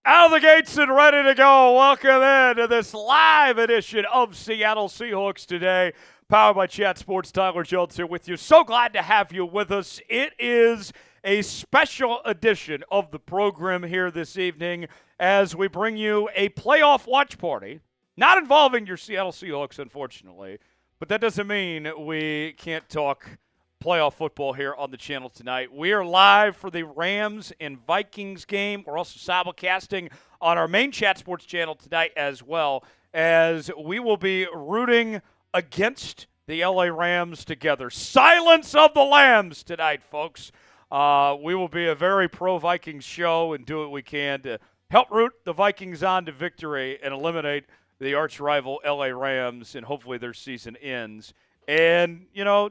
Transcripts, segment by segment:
Out of the gates and ready to go. Welcome in to this live edition of Seattle Seahawks Today, powered by Chat Sports. Tyler Jones here with you. So glad to have you with us. It is a special edition of the program here this evening as we bring you a playoff watch party, not involving your Seattle Seahawks, unfortunately, but that doesn't mean we can't talk playoff football here on the channel tonight. We are live for the Rams and Vikings game. We're also simulcasting on our main Chat Sports channel tonight as well, as we will be rooting against the LA Rams together. Silence of the Lambs tonight, folks. We will be a very pro-Vikings show and do what we can to help root the Vikings on to victory and eliminate the arch-rival LA Rams, and hopefully their season ends. And, you know,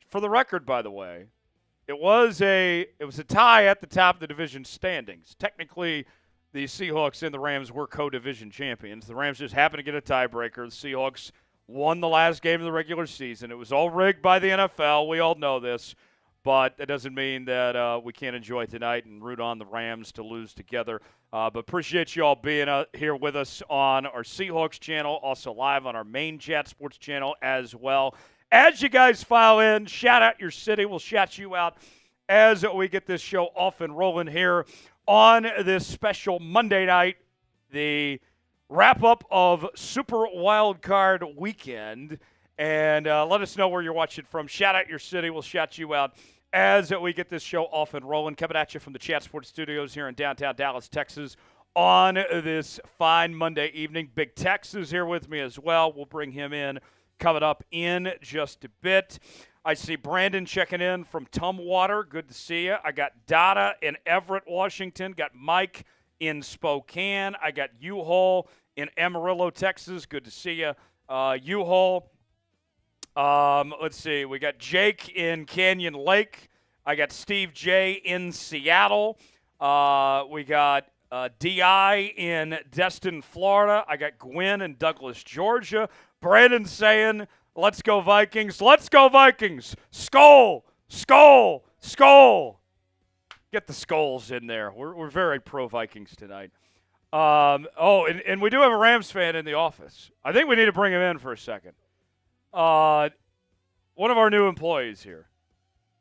for the record, by the way, it was a tie at the top of the division standings. Technically, the Seahawks and the Rams were co-division champions. The Rams just happened to get a tiebreaker. The Seahawks won the last game of the regular season. It was all rigged by the NFL. We all know this. But that doesn't mean that we can't enjoy tonight and root on the Rams to lose together. But appreciate you all being here with us on our Seahawks channel, also live on our main Chat Sports channel as well. As you guys file in, shout out your city. We'll shout you out as we get this show off and rolling here on this special Monday night, the wrap-up of Super Wild Card Weekend. And let us know where you're watching from. Shout out your city. We'll shout you out as we get this show off and rolling. Coming at you from the Chat Sports Studios here in downtown Dallas, Texas on this fine Monday evening. Big Tex is here with me as well. We'll bring him in coming up in just a bit. I see Brandon checking in from Tumwater. Good to see you. I got Donna in Everett, Washington. Got Mike in Spokane. I got U-Haul in Amarillo, Texas. Good to see you. U-Haul. Let's see. We got Jake in Canyon Lake. I got Steve J in Seattle. We got D.I. in Destin, Florida. I got Gwen in Douglas, Georgia. Brandon saying, let's go Vikings. Let's go Vikings. Skol, skol, skol. Get the skulls in there. We're very pro-Vikings tonight. And we do have a Rams fan in the office. I think we need to bring him in for a second. One of our new employees here,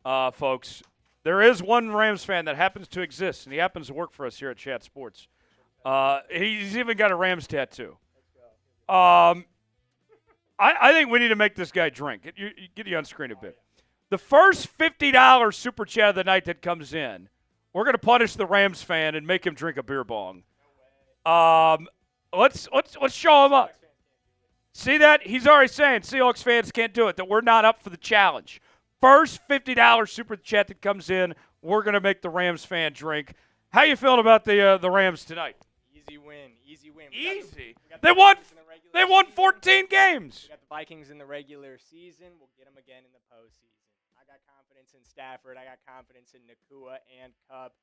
folks. There is one Rams fan that happens to exist, and he happens to work for us here at Chat Sports. He's even got a Rams tattoo. I think we need to make this guy drink. Get you on screen a bit. The first $50 super chat of the night that comes in, we're going to punish the Rams fan and make him drink a beer bong. Let's show him up. See that? He's already saying Seahawks fans can't do it, that we're not up for the challenge. First $50 super chat that comes in, we're going to make the Rams fan drink. How you feeling about the Rams tonight? Easy win. Easy? They won 14 games. We got the Vikings in the regular season. We'll get them again in the postseason. I got confidence in Stafford. I got confidence in Nakua and Kupp.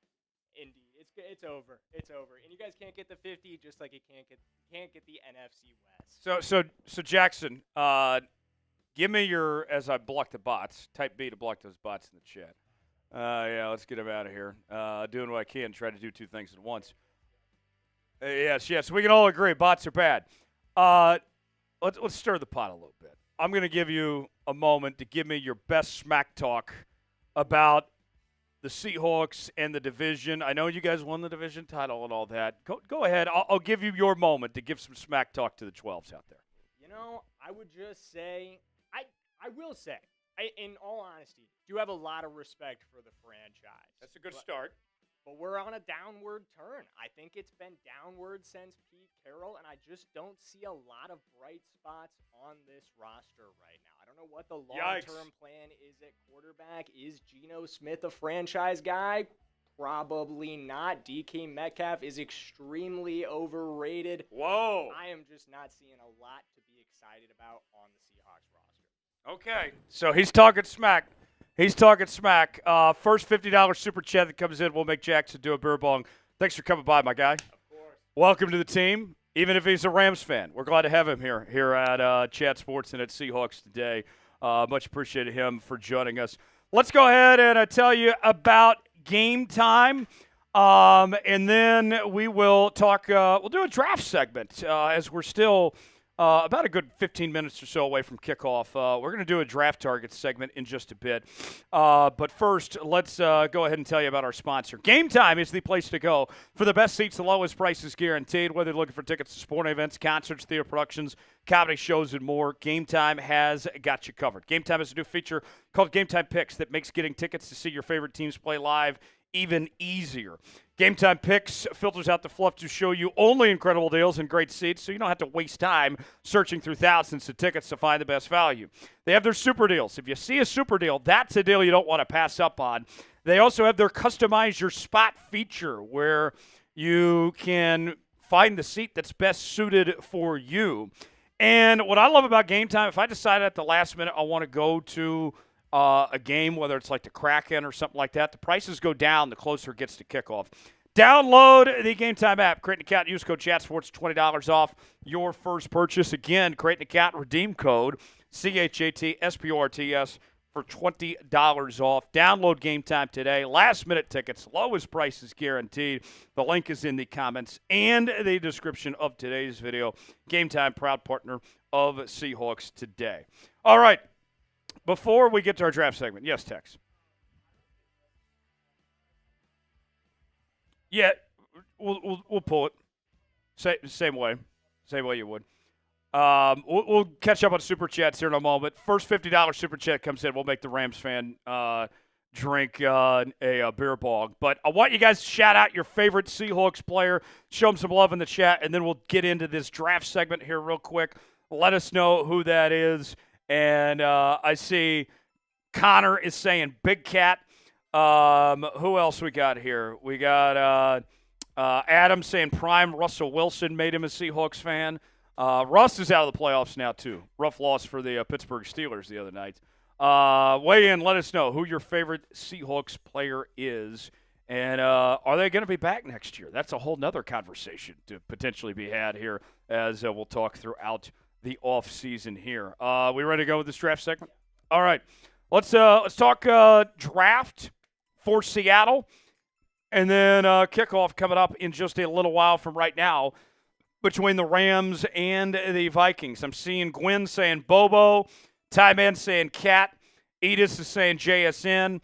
Indeed, it's over. It's over. And you guys can't get the 50, just like you can't get the NFC West. So Jackson, give me your, as I block the bots, type B to block those bots in the chat. Yeah, let's get them out of here. Doing what I can, try to do two things at once. Yes, we can all agree bots are bad. Let's stir the pot a little bit. I'm going to give you a moment to give me your best smack talk about the Seahawks and the division. I know you guys won the division title and all that. Go ahead. I'll give you your moment to give some smack talk to the 12s out there. I would just say, I will say, in all honesty, do have a lot of respect for the franchise. That's a good start. But we're on a downward turn. I think it's been downward since Pete Carroll, and I just don't see a lot of bright spots on this roster right now. I don't know what the long-term plan is at quarterback. Is Geno Smith a franchise guy? Probably not. DK Metcalf is extremely overrated. Whoa. I am just not seeing a lot to be excited about on the Seahawks roster. Okay. So he's talking smack. First $50 super chat that comes in, we'll make Jackson do a beer bong. Thanks for coming by, my guy. Of course. Welcome to the team. Even if he's a Rams fan, we're glad to have him here at Chat Sports and at Seahawks today. Much appreciated him for joining us. Let's go ahead and tell you about Game Time, and then we will talk. We'll do a draft segment as we're still about a good 15 minutes or so away from kickoff. We're going to do a draft target segment in just a bit. But first, let's go ahead and tell you about our sponsor. Game Time is the place to go for the best seats, the lowest prices guaranteed. Whether you're looking for tickets to sporting events, concerts, theater productions, comedy shows, and more, Game Time has got you covered. Game Time has a new feature called Game Time Picks that makes getting tickets to see your favorite teams play live even easier. Game Time Picks filters out the fluff to show you only incredible deals and great seats, so you don't have to waste time searching through thousands of tickets to find the best value. They have their super deals. If you see a super deal, that's a deal you don't want to pass up on. They also have their Customize Your Spot feature, where you can find the seat that's best suited for you. And what I love about Game Time, if I decide at the last minute I want to go to a game, whether it's like the Kraken or something like that, the prices go down the closer it gets to kickoff. Download the Game Time app. Create an account. Use code ChatSports, $20 off your first purchase. Again, create an account. Redeem code CHATSPORTS for $20 off. Download Game Time today. Last-minute tickets. Lowest prices guaranteed. The link is in the comments and the description of today's video. Game Time, proud partner of Seahawks Today. All right. Before we get to our draft segment, yes, Tex. Yeah, we'll pull it. Same way you would. We'll catch up on super chats here in a moment. First $50 super chat comes in. We'll make the Rams fan drink a beer bong. But I want you guys to shout out your favorite Seahawks player. Show them some love in the chat, and then we'll get into this draft segment here real quick. Let us know who that is. And I see Connor is saying Big Cat. Who else we got here? We got Adam saying Prime Russell Wilson made him a Seahawks fan. Russ is out of the playoffs now, too. Rough loss for the Pittsburgh Steelers the other night. Weigh in. Let us know who your favorite Seahawks player is. And are they going to be back next year? That's a whole nother conversation to potentially be had here as we'll talk throughout the off season here. We ready to go with this draft segment? All right. Let's talk draft for Seattle, and then kickoff coming up in just a little while from right now between the Rams and the Vikings. I'm seeing Gwen saying Bobo, Ty-Man saying Cat, Edis is saying JSN.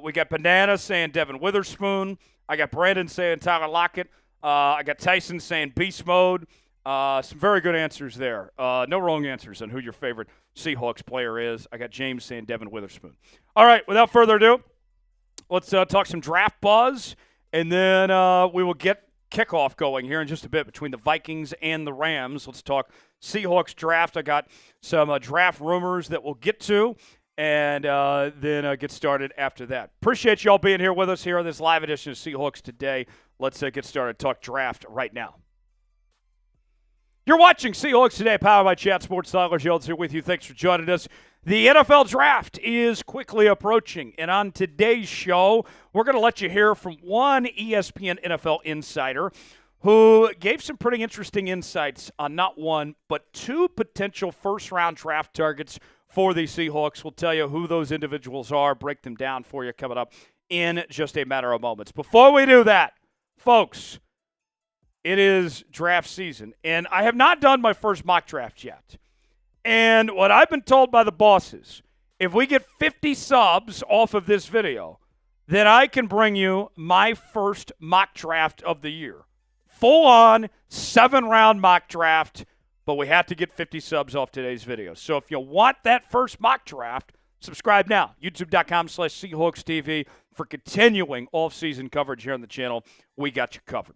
We got Banana saying Devin Witherspoon. I got Brandon saying Tyler Lockett. I got Tyson saying Beast Mode. Some very good answers there. No wrong answers on who your favorite Seahawks player is. I got James saying Devin Witherspoon. All right, without further ado, let's talk some draft buzz, and then we will get kickoff going here in just a bit between the Vikings and the Rams. Let's talk Seahawks draft. I got some draft rumors that we'll get to, and then get started after that. Appreciate y'all being here with us here on this live edition of Seahawks Today. Let's get started. Talk draft right now. You're watching Seahawks Today, powered by Chat Sports. Tyler Jones here with you. Thanks for joining us. The NFL Draft is quickly approaching, and on today's show, we're going to let you hear from one ESPN NFL insider who gave some pretty interesting insights on not one, but two potential first-round draft targets for the Seahawks. We'll tell you who those individuals are, break them down for you coming up in just a matter of moments. Before we do that, folks, it is draft season, and I have not done my first mock draft yet. And what I've been told by the bosses, if we get 50 subs off of this video, that I can bring you my first mock draft of the year. Full-on 7-round mock draft, but we have to get 50 subs off today's video. So if you want that first mock draft, subscribe now. YouTube.com/SeahawksTV for continuing off-season coverage here on the channel. We got you covered.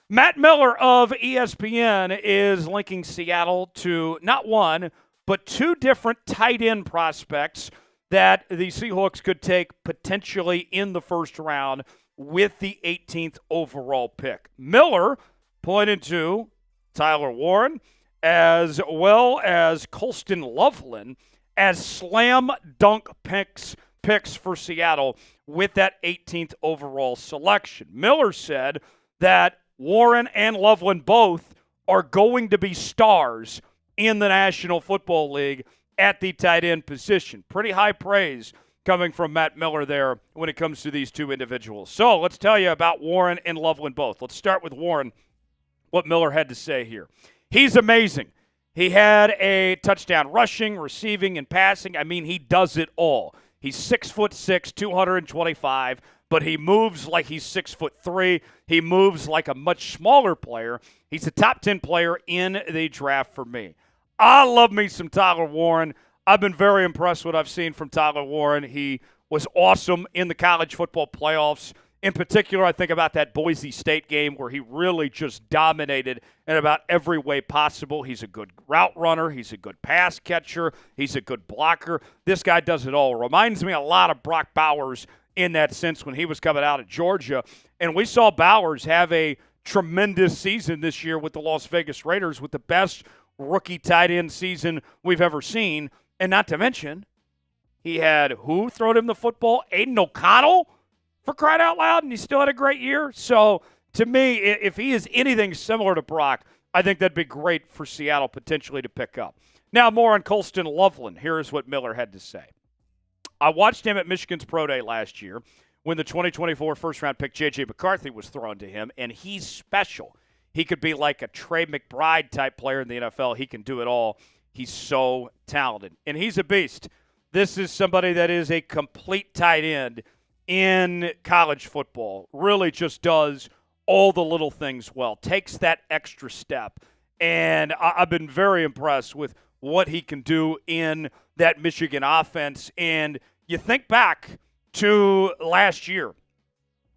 Matt Miller of ESPN is linking Seattle to not one, but two different tight end prospects that the Seahawks could take potentially in the first round with the 18th overall pick. Miller pointed to Tyler Warren as well as Colston Loveland as slam dunk picks for Seattle with that 18th overall selection. Miller said that Warren and Loveland both are going to be stars in the National Football League at the tight end position. Pretty high praise coming from Matt Miller there when it comes to these two individuals. So let's tell you about Warren and Loveland both. Let's start with Warren, what Miller had to say here. He's amazing. He had a touchdown rushing, receiving, and passing. I mean, he does it all. He's 6'6", 225, but he moves like he's 6'3". He moves like a much smaller player. He's a top 10 player in the draft for me. I love me some Tyler Warren. I've been very impressed with what I've seen from Tyler Warren. He was awesome in the college football playoffs. In particular, I think about that Boise State game where he really just dominated in about every way possible. He's a good route runner. He's a good pass catcher. He's a good blocker. This guy does it all. Reminds me a lot of Brock Bowers in that sense when he was coming out of Georgia. And we saw Bowers have a tremendous season this year with the Las Vegas Raiders, with the best rookie tight end season we've ever seen. And not to mention, he had who throwed him the football? Aiden O'Connell, for crying out loud, and he still had a great year. So, to me, if he is anything similar to Brock, I think that'd be great for Seattle potentially to pick up. Now, more on Colston Loveland. Here's what Miller had to say. I watched him at Michigan's Pro Day last year when the 2024 first-round pick J.J. McCarthy was thrown to him, and he's special. He could be like a Trey McBride-type player in the NFL. He can do it all. He's so talented, and he's a beast. This is somebody that is a complete tight end in college football, really just does all the little things well, takes that extra step. And I've been very impressed with what he can do in that Michigan offense. And you think back to last year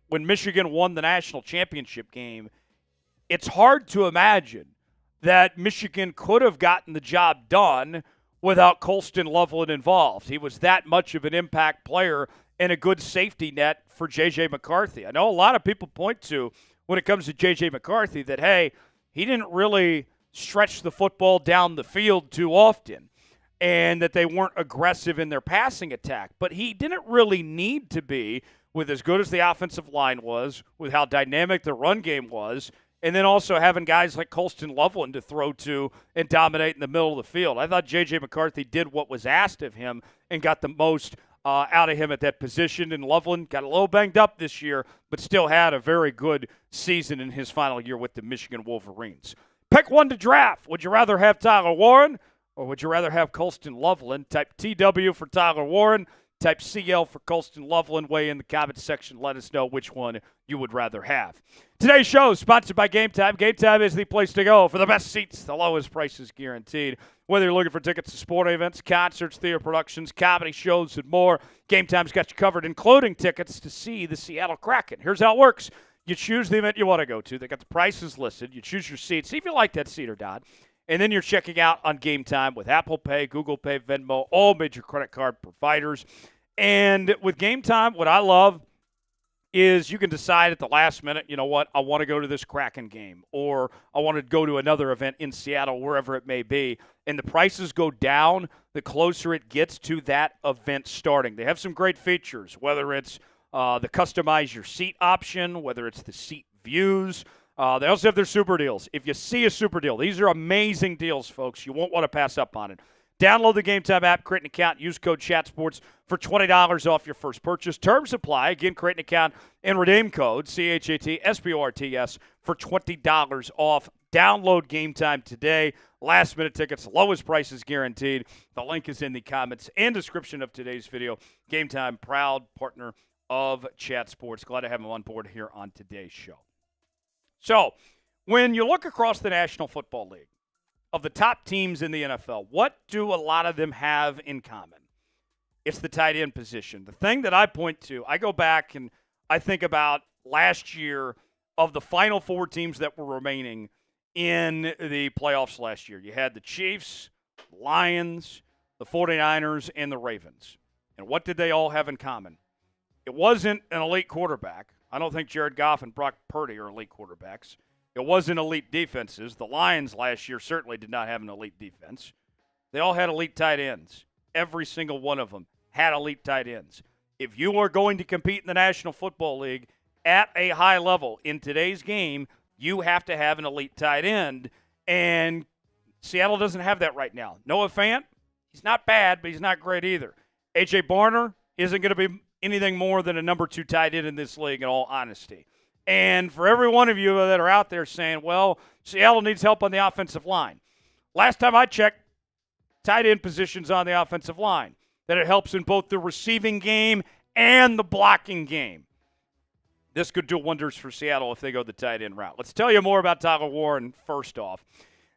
when Michigan won the national championship game, it's hard to imagine that Michigan could have gotten the job done without Colston Loveland involved. He was that much of an impact player and a good safety net for J.J. McCarthy. I know a lot of people point to, when it comes to J.J. McCarthy, that, hey, he didn't really stretch the football down the field too often and that they weren't aggressive in their passing attack. But he didn't really need to be, with as good as the offensive line was, with how dynamic the run game was, and then also having guys like Colston Loveland to throw to and dominate in the middle of the field. I thought J.J. McCarthy did what was asked of him and got the most out of him at that position. And Loveland got a little banged up this year, but still had a very good season in his final year with the Michigan Wolverines. Pick one to draft. Would you rather have Tyler Warren or would you rather have Colston Loveland? Type TW for Tyler Warren. Type CL for Colston Loveland. Weigh in the comments section. Let us know which one you would rather have. Today's show is sponsored by Game Time. Game Time is the place to go for the best seats, the lowest prices guaranteed. Whether you're looking for tickets to sporting events, concerts, theater productions, comedy shows, and more, Game Time's got you covered, including tickets to see the Seattle Kraken. Here's how it works. You choose the event you want to go to. They got the prices listed. You choose your seat. See if you like that seat or not. And then you're checking out on Game Time with Apple Pay, Google Pay, Venmo, all major credit card providers. And with Game Time, what I love is you can decide at the last minute, you know what, I want to go to this Kraken game, or I want to go to another event in Seattle, wherever it may be. And the prices go down the closer it gets to that event starting. They have some great features, whether it's the customize your seat option, whether it's the seat views. They also have their super deals. If you see a super deal, these are amazing deals, folks. You won't want to pass up on it. Download the Game Time app, create an account, use code ChatSports for $20 off your first purchase. Terms apply. Again, create an account and redeem code CHATSPORTS for $20 off. Download Game Time today. Last-minute tickets, lowest prices guaranteed. The link is in the comments and description of today's video. Game Time, proud partner of Chat Sports. Glad to have him on board here on today's show. So, when you look across the National Football League, of the top teams in the NFL, what do a lot of them have in common? It's the tight end position. The thing that I point to, I go back and I think about last year of the final four teams that were remaining in the playoffs last year. You had the Chiefs, the Lions, the 49ers, and the Ravens. And what did they all have in common? It wasn't an elite quarterback. I don't think Jared Goff and Brock Purdy are elite quarterbacks. It wasn't elite defenses. The Lions last year certainly did not have an elite defense. They all had elite tight ends. Every single one of them had elite tight ends. If you are going to compete in the National Football League at a high level in today's game, you have to have an elite tight end. And Seattle doesn't have that right now. Noah Fant, he's not bad, but he's not great either. A.J. Barner isn't going to be anything more than a number 2 tight end in this league, in all honesty. And for every one of you that are out there saying, well, Seattle needs help on the offensive line. Last time I checked, tight end positions on the offensive line, that it helps in both the receiving game and the blocking game. This could do wonders for Seattle if they go the tight end route. Let's tell you more about Tyler Warren first off.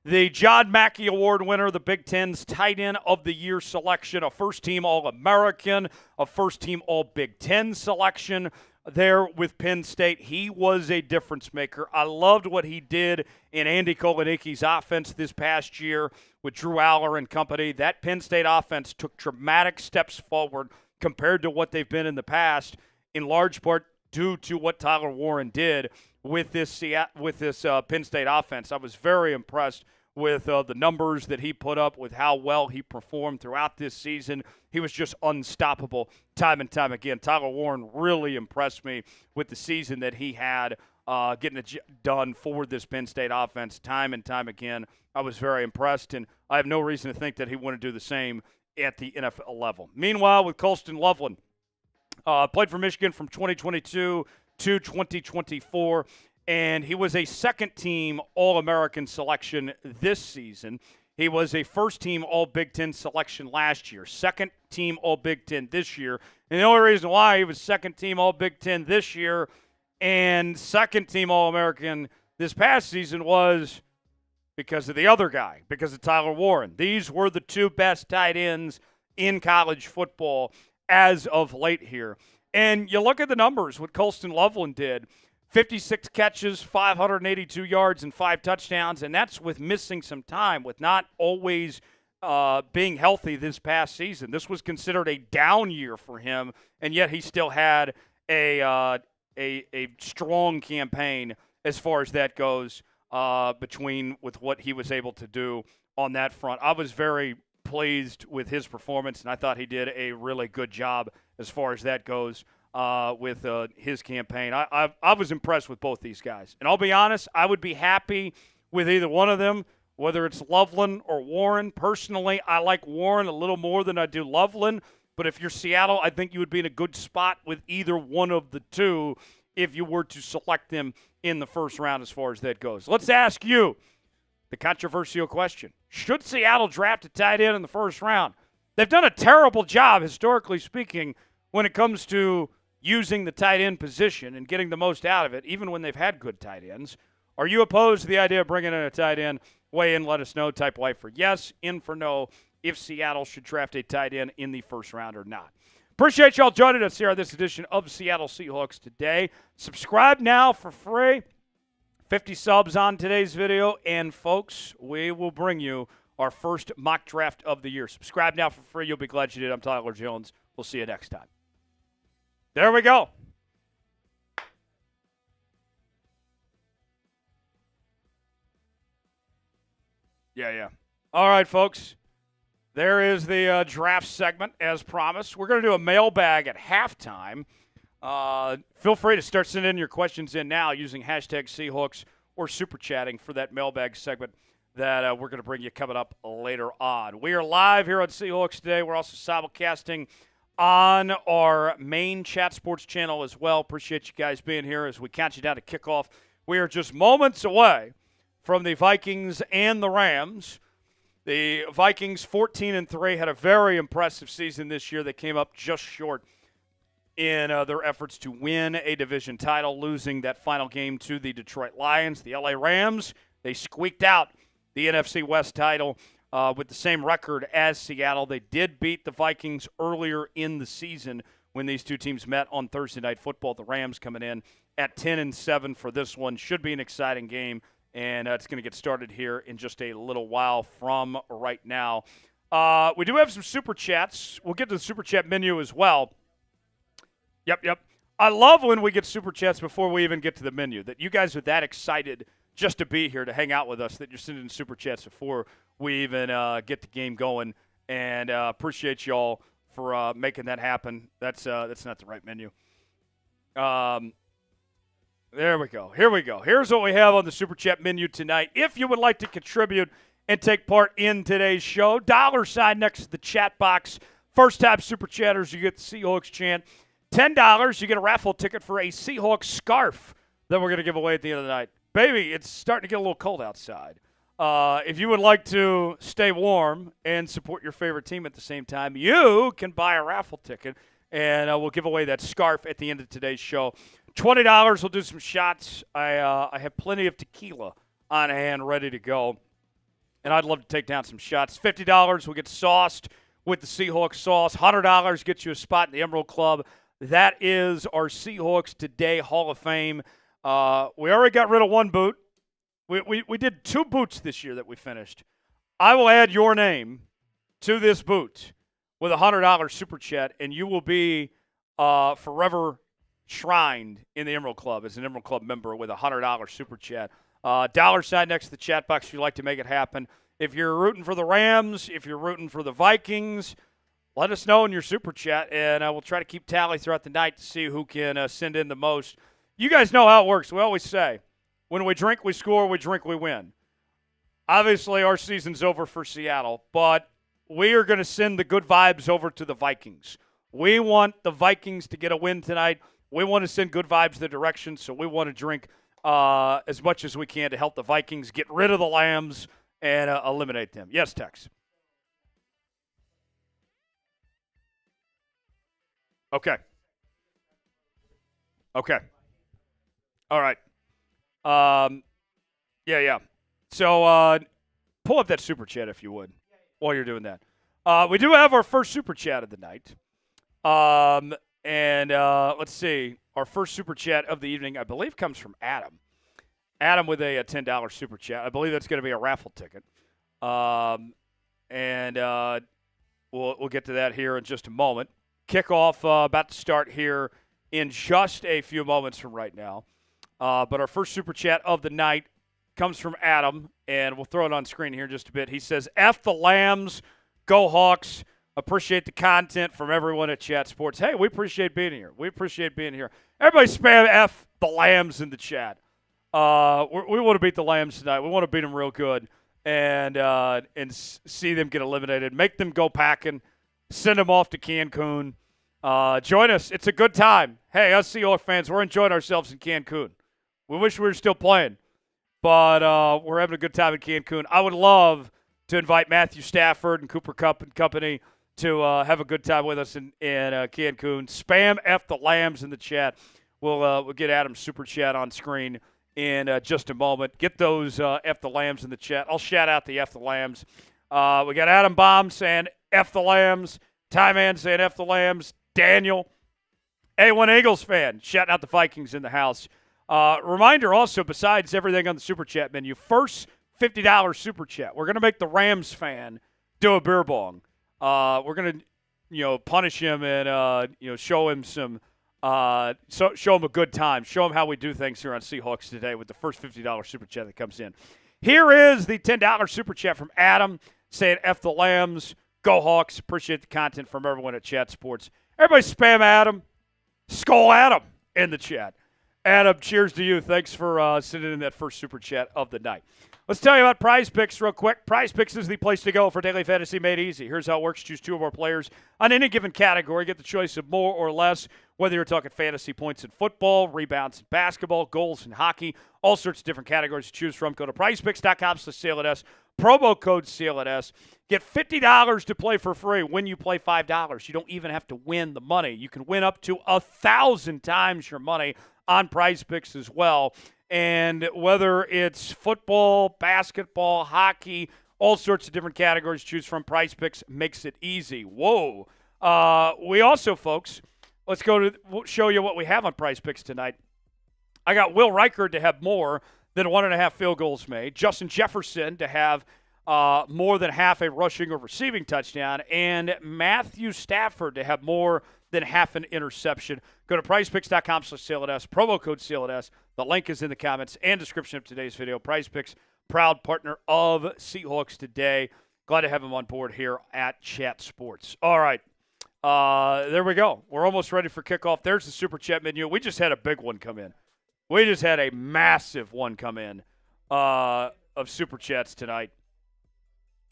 The John Mackey Award winner, the Big Ten's Tight End of the Year selection, a first-team All-American, a first-team All-Big Ten selection there with Penn State. He was a difference maker. I loved what he did in Andy Kolenicki's offense this past year with Drew Aller and company. That Penn State offense took dramatic steps forward compared to what they've been in the past, in large part due to what Tyler Warren did with this Penn State offense. I was very impressed with the numbers that he put up, with how well he performed throughout this season. He was just unstoppable time and time again. Tyler Warren really impressed me with the season that he had getting it done for this Penn State offense time and time again. I was very impressed, and I have no reason to think that he wouldn't do the same at the NFL level. Meanwhile, with Colston Loveland, played for Michigan from 2022 to 2024, and he was a second-team All-American selection this season. He was a first-team All-Big Ten selection last year, second-team All-Big Ten this year. And the only reason why he was second-team All-Big Ten this year and second-team All-American this past season was because of the other guy, because of Tyler Warren. These were the two best tight ends in college football as of late here. And you look at the numbers, what Colston Loveland did. 56 catches, 582 yards, and 5 touchdowns, and that's with missing some time, with not always being healthy this past season. This was considered a down year for him, and yet he still had a strong campaign as far as that goes with what he was able to do on that front. I was very pleased with his performance, and I thought he did a really good job as far as that goes. With his campaign. I was impressed with both these guys. And I'll be honest, I would be happy with either one of them, whether it's Loveland or Warren. Personally, I like Warren a little more than I do Loveland. But if you're Seattle, I think you would be in a good spot with either one of the two if you were to select them in the first round as far as that goes. Let's ask you the controversial question. Should Seattle draft a tight end in the first round? They've done a terrible job, historically speaking, when it comes to using the tight end position and getting the most out of it, even when they've had good tight ends. Are you opposed to the idea of bringing in a tight end? Weigh in, let us know. Type Y for yes, in for no, if Seattle should draft a tight end in the first round or not. Appreciate y'all joining us here on this edition of Seattle Seahawks Today. Subscribe now for free. 50 subs on today's video. And, folks, we will bring you our first mock draft of the year. Subscribe now for free. You'll be glad you did. I'm Tyler Jones. We'll see you next time. There we go. Yeah. All right, folks. There is the draft segment, as promised. We're going to do a mailbag at halftime. Feel free to start sending your questions in now using hashtag Seahawks or super chatting for that mailbag segment that we're going to bring you coming up later on. We are live here on Seahawks Today. We're also simulcasting on our main Chat Sports channel as well. Appreciate you guys being here as we count you down to kickoff. We are just moments away from the Vikings and the Rams. The Vikings, 14-3, had a very impressive season this year. They came up just short in their efforts to win a division title, losing that final game to the Detroit Lions. The LA Rams, they squeaked out the NFC West title with the same record as Seattle. They did beat the Vikings earlier in the season when these two teams met on Thursday Night Football. The Rams coming in at 10-7 for this one. Should be an exciting game, and it's going to get started here in just a little while from right now. We do have some Super Chats. We'll get to the Super Chat menu as well. Yep. I love when we get Super Chats before we even get to the menu, that you guys are that excited just to be here, to hang out with us, that you're sending Super Chats before we even get the game going. And appreciate y'all for making that happen. That's not the right menu. There we go. Here we go. Here's what we have on the Super Chat menu tonight. If you would like to contribute and take part in today's show, $ next to the chat box. First-time Super Chatters, you get the Seahawks chant. $10, you get a raffle ticket for a Seahawks scarf that we're going to give away at the end of the night. Baby, it's starting to get a little cold outside. If you would like to stay warm and support your favorite team at the same time, you can buy a raffle ticket, and we'll give away that scarf at the end of today's show. $20, we'll do some shots. I have plenty of tequila on hand ready to go, and I'd love to take down some shots. $50, we'll get sauced with the Seahawks sauce. $100 gets you a spot in the Emerald Club. That is our Seahawks Today Hall of Fame. We already got rid of one boot. We did 2 boots this year that we finished. I will add your name to this boot with a $100 Super Chat, and you will be forever shrined in the Emerald Club as an Emerald Club member with a $100 Super Chat. $ next to the chat box if you'd like to make it happen. If you're rooting for the Rams, if you're rooting for the Vikings, let us know in your Super Chat, and we'll try to keep tally throughout the night to see who can send in the most. You guys know how it works. We always say, when we drink, we score. We drink, we win. Obviously, our season's over for Seattle, but we are going to send the good vibes over to the Vikings. We want the Vikings to get a win tonight. We want to send good vibes the direction, so we want to drink as much as we can to help the Vikings get rid of the Lambs and eliminate them. Yes, Tex. Okay. All right. Yeah. So pull up that Super Chat if you would while you're doing that. We do have our first Super Chat of the night. And let's see. Our first Super Chat of the evening, I believe, comes from Adam. Adam with a $10 Super Chat. I believe that's going to be a raffle ticket. And we'll get to that here in just a moment. Kickoff about to start here in just a few moments from right now. But our first Super Chat of the night comes from Adam, and we'll throw it on screen here in just a bit. He says, F the Lambs, go Hawks. Appreciate the content from everyone at Chat Sports. Hey, we appreciate being here. Everybody spam F the Lambs in the chat. We want to beat the Lambs tonight. We want to beat them real good and see them get eliminated. Make them go packing. Send them off to Cancun. Join us. It's a good time. Hey, us Seahawks fans, we're enjoying ourselves in Cancun. We wish we were still playing, but we're having a good time in Cancun. I would love to invite Matthew Stafford and Cooper Kupp and company to have a good time with us in Cancun. Spam F the Lambs in the chat. We'll get Adam's Super Chat on screen in just a moment. Get those F the Lambs in the chat. I'll shout out the F the Lambs. We got Adam Baum saying F the Lambs. Ty Man saying F the Lambs. Daniel, A1 Eagles fan, shouting out the Vikings in the house. Reminder also, besides everything on the Super Chat menu, first $50 Super Chat. We're going to make the Rams fan do a beer bong. We're going to, punish him and, show him some, show him a good time. Show him how we do things here on Seahawks Today with the first $50 Super Chat that comes in. Here is the $10 Super Chat from Adam saying F the Lambs, go Hawks. Appreciate the content from everyone at Chat Sports. Everybody spam Adam. Skull Adam in the chat. Adam, cheers to you. Thanks for sending in that first Super Chat of the night. Let's tell you about Prize Picks real quick. Prize Picks is the place to go for daily fantasy made easy. Here's how it works. Choose two or more players on any given category. Get the choice of more or less, whether you're talking fantasy points in football, rebounds in basketball, goals in hockey, all sorts of different categories to choose from. Go to prizepicks.com/CLNS, promo code CLNS. Get $50 to play for free when you play $5. You don't even have to win the money. You can win up to 1,000 times your money on Prize Picks as well. And whether it's football, basketball, hockey, all sorts of different categories to choose from, Prize Picks makes it easy. Whoa. We also, folks, let's we'll show you what we have on Prize Picks tonight. I got Will Reichard to have more than 1.5 field goals made, Justin Jefferson to have more than half a rushing or receiving touchdown, and Matthew Stafford to have more than half an interception. Go to prizepicks.com/CLNS, promo code CLNS. The link is in the comments and description of today's video. Prize Picks, proud partner of Seahawks today. Glad to have him on board here at Chat Sports. All right. There we go. We're almost ready for kickoff. There's the Super Chat menu. We just had a big one come in. We just had a massive one come in of Super Chats tonight.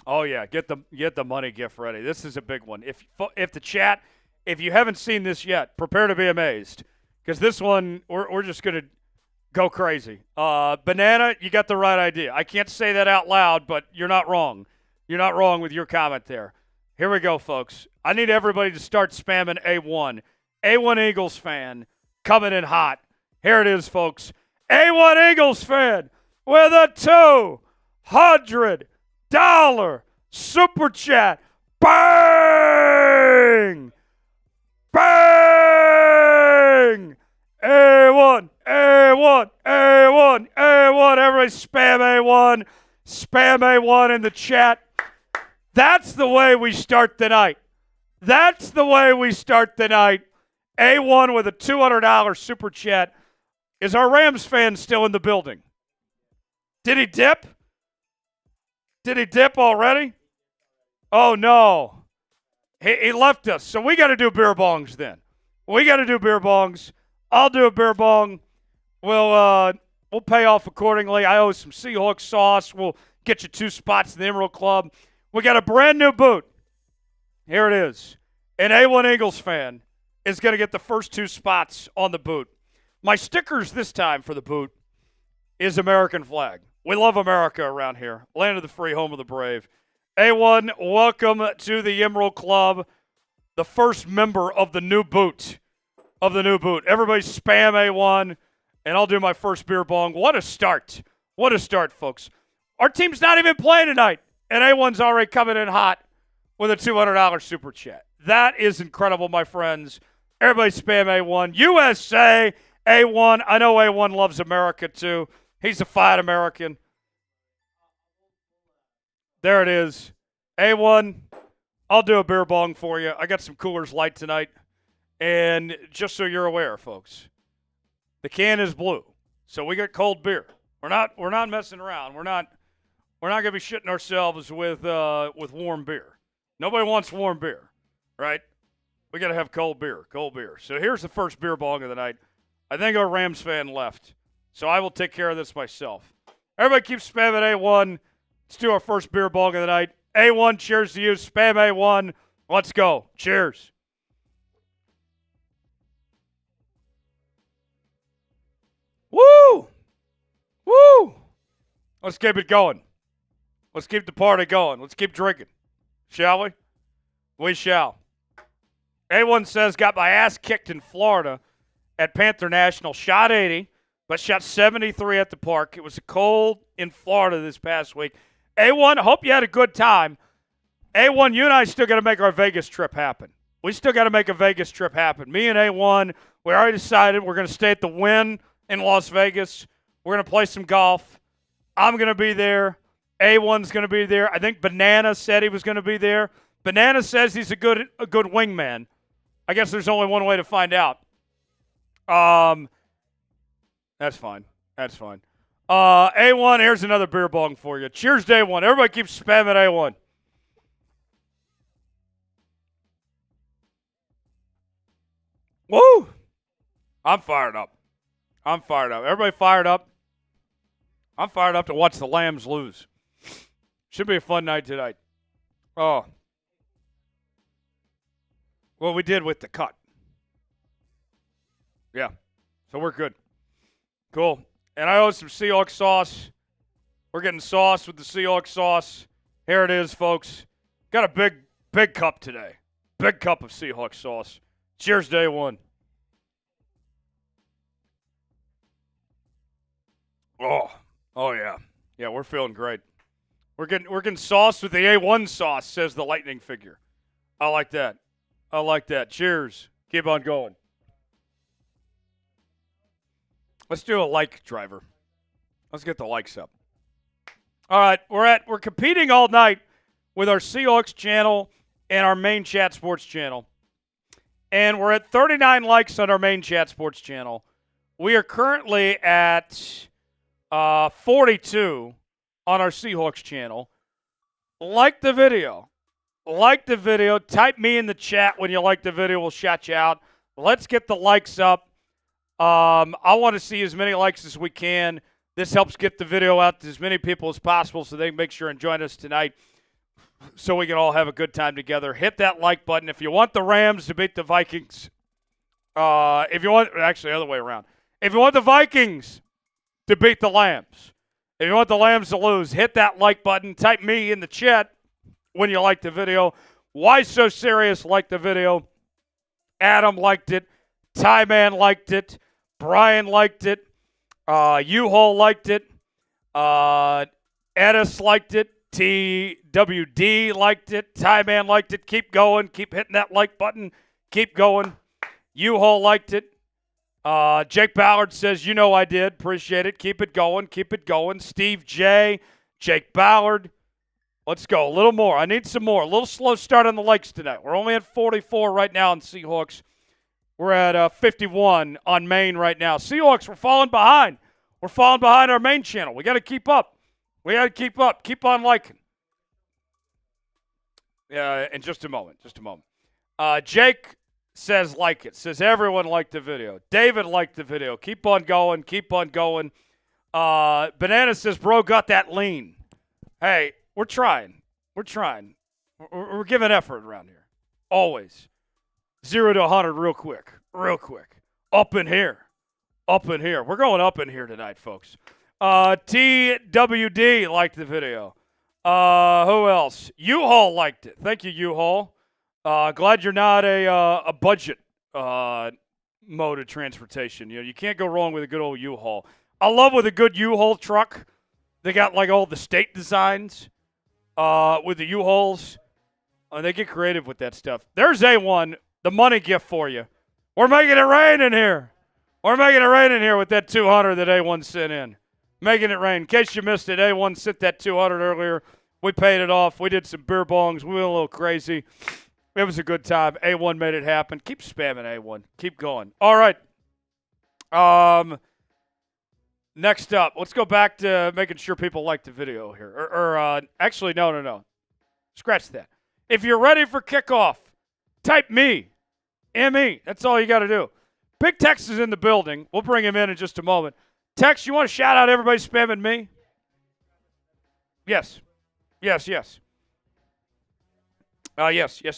Oh, yeah. Get the money gift ready. This is a big one. If the chat, if you haven't seen this yet, prepare to be amazed. Because this one, we're just going to go crazy. Banana, you got the right idea. I can't say that out loud, but you're not wrong. You're not wrong with your comment there. Here we go, folks. I need everybody to start spamming A1. A1 Eagles fan coming in hot. Here it is, folks. A1 Eagles fan with a $200 Super Chat. Bang! Bang! A1, A1, A1, A1. Everybody spam A1. Spam A1 in the chat. That's the way we start the night. That's the way we start the night. A1 with a $200 Super Chat. Is our Rams fan still in the building? Did he dip? Did he dip already? Oh, no. He left us. So we got to do beer bongs then. We got to do beer bongs. I'll do a beer bong. We'll pay off accordingly. I owe some Seahawks sauce. We'll get you 2 spots in the Emerald Club. We got a brand new boot. Here it is. An A1 Eagles fan is going to get the first 2 spots on the boot. My stickers this time for the boot is American flag. We love America around here. Land of the free, home of the brave. A1, welcome to the Emerald Club, the first member of the new boot. Everybody spam A1, and I'll do my first beer bong. What a start. What a start, folks. Our team's not even playing tonight, and A1's already coming in hot with a $200 Super Chat. That is incredible, my friends. Everybody spam A1. USA, A1. I know A1 loves America, too. He's a fine American. There it is. A1, I'll do a beer bong for you. I got some Coors Light tonight. And just so you're aware, folks, the can is blue. So we got cold beer. We're not messing around. We're not going to be shitting ourselves with warm beer. Nobody wants warm beer, right? We got to have cold beer. So here's the first beer bong of the night. I think our Rams fan left. So I will take care of this myself. Everybody keep spamming A1. Let's do our first beer bong of the night. A1, cheers to you. Spam A1. Let's go. Cheers. Woo! Woo! Let's keep it going. Let's keep the party going. Let's keep drinking. Shall we? We shall. A1 says, got my ass kicked in Florida at Panther National. Shot 80, but shot 73 at the park. It was cold in Florida this past week. A1, hope you had a good time. A1, you and I still got to make our Vegas trip happen. We still got to make a Vegas trip happen. Me and A1, we already decided we're going to stay at the Wynn in Las Vegas. We're going to play some golf. I'm going to be there. A1's going to be there. I think Banana said he was going to be there. Banana says he's a good wingman. I guess there's only one way to find out. That's fine. A1, here's another beer bong for you. Cheers to A1. Everybody keep spamming A1. Woo! I'm fired up. Everybody fired up? I'm fired up to watch the Lambs lose. Should be a fun night tonight. Oh. Well, we did with the cut. Yeah. So we're good. Cool. And I owe some Seahawks sauce. We're getting sauce with the Seahawks sauce. Here it is, folks. Got a big cup today. Big cup of Seahawks sauce. Cheers, day one. Oh yeah. Yeah, we're feeling great. We're getting sauce with the A1 sauce, says the lightning figure. I like that. Cheers. Keep on going. Let's do a like driver. Let's get the likes up. All right, we're competing all night with our Seahawks channel and our main chat sports channel. And we're at 39 likes on our main chat sports channel. We are currently at 42 on our Seahawks channel. Like the video. Type me in the chat when you like the video. We'll shout you out. Let's get the likes up. I want to see as many likes as we can. This helps get the video out to as many people as possible so they can make sure and join us tonight so we can all have a good time together. Hit that like button. If you want the Rams to beat the Vikings, if you want the other way around. If you want the Vikings to beat the Lambs, if you want the Lambs to lose, hit that like button. Type me in the chat when you like the video. Why So Serious liked the video. Adam liked it. Ty Man liked it. Brian liked it. U-Haul liked it. Edis liked it. TWD liked it. Ty Man liked it. Keep going. Keep hitting that like button. Keep going. U-Haul liked it. Jake Ballard says, you know I did. Appreciate it. Keep it going. Keep it going. Steve J. Jake Ballard. Let's go. A little more. I need some more. A little slow start on the likes tonight. We're only at 44 right now in Seahawks. We're at 51 on main right now. Seahawks, we're falling behind. We're falling behind our main channel. We got to keep up. Keep on liking. In just a moment. Jake says like it. Says everyone liked the video. David liked the video. Keep on going. Banana says, bro, got that lean. Hey, we're trying. We're giving effort around here. Always. 0 to 100 real quick. Up in here. We're going up in here tonight, folks. TWD liked the video. Who else? U-Haul liked it. Thank you, U-Haul. Glad you're not a budget mode of transportation. You can't go wrong with a good old U-Haul. I love with a good U-Haul truck. They got like all the state designs with the U-Hauls. They get creative with that stuff. There's A1, the money gift for you. We're making it rain in here. With that 200 that A1 sent in. Making it rain. In case you missed it, A1 sent that 200 earlier. We paid it off. We did some beer bongs. We went a little crazy. It was a good time. A1 made it happen. Keep spamming A1. Keep going. All right. Next up, let's go back to making sure people like the video here. Actually, no. Scratch that. If you're ready for kickoff, type me. M-E. That's all you got to do. Big Tex is in the building. We'll bring him in just a moment. Tex, you want to shout out everybody spamming me? Yes. Yes,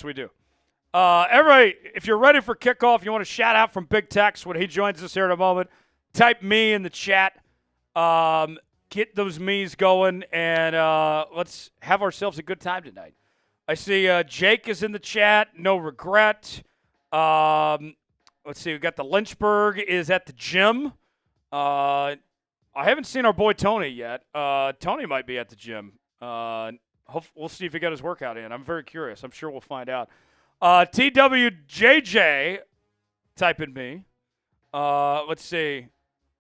we do. Everybody, if you're ready for kickoff, you want to shout out from Big Tex when he joins us here in a moment, type me in the chat. Get those me's going, and let's have ourselves a good time tonight. I see Jake is in the chat. No regret. Let's see. We got the Lynchburg is at the gym. I haven't seen our boy Tony yet. Tony might be at the gym. We'll see if he got his workout in. I'm very curious. I'm sure we'll find out. TWJJ, type in me. Let's see.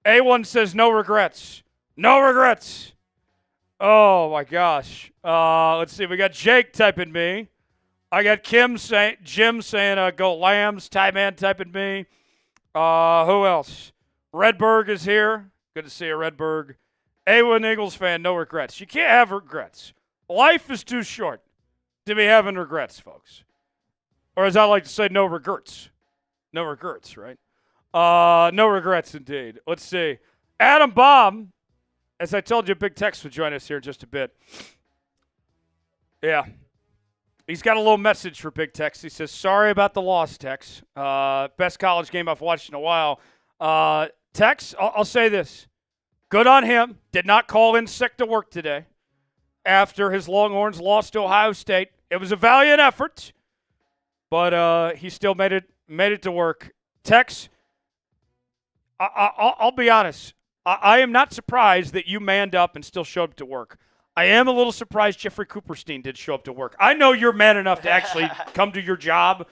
A1 says no regrets. No regrets. Oh, my gosh. Let's see. We got Jake typing me. I got Jim saying go Lambs. Ty Man typing me. Who else? Redberg is here. Good to see you, Redberg. A1 Eagles fan, no regrets. You can't have regrets. Life is too short to be having regrets, folks. Or as I like to say, no regrets. No regrets, right? No regrets indeed. Let's see. Adam Baum as I told you, Big Tex would join us here in just a bit. Yeah. He's got a little message for Big Tex. He says, sorry about the loss, Tex. Best college game I've watched in a while. Tex, I'll say this. Good on him. Did not call in sick to work today after his Longhorns lost to Ohio State. It was a valiant effort, but he still made it to work. Tex, I'll be honest. I am not surprised that you manned up and still showed up to work. I am a little surprised Jeffrey Cooperstein did show up to work. I know you're man enough to actually come to your job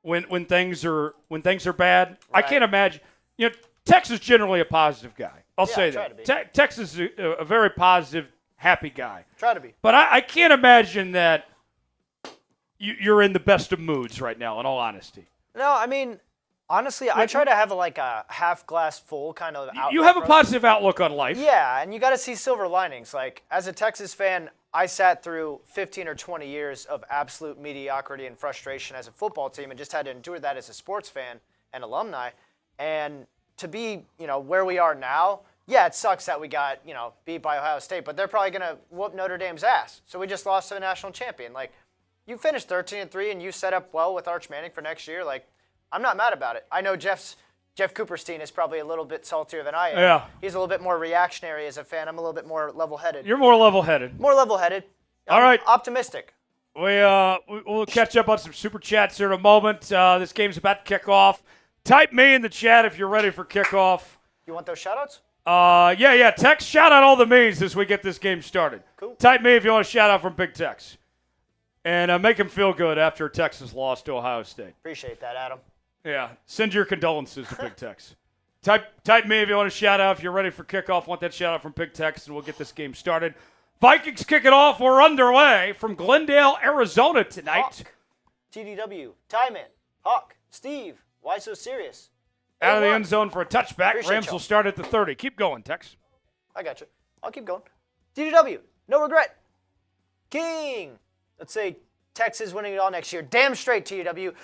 when things are bad. Right. I can't imagine. Tex is generally a positive guy. I'll say that. Tex is a very positive, happy guy. Try to be. But I can't imagine that you're in the best of moods right now, in all honesty. No, I mean, honestly, I try to have a half glass full kind of outlook. You have a positive outlook on life. Yeah, and you got to see silver linings. Like, as a Texas fan, I sat through 15 or 20 years of absolute mediocrity and frustration as a football team and just had to endure that as a sports fan and alumni. And to be, where we are now, yeah, it sucks that we got, beat by Ohio State, but they're probably going to whoop Notre Dame's ass. So we just lost to a national champion. Like, you finished 13-3 and you set up well with Arch Manning for next year. Like, I'm not mad about it. I know Jeff Cooperstein is probably a little bit saltier than I am. Yeah. He's a little bit more reactionary as a fan. I'm a little bit more level-headed. You're more level-headed. More level-headed. All right. Optimistic. We'll catch up on some super chats here in a moment. This game's about to kick off. Type me in the chat if you're ready for kickoff. You want those shout-outs? Yeah. Tex, shout out all the me's as we get this game started. Cool. Type me if you want a shout out from Big Tex. And make him feel good after Texas lost to Ohio State. Appreciate that, Adam. Yeah. Send your condolences to Big Tex. Type me if you want a shout out. If you're ready for kickoff, want that shout out from Big Tex, and we'll get this game started. Vikings kick it off. We're underway from Glendale, Arizona tonight. Hawk, TDW, Tyman, Hawk, Steve. Why so serious? Out of the end zone for a touchback. Appreciate Rams will start at the 30. Keep going, Tex. I got you. I'll keep going. TDW, no regret. King. Let's say Texas winning it all next year. Damn straight, TDW.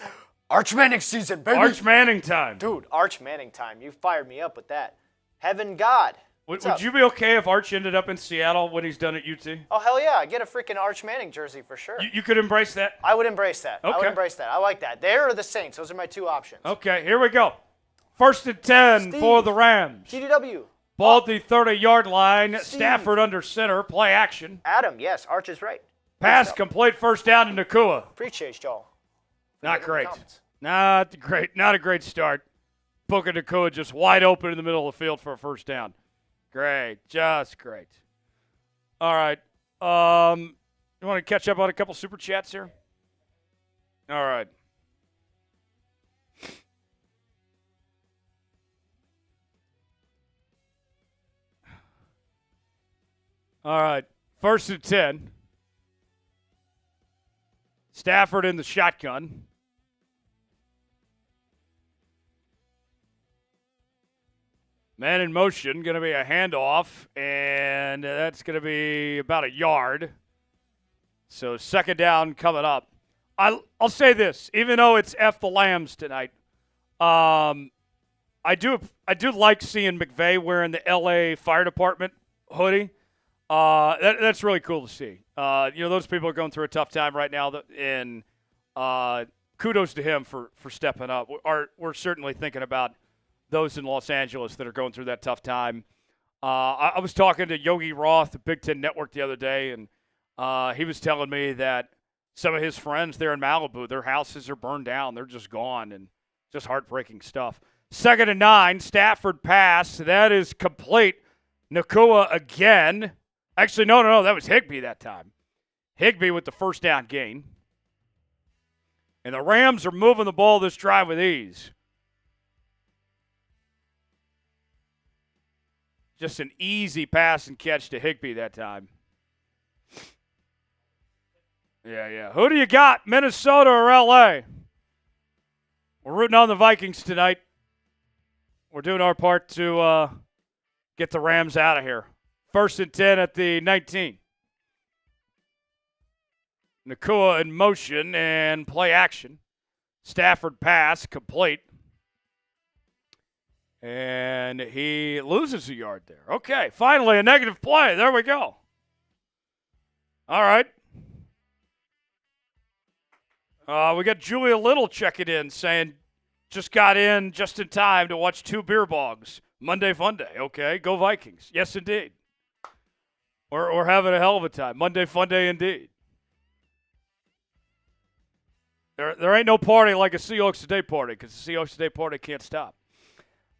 Arch Manning season, baby. Arch Manning time. Dude, Arch Manning time. You fired me up with that. Heaven God. Would you be okay if Arch ended up in Seattle when he's done at UT? Oh, hell yeah. Get a freaking Arch Manning jersey for sure. You could embrace that? I would embrace that. Okay. I would embrace that. I like that. There or the Saints. Those are my two options. Okay, here we go. 1st and 10 for the Rams. TDW. Ball at the 30-yard line. Steve. Stafford under center. Play action. Adam, yes. Arch is right. Pass complete. First down to Nakua. Appreciate y'all. Not great. Not a great start. Booker Nakua just wide open in the middle of the field for a first down. Great. Just great. All right. You want to catch up on a couple super chats here? All right. All right. 1st and 10. Stafford in the shotgun. Man in motion, going to be a handoff, and that's going to be about a yard. So 2nd down coming up. I'll say this, even though it's F the Lambs tonight, I do like seeing McVay wearing the LA Fire Department hoodie. That's really cool to see. Those people are going through a tough time right now, and kudos to him for stepping up. We're certainly thinking about those in Los Angeles that are going through that tough time. I was talking to Yogi Roth, the Big Ten Network, the other day, and he was telling me that some of his friends there in Malibu, their houses are burned down. They're just gone, and just heartbreaking stuff. 2nd and 9, Stafford pass. That is complete. Nakua again. Actually, no, that was Higbee that time. Higbee with the first down gain. And the Rams are moving the ball this drive with ease. Just an easy pass and catch to Higbee that time. Yeah. Who do you got, Minnesota or L.A.? We're rooting on the Vikings tonight. We're doing our part to get the Rams out of here. 1st and 10 at the 19. Nakua in motion and play action. Stafford pass complete. And he loses a yard there. Okay, finally a negative play. There we go. All right. We got Julia Little checking in saying, just got in just in time to watch 2 beer bogs. Monday Fun Day. Okay, go Vikings. Yes, indeed. We're having a hell of a time. Monday Fun Day indeed. There ain't no party like a Seahawks Today party because the Seahawks Today party can't stop.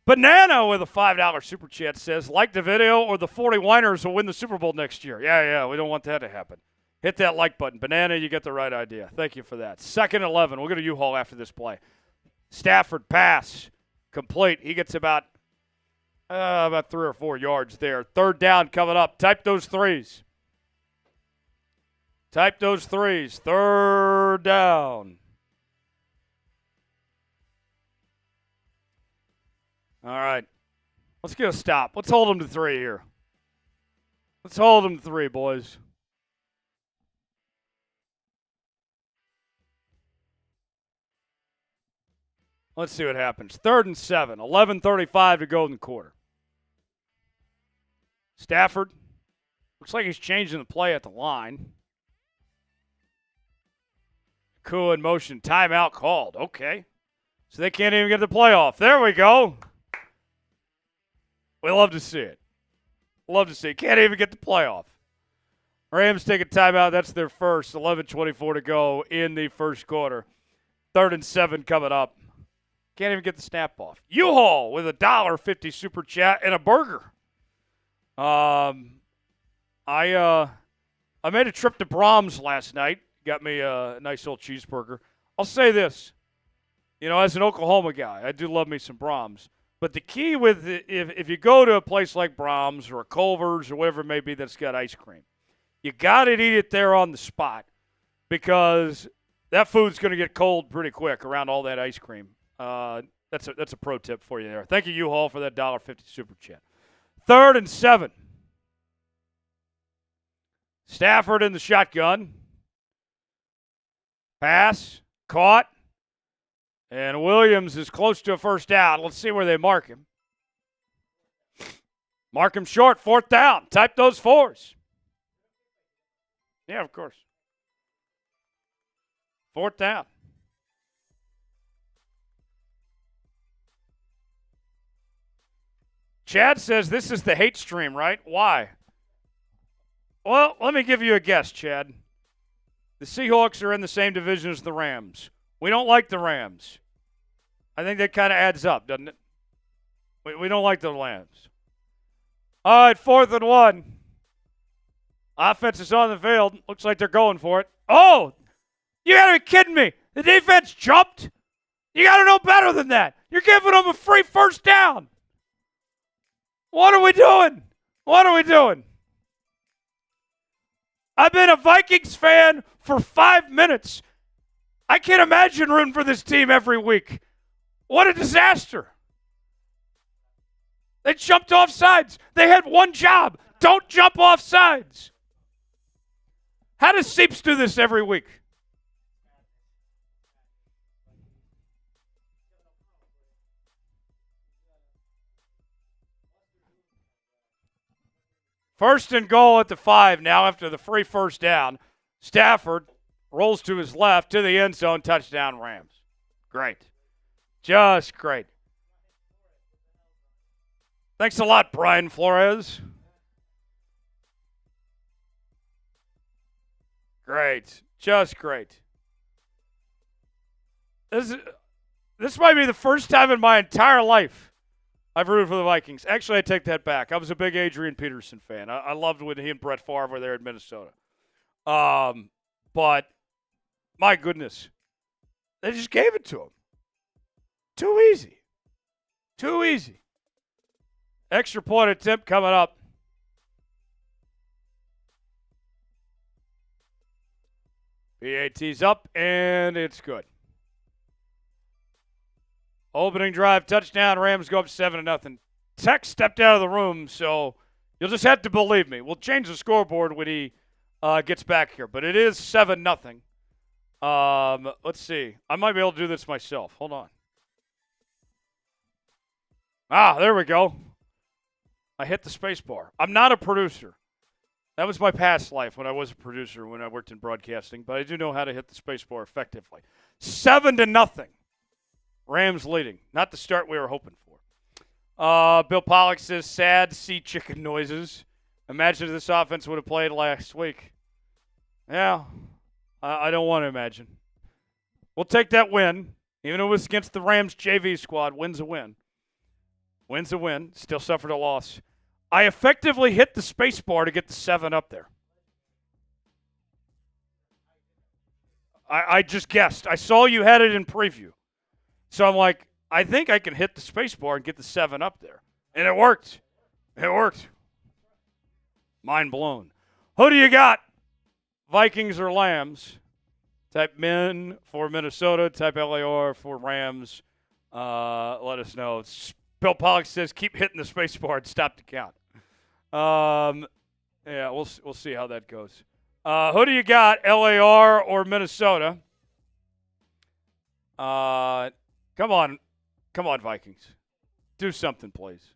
Banana with a $5 super chat says, like the video or the 40 Winers will win the Super Bowl next year. Yeah, we don't want that to happen. Hit that like button. Banana, you get the right idea. Thank you for that. 2nd and 11. We'll go to U-Haul after this play. Stafford pass. Complete. He gets about 3 or 4 yards there. 3rd down coming up. Type those threes. 3rd down. All right. Let's get a stop. Let's hold them to 3 here. Let's hold them to 3, boys. Let's see what happens. 3rd and 7. 11:35 to go in the quarter. Stafford. Looks like he's changing the play at the line. Kupp in motion. Timeout called. Okay. So they can't even get the playoff. There we go. We love to see it. Love to see it. Can't even get the playoff. Rams take a timeout. That's their first. 11:24 to go in the first quarter. 3rd and 7 coming up. Can't even get the snap off. U-Haul with a $1.50 super chat and a burger. I made a trip to Brahms last night. Got me a nice old cheeseburger. I'll say this. As an Oklahoma guy, I do love me some Brahms. But the key with if you go to a place like Brahms or a Culver's or whatever it may be that's got ice cream, you got to eat it there on the spot because that food's going to get cold pretty quick around all that ice cream. That's a pro tip for you there. Thank you, U-Haul, for that $1.50 super chat. 3rd and 7. Stafford in the shotgun. Pass. Caught. And Williams is close to a first down. Let's see where they mark him. Mark him short. 4th down. Type those 4s. Yeah, of course. 4th down. Chad says this is the hate stream, right? Why? Well, let me give you a guess, Chad. The Seahawks are in the same division as the Rams. We don't like the Rams. I think that kind of adds up, doesn't it? We don't like the Rams. All right, 4th and 1. Offense is on the field. Looks like they're going for it. Oh, you got to be kidding me. The defense jumped? You got to know better than that. You're giving them a free first down. What are we doing? What are we doing? I've been a Vikings fan for 5 minutes. I can't imagine rooting for this team every week. What a disaster. They jumped off sides. They had one job. Don't jump off sides. How does Seeps do this every week? First and goal at the 5 now after the free first down. Stafford rolls to his left to the end zone. Touchdown, Rams. Great. Just great. Thanks a lot, Brian Flores. Great. Just great. This might be the first time in my entire life I've rooted for the Vikings. Actually, I take that back. I was a big Adrian Peterson fan. I loved when he and Brett Favre were there in Minnesota. But, my goodness, they just gave it to him. Too easy. Too easy. Extra point attempt coming up. PAT's up, and it's good. Opening drive, touchdown. Rams go up 7-0. Tex stepped out of the room, so you'll just have to believe me. We'll change the scoreboard when he gets back here, but it is 7-0. Let's see. I might be able to do this myself. Hold on. There we go. I hit the space bar. I'm not a producer. That was my past life when I was a producer when I worked in broadcasting, but I do know how to hit the space bar effectively. 7-0. Rams leading. Not the start we were hoping for. Bill Pollock says, sad to see chicken noises. Imagine if this offense would have played last week. Yeah, I don't want to imagine. We'll take that win. Even though it was against the Rams JV squad, win's a win. Win's a win. Still suffered a loss. I effectively hit the space bar to get the 7 up there. I just guessed. I saw you had it in preview. So I'm like, I think I can hit the space bar and get the 7 up there. And it worked. It worked. Mind blown. Who do you got? Vikings or Lambs? Type min for Minnesota. Type LAR for Rams. Let us know. Bill Pollock says, keep hitting the space bar and stop the count. Yeah, we'll see how that goes. Who do you got, LAR or Minnesota? Come on, Vikings. Do something, please.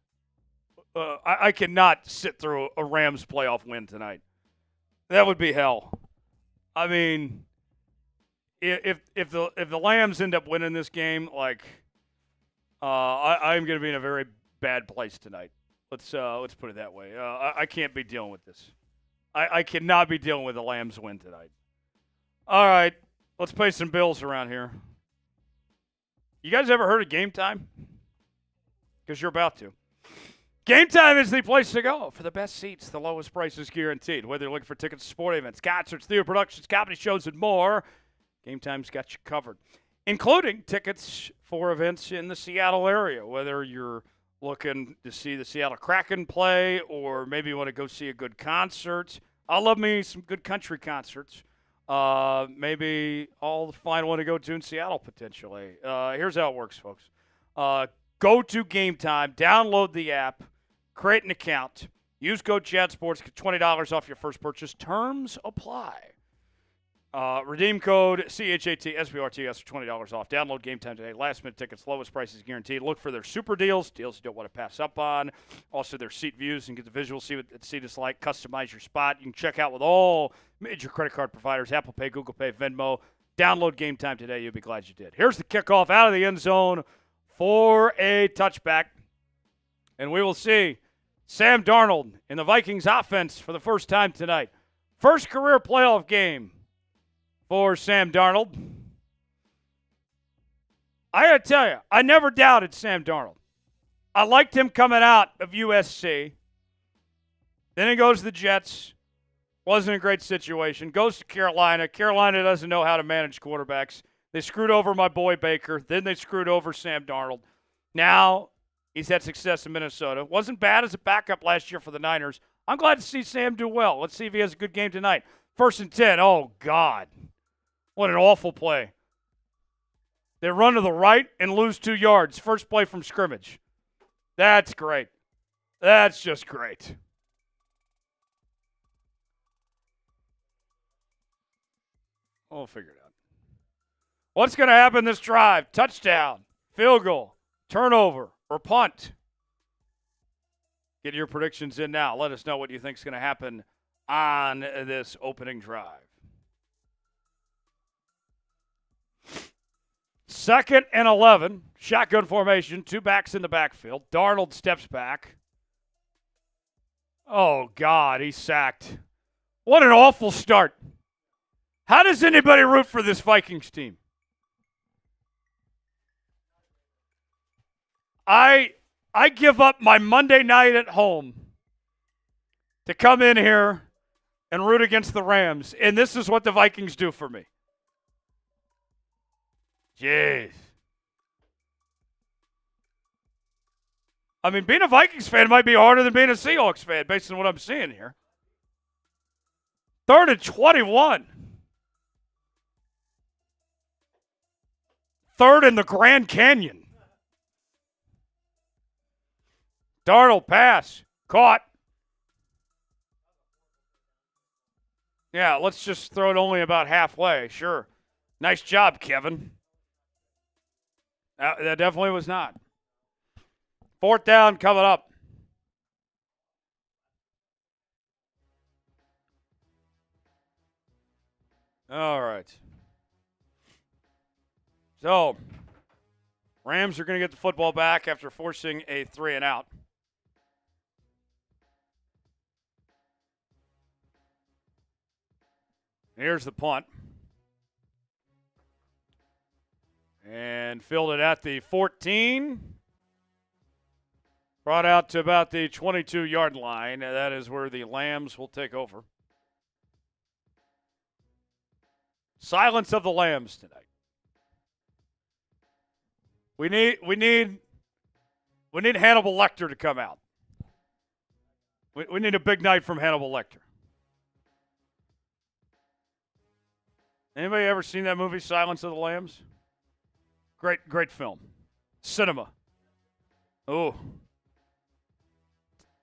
I cannot sit through a Rams playoff win tonight. That would be hell. I mean, if the Lambs end up winning this game, I'm going to be in a very bad place tonight. Let's put it that way. I can't be dealing with this. I cannot be dealing with the Lambs win tonight. All right, let's pay some bills around here. You guys ever heard of Game Time? Because you're about to. Game Time is the place to go for the best seats, the lowest prices guaranteed. Whether you're looking for tickets to sporting events, concerts, theater productions, comedy shows, and more, Game Time's got you covered, including tickets for events in the Seattle area. Whether you're looking to see the Seattle Kraken play or maybe you want to go see a good concert. I love me some good country concerts. Maybe I'll find one to go to in Seattle potentially. Here's how it works, folks. Go to Game Time, download the app, create an account, use code ChatSports, get $20 off your first purchase. Terms apply. Redeem code CHATSBRTS for $20 off. Download Game Time today. Last-minute tickets, lowest prices guaranteed. Look for their super deals you don't want to pass up on. Also, their seat views and get the visual, see what the seat is like. Customize your spot. You can check out with all major credit card providers, Apple Pay, Google Pay, Venmo. Download Game Time today. You'll be glad you did. Here's the kickoff out of the end zone for a touchback. And we will see Sam Darnold in the Vikings offense for the first time tonight. First career playoff game for Sam Darnold. I got to tell you, I never doubted Sam Darnold. I liked him coming out of USC. Then he goes to the Jets. Wasn't a great situation. Goes to Carolina. Carolina doesn't know how to manage quarterbacks. They screwed over my boy Baker. Then they screwed over Sam Darnold. Now he's had success in Minnesota. Wasn't bad as a backup last year for the Niners. I'm glad to see Sam do well. Let's see if he has a good game tonight. 1st and 10. Oh, God. What an awful play. They run to the right and lose 2 yards. First play from scrimmage. That's great. That's just great. We'll figure it out. What's going to happen this drive? Touchdown, field goal, turnover, or punt? Get your predictions in now. Let us know what you think is going to happen on this opening drive. 2nd and 11. Shotgun formation. 2 backs in the backfield. Darnold steps back. Oh, God, he's sacked. What an awful start. How does anybody root for this Vikings team? I give up my Monday night at home to come in here and root against the Rams, and this is what the Vikings do for me. Jeez. I mean, being a Vikings fan might be harder than being a Seahawks fan based on what I'm seeing here. 3rd and 21. 3rd in the Grand Canyon. Darnold pass. Caught. Yeah, let's just throw it only about halfway. Sure. Nice job, Kevin. That definitely was not. 4th down coming up. All right. So, Rams are going to get the football back after forcing a 3-and-out. Here's the punt. And fielded at the 14. Brought out to about the 22-yard line. That is where the Lambs will take over. Silence of the Lambs tonight. We need Hannibal Lecter to come out. We need a big night from Hannibal Lecter. Anybody ever seen that movie, Silence of the Lambs? Great film. Cinema. Oh.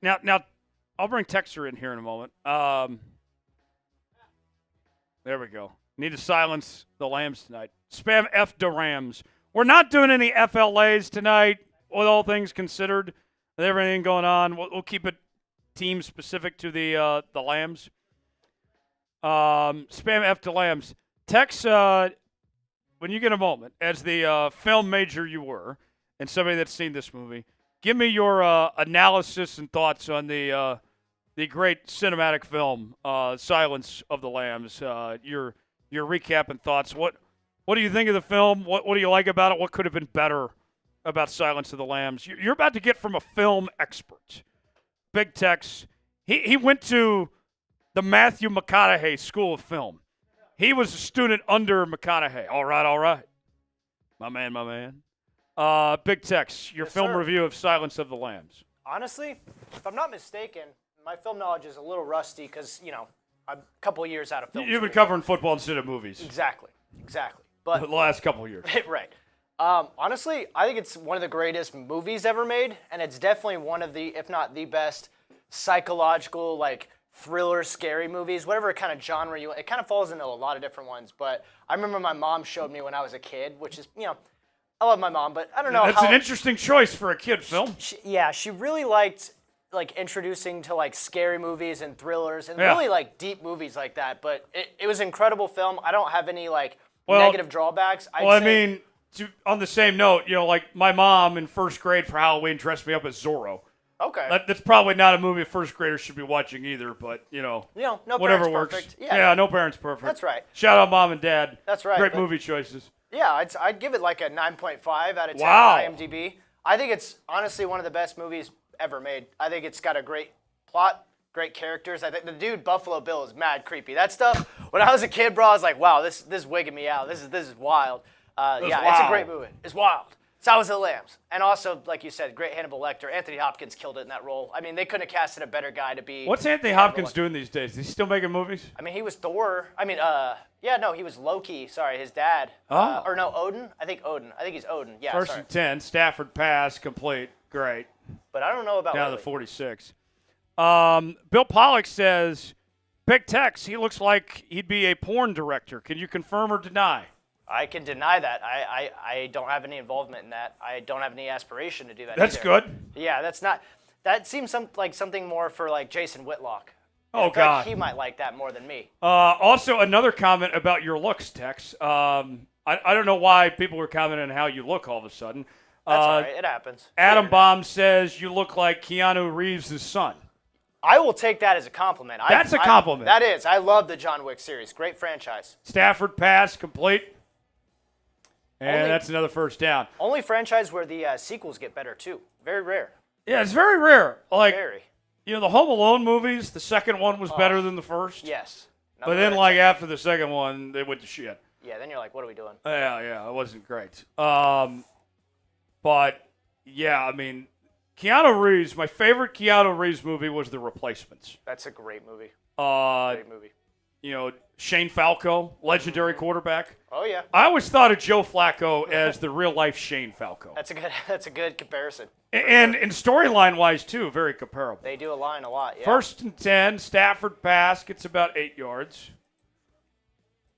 Now, I'll bring Texter in here in a moment. There we go. Need to silence the Lambs tonight. Spam F the Rams. We're not doing any FLAs tonight, with all things considered, with everything going on. We'll keep it team specific to the Lambs. Spam F the Lambs. Tex, when you get a moment, as the film major you were, and somebody that's seen this movie, give me your analysis and thoughts on the great cinematic film, Silence of the Lambs. Your recap and thoughts. What do you think of the film? What do you like about it? What could have been better about Silence of the Lambs? You're about to get from a film expert, Big Tex. He went to the Matthew McConaughey School of Film. He was a student under McConaughey. All right. My man. Big Tex, your film review of Silence of the Lambs. Honestly, if I'm not mistaken, my film knowledge is a little rusty because, I'm a couple of years out of film You've been school. covering football instead of movies. Exactly. But the last couple of years. Right. Honestly, I think it's one of the greatest movies ever made, and it's definitely one of the, if not the best, psychological, thriller, scary movies, whatever kind of genre it kind of falls into a lot of different ones. But I remember my mom showed me when I was a kid, which is, I love my mom, but I don't know That's an interesting choice for a kid film. She really liked introducing to scary movies and thrillers and really deep movies like that. But it was an incredible film. I don't have any negative drawbacks. On the same note, my mom in first grade for Halloween dressed me up as Zorro. Okay. That's probably not a movie a first grader should be watching either, but, no whatever parent's works. perfect. Yeah, no parent's perfect. That's right. Shout out Mom and Dad. That's right. Great movie choices. Yeah, I'd give it a 9.5 out of 10 Wow. on IMDb. I think it's honestly one of the best movies ever made. I think it's got a great plot, great characters. I think the dude Buffalo Bill is mad creepy. That stuff, when I was a kid, bro, I was like, wow, this is wigging me out. This is wild. It's a great movie. It's wild. Silence of the Lambs. And also, like you said, great Hannibal Lecter. Anthony Hopkins killed it in that role. They couldn't have casted a better guy to be. What's Anthony Hopkins doing these days? Is he still making movies? He was Thor. He was Loki. Sorry, his dad. Oh. Odin. I think he's Odin. Yeah, First and 10, Stafford pass, complete. Great. But I don't know about Down to the 46. Bill Pollock says, Big Tex, he looks like he'd be a porn director. Can you confirm or deny? I can deny that. I don't have any involvement in that. I don't have any aspiration to do that. That's either. good. Yeah, that's not. That seems like something more for Jason Whitlock. Oh, I feel God. he might like that more than me. Also, another comment about your looks, Tex. I don't know why people were commenting on how you look all of a sudden. That's all right. It happens. Adam Baum says you look like Keanu Reeves' son. I will take that as a compliment. That's a compliment. That is. I love the John Wick series. Great franchise. Stafford pass, complete. And that's another first down. Only franchise where the sequels get better, too. Very rare. Yeah, it's very rare. Very. The Home Alone movies, the second one was better than the first. Yes. But then, after the second one, they went to shit. Yeah, then you're like, what are we doing? Yeah, it wasn't great. But, yeah, Keanu Reeves, my favorite Keanu Reeves movie was The Replacements. That's a great movie. Great movie. Shane Falco, legendary quarterback. Oh, yeah. I always thought of Joe Flacco as the real-life Shane Falco. That's a good comparison. And storyline-wise, too, very comparable. They do align a lot, yeah. First and 10, Stafford pass, gets about 8 yards.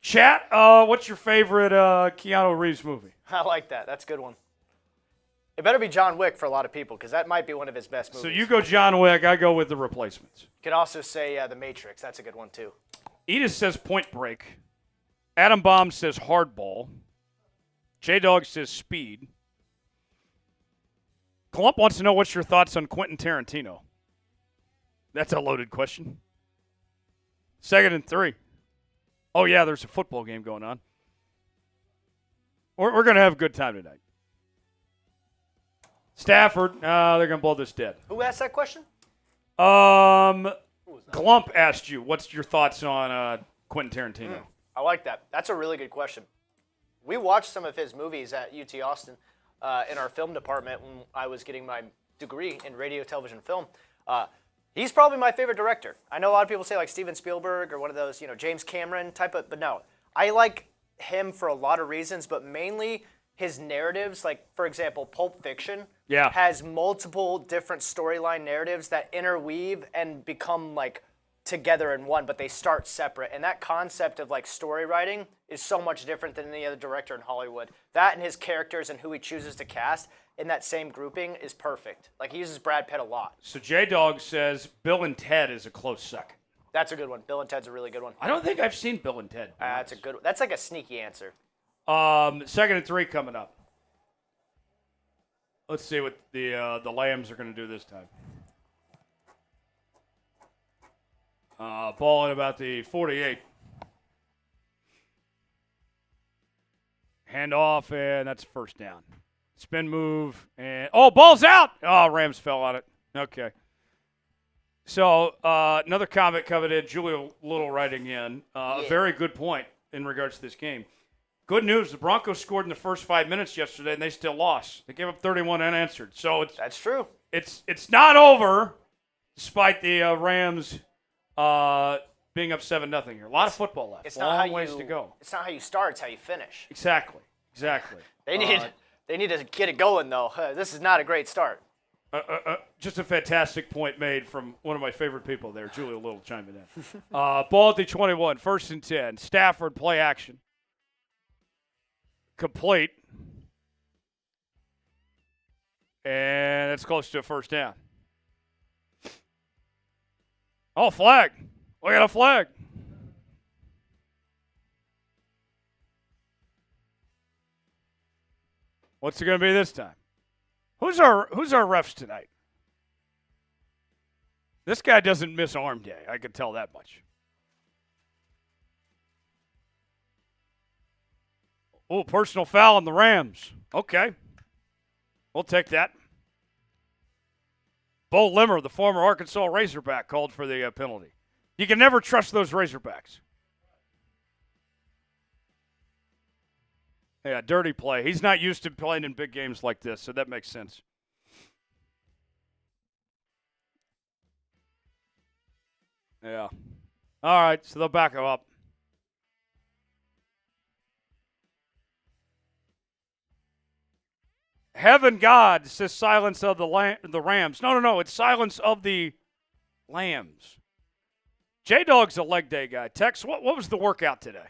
Chat, what's your favorite Keanu Reeves movie? I like that. That's a good one. It better be John Wick for a lot of people because that might be one of his best movies. So you go John Wick, I go with The Replacements. You could also say The Matrix. That's a good one, too. Edith says Point Break. Adam Baum says Hardball. J-Dog says Speed. Clump wants to know what's your thoughts on Quentin Tarantino. That's a loaded question. 2nd and 3. Oh, yeah, there's a football game going on. We're going to have a good time tonight. Stafford, they're going to blow this dead. Who asked that question? Glump asked you, what's your thoughts on Quentin Tarantino? I like that. That's a really good question. We watched some of his movies at UT Austin in our film department when I was getting my degree in radio, television, film. He's probably my favorite director. I know a lot of people say like Steven Spielberg or one of those, James Cameron type of, but no. I like him for a lot of reasons, but mainly his narratives. Like, for example, Pulp Fiction has multiple different storyline narratives that interweave and become like together in one, but they start separate. And that concept of like story writing is so much different than any other director in Hollywood. That and his characters and who he chooses to cast in that same grouping is perfect. Like, he uses Brad Pitt a lot. So J-Dog says Bill and Ted is a close second. That's a good one. Bill and Ted's a really good one. I don't think I've seen Bill and Ted. That's a good one. That's like a sneaky answer. 2nd and 3 coming up. Let's see what the Lambs are going to do this time. Ball at about the 48. Hand off, and that's first down. Spin move, and ball's out! Oh, Rams fell on it. Okay. So another comment coming in, Julia Little writing in. A very good point in regards to this game. Good news, the Broncos scored in the first 5 minutes yesterday, and they still lost. They gave up 31 unanswered. So that's true. It's not over, despite the Rams being up 7-0 here. A lot of football left. It's not long ways to go. It's not how you start; it's how you finish. Exactly. They need to get it going though. This is not a great start. Just a fantastic point made from one of my favorite people there, Julia Little chiming in. Ball at the 21, 1st and 10. Stafford, play action. Complete. And it's close to a first down. Oh, flag. We got a flag. What's it going to be this time? Who's our refs tonight? This guy doesn't miss arm day. I can tell that much. Oh, personal foul on the Rams. Okay. We'll take that. Bo Limmer, the former Arkansas Razorback, called for the penalty. You can never trust those Razorbacks. Yeah, dirty play. He's not used to playing in big games like this, so that makes sense. Yeah. All right, so they'll back him up. Heaven God says silence of the Rams. No, it's silence of the Lambs. J-Dog's a leg day guy. Tex, what was the workout today?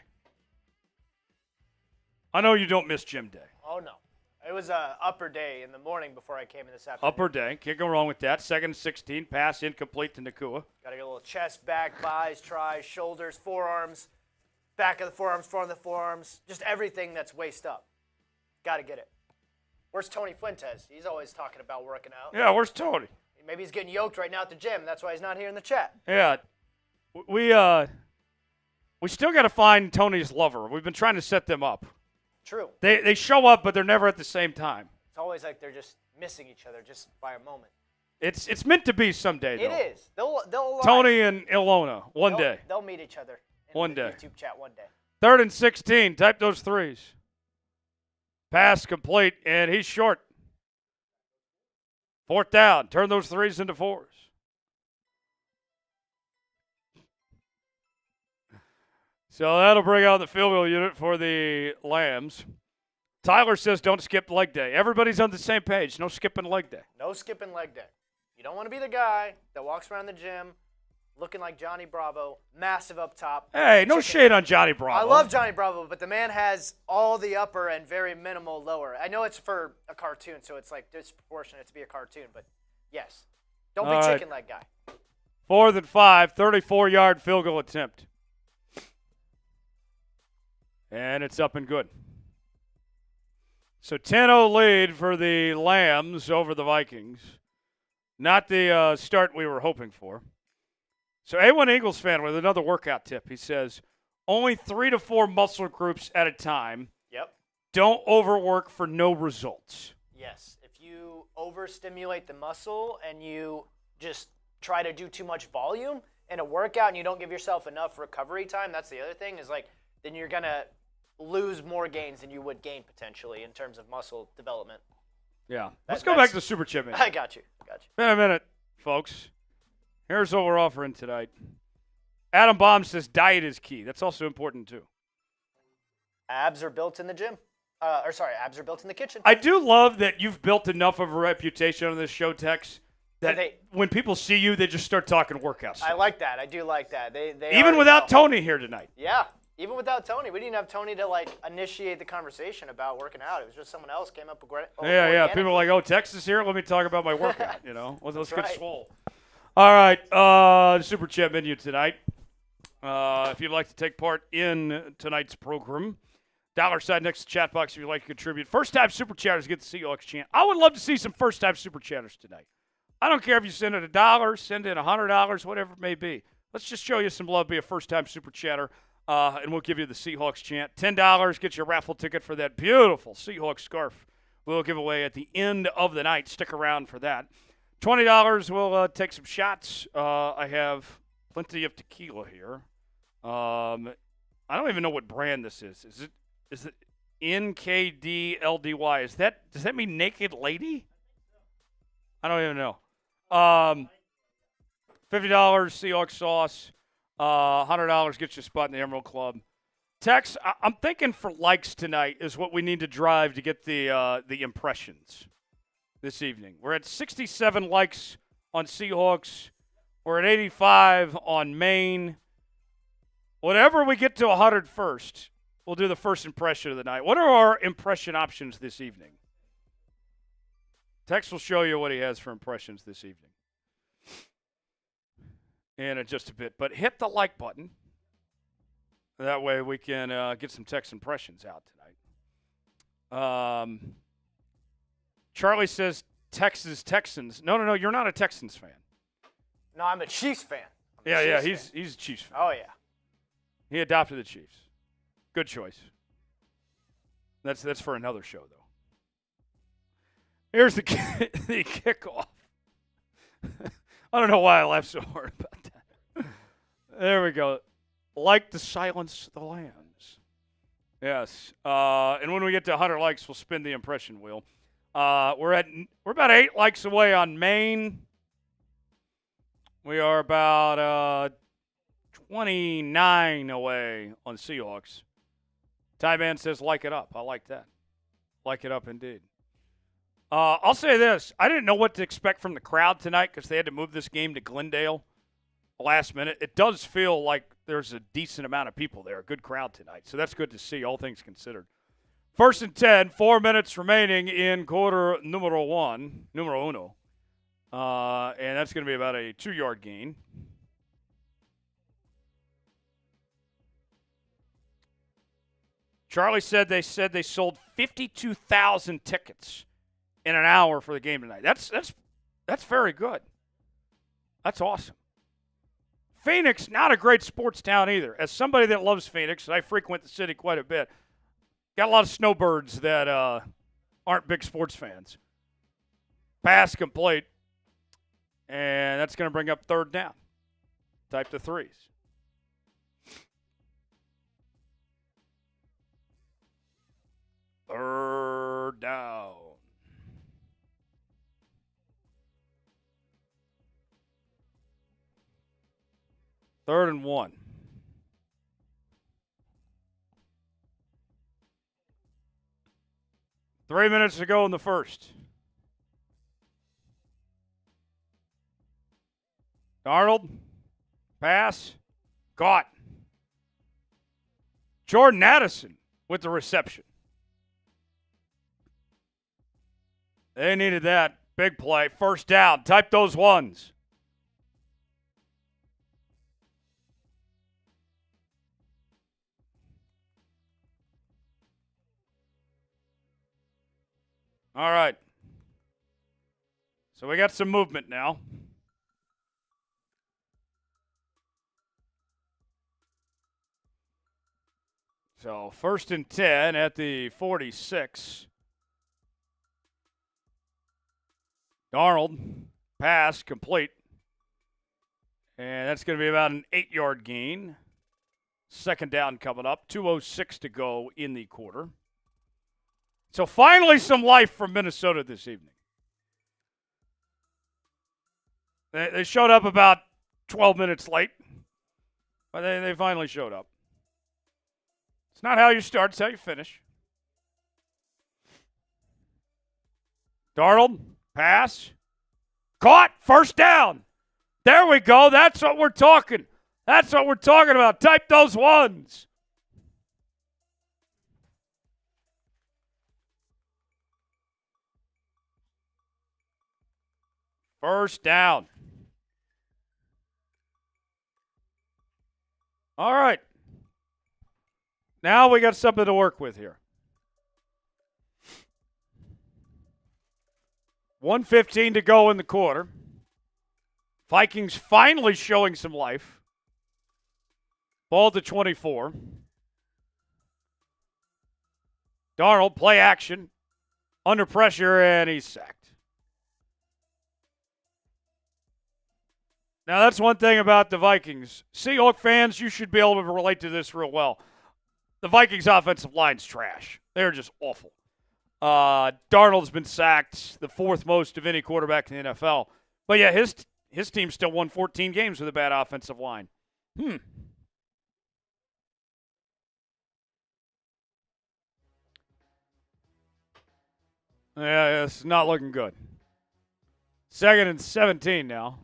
I know you don't miss gym day. Oh, no. It was an upper day in the morning before I came in this afternoon. Upper day. Can't go wrong with that. 2nd and 16. Pass incomplete to Nakua. Got to get a little chest, back, buys, tries, shoulders, forearms, back of the forearms, front of the forearms, just everything that's waist up. Got to get it. Where's Tony Fuentes? He's always talking about working out. Yeah, where's Tony? Maybe he's getting yoked right now at the gym. That's why he's not here in the chat. Yeah. We still got to find Tony's lover. We've been trying to set them up. True. They show up, but they're never at the same time. It's always like they're just missing each other just by a moment. It's meant to be someday, though. It is. They'll align. Tony and Ilona, one day. They'll meet each other in One the day. YouTube chat one day. 3rd and 16. Type those threes. Pass complete, and he's short. 4th down. Turn those threes into fours. So that'll bring out the field goal unit for the Lambs. Tyler says don't skip leg day. Everybody's on the same page. No skipping leg day. No skipping leg day. You don't want to be the guy that walks around the gym looking like Johnny Bravo, massive up top. Hey, no shade on Johnny Bravo. I love Johnny Bravo, but the man has all the upper and very minimal lower. I know it's for a cartoon, so it's like disproportionate to be a cartoon, but yes. Don't be chicken leg guy. 4th and 5, 34-yard field goal attempt. And it's up and good. So 10-0 lead for the Lambs over the Vikings. Not the start we were hoping for. So A1 Eagles fan with another workout tip. He says, only 3 to 4 muscle groups at a time. Yep. Don't overwork for no results. Yes. If you overstimulate the muscle and you just try to do too much volume in a workout and you don't give yourself enough recovery time, that's the other thing, is like then you're going to lose more gains than you would gain potentially in terms of muscle development. Yeah. Let's go back to the Super Chip. I got you. Been a minute, folks. Here's what we're offering tonight. Adam Baum says diet is key. That's also important, too. Abs are built in the gym. Abs are built in the kitchen. I do love that you've built enough of a reputation on this show, Tex, that when people see you, they just start talking workouts. I like that. I do like that. They even without Tony here tonight. Yeah. Even without Tony. We didn't have Tony to, initiate the conversation about working out. It was just someone else came up with Yeah. People are like, oh, Tex is here? Let me talk about my workout, Let's get swole. All right, Super Chat menu tonight. If you'd like to take part in tonight's program, $sign next to the chat box if you'd like to contribute. First-time Super Chatters get the Seahawks chant. I would love to see some first-time Super Chatters tonight. I don't care if you send in $1, send in $100, whatever it may be. Let's just show you some love, be a first-time Super Chatter. And we'll give you the Seahawks chant. $10 gets you a raffle ticket for that beautiful Seahawks scarf we'll give away at the end of the night. Stick around for that. $20 we'll take some shots. I have plenty of tequila here. I don't even know what brand this is. Is it NKDLDY? Does that mean Naked Lady? I don't even know. $50 Seahawks sauce. $100 gets you a spot in the Emerald Club. Tex, I'm thinking for likes tonight is what we need to drive to get the impressions this evening. We're at 67 likes on Seahawks. We're at 85 on Maine. Whatever we get to 100 first, we'll do the first impression of the night. What are our impression options this evening? Tex will show you what he has for impressions this evening in just a bit. But hit the like button. That way we can get some Tex impressions out tonight. Charlie says Texans. No, you're not a Texans fan. No, I'm a Chiefs fan. He's a Chiefs fan. Oh, yeah. He adopted the Chiefs. Good choice. That's for another show, though. Here's the kickoff. I don't know why I laughed so hard about that. There we go. Like to silence the lambs. Yes. And when we get to 100 likes, we'll spin the impression wheel. We're about 8 likes away on Maine. We are about 29 away on Seahawks. Ty Man says, like it up. I like that. Like it up indeed. I'll say this. I didn't know what to expect from the crowd tonight because they had to move this game to Glendale last minute. It does feel like there's a decent amount of people there. A good crowd tonight. So that's good to see, all things considered. 1st and 10, 4 minutes remaining in quarter numero uno. And that's going to be about a 2-yard gain. Charlie said they sold 52,000 tickets in an hour for the game tonight. That's very good. That's awesome. Phoenix, not a great sports town either. As somebody that loves Phoenix, I frequent the city quite a bit. Got a lot of snowbirds that aren't big sports fans. Pass complete. And that's going to bring up 3rd down. Type the threes. Third down. Third and 1. Three minutes to go in the first. Darnold Pass. Caught. Jordan Addison with the reception. They needed that. Big play. First down. Type those ones. All right. So we got some movement now. So 1st and 10 at the 46. Darnold, pass, complete. And that's going to be about an 8-yard gain. 2nd down coming up. 2:06 to go in the quarter. So finally some life from Minnesota this evening. They showed up about 12 minutes late, but they finally showed up. It's not how you start, it's how you finish. Darnold, pass, caught, first down. There we go. That's what we're talking. That's what we're talking about. Type those ones. First down. All right. Now we got something to work with here. 1:15 to go in the quarter. Vikings finally showing some life. Ball to 24. Darnold, play action. Under pressure, and he's sacked. Now, that's one thing about the Vikings. Seahawks fans, you should be able to relate to this real well. The Vikings' offensive line's trash. They're just awful. Darnold's been sacked, the 4th most of any quarterback in the NFL. But, yeah, his team still won 14 games with a bad offensive line. Yeah, it's not looking good. 2nd and 17 now.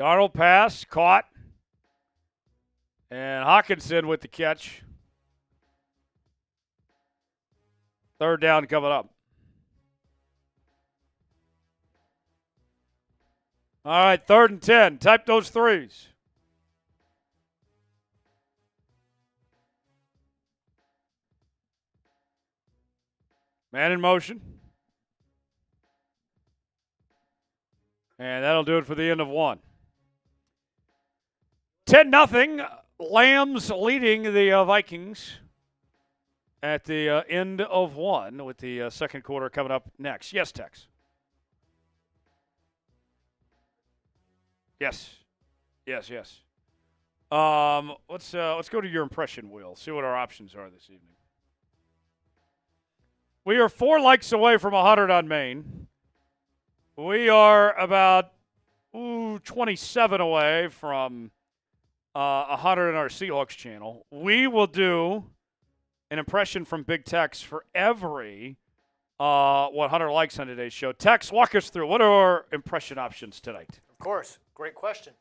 Darnold pass, caught. And Hawkinson with the catch. 3rd down coming up. All right, 3rd and 10. Type those threes. Man in motion. And that'll do it for the end of one. 10-0. Lambs leading the Vikings at the end of one with the 2nd quarter coming up next. Yes, Tex. Yes. Let's go to your impression wheel. See what our options are this evening. We are 4 likes away from 100 on Maine. We are about 27 away from 100 in our Seahawks channel. We will do an impression from Big Tex for every 100 likes on today's show. Tex, walk us through. What are our impression options tonight? Of course. Great question.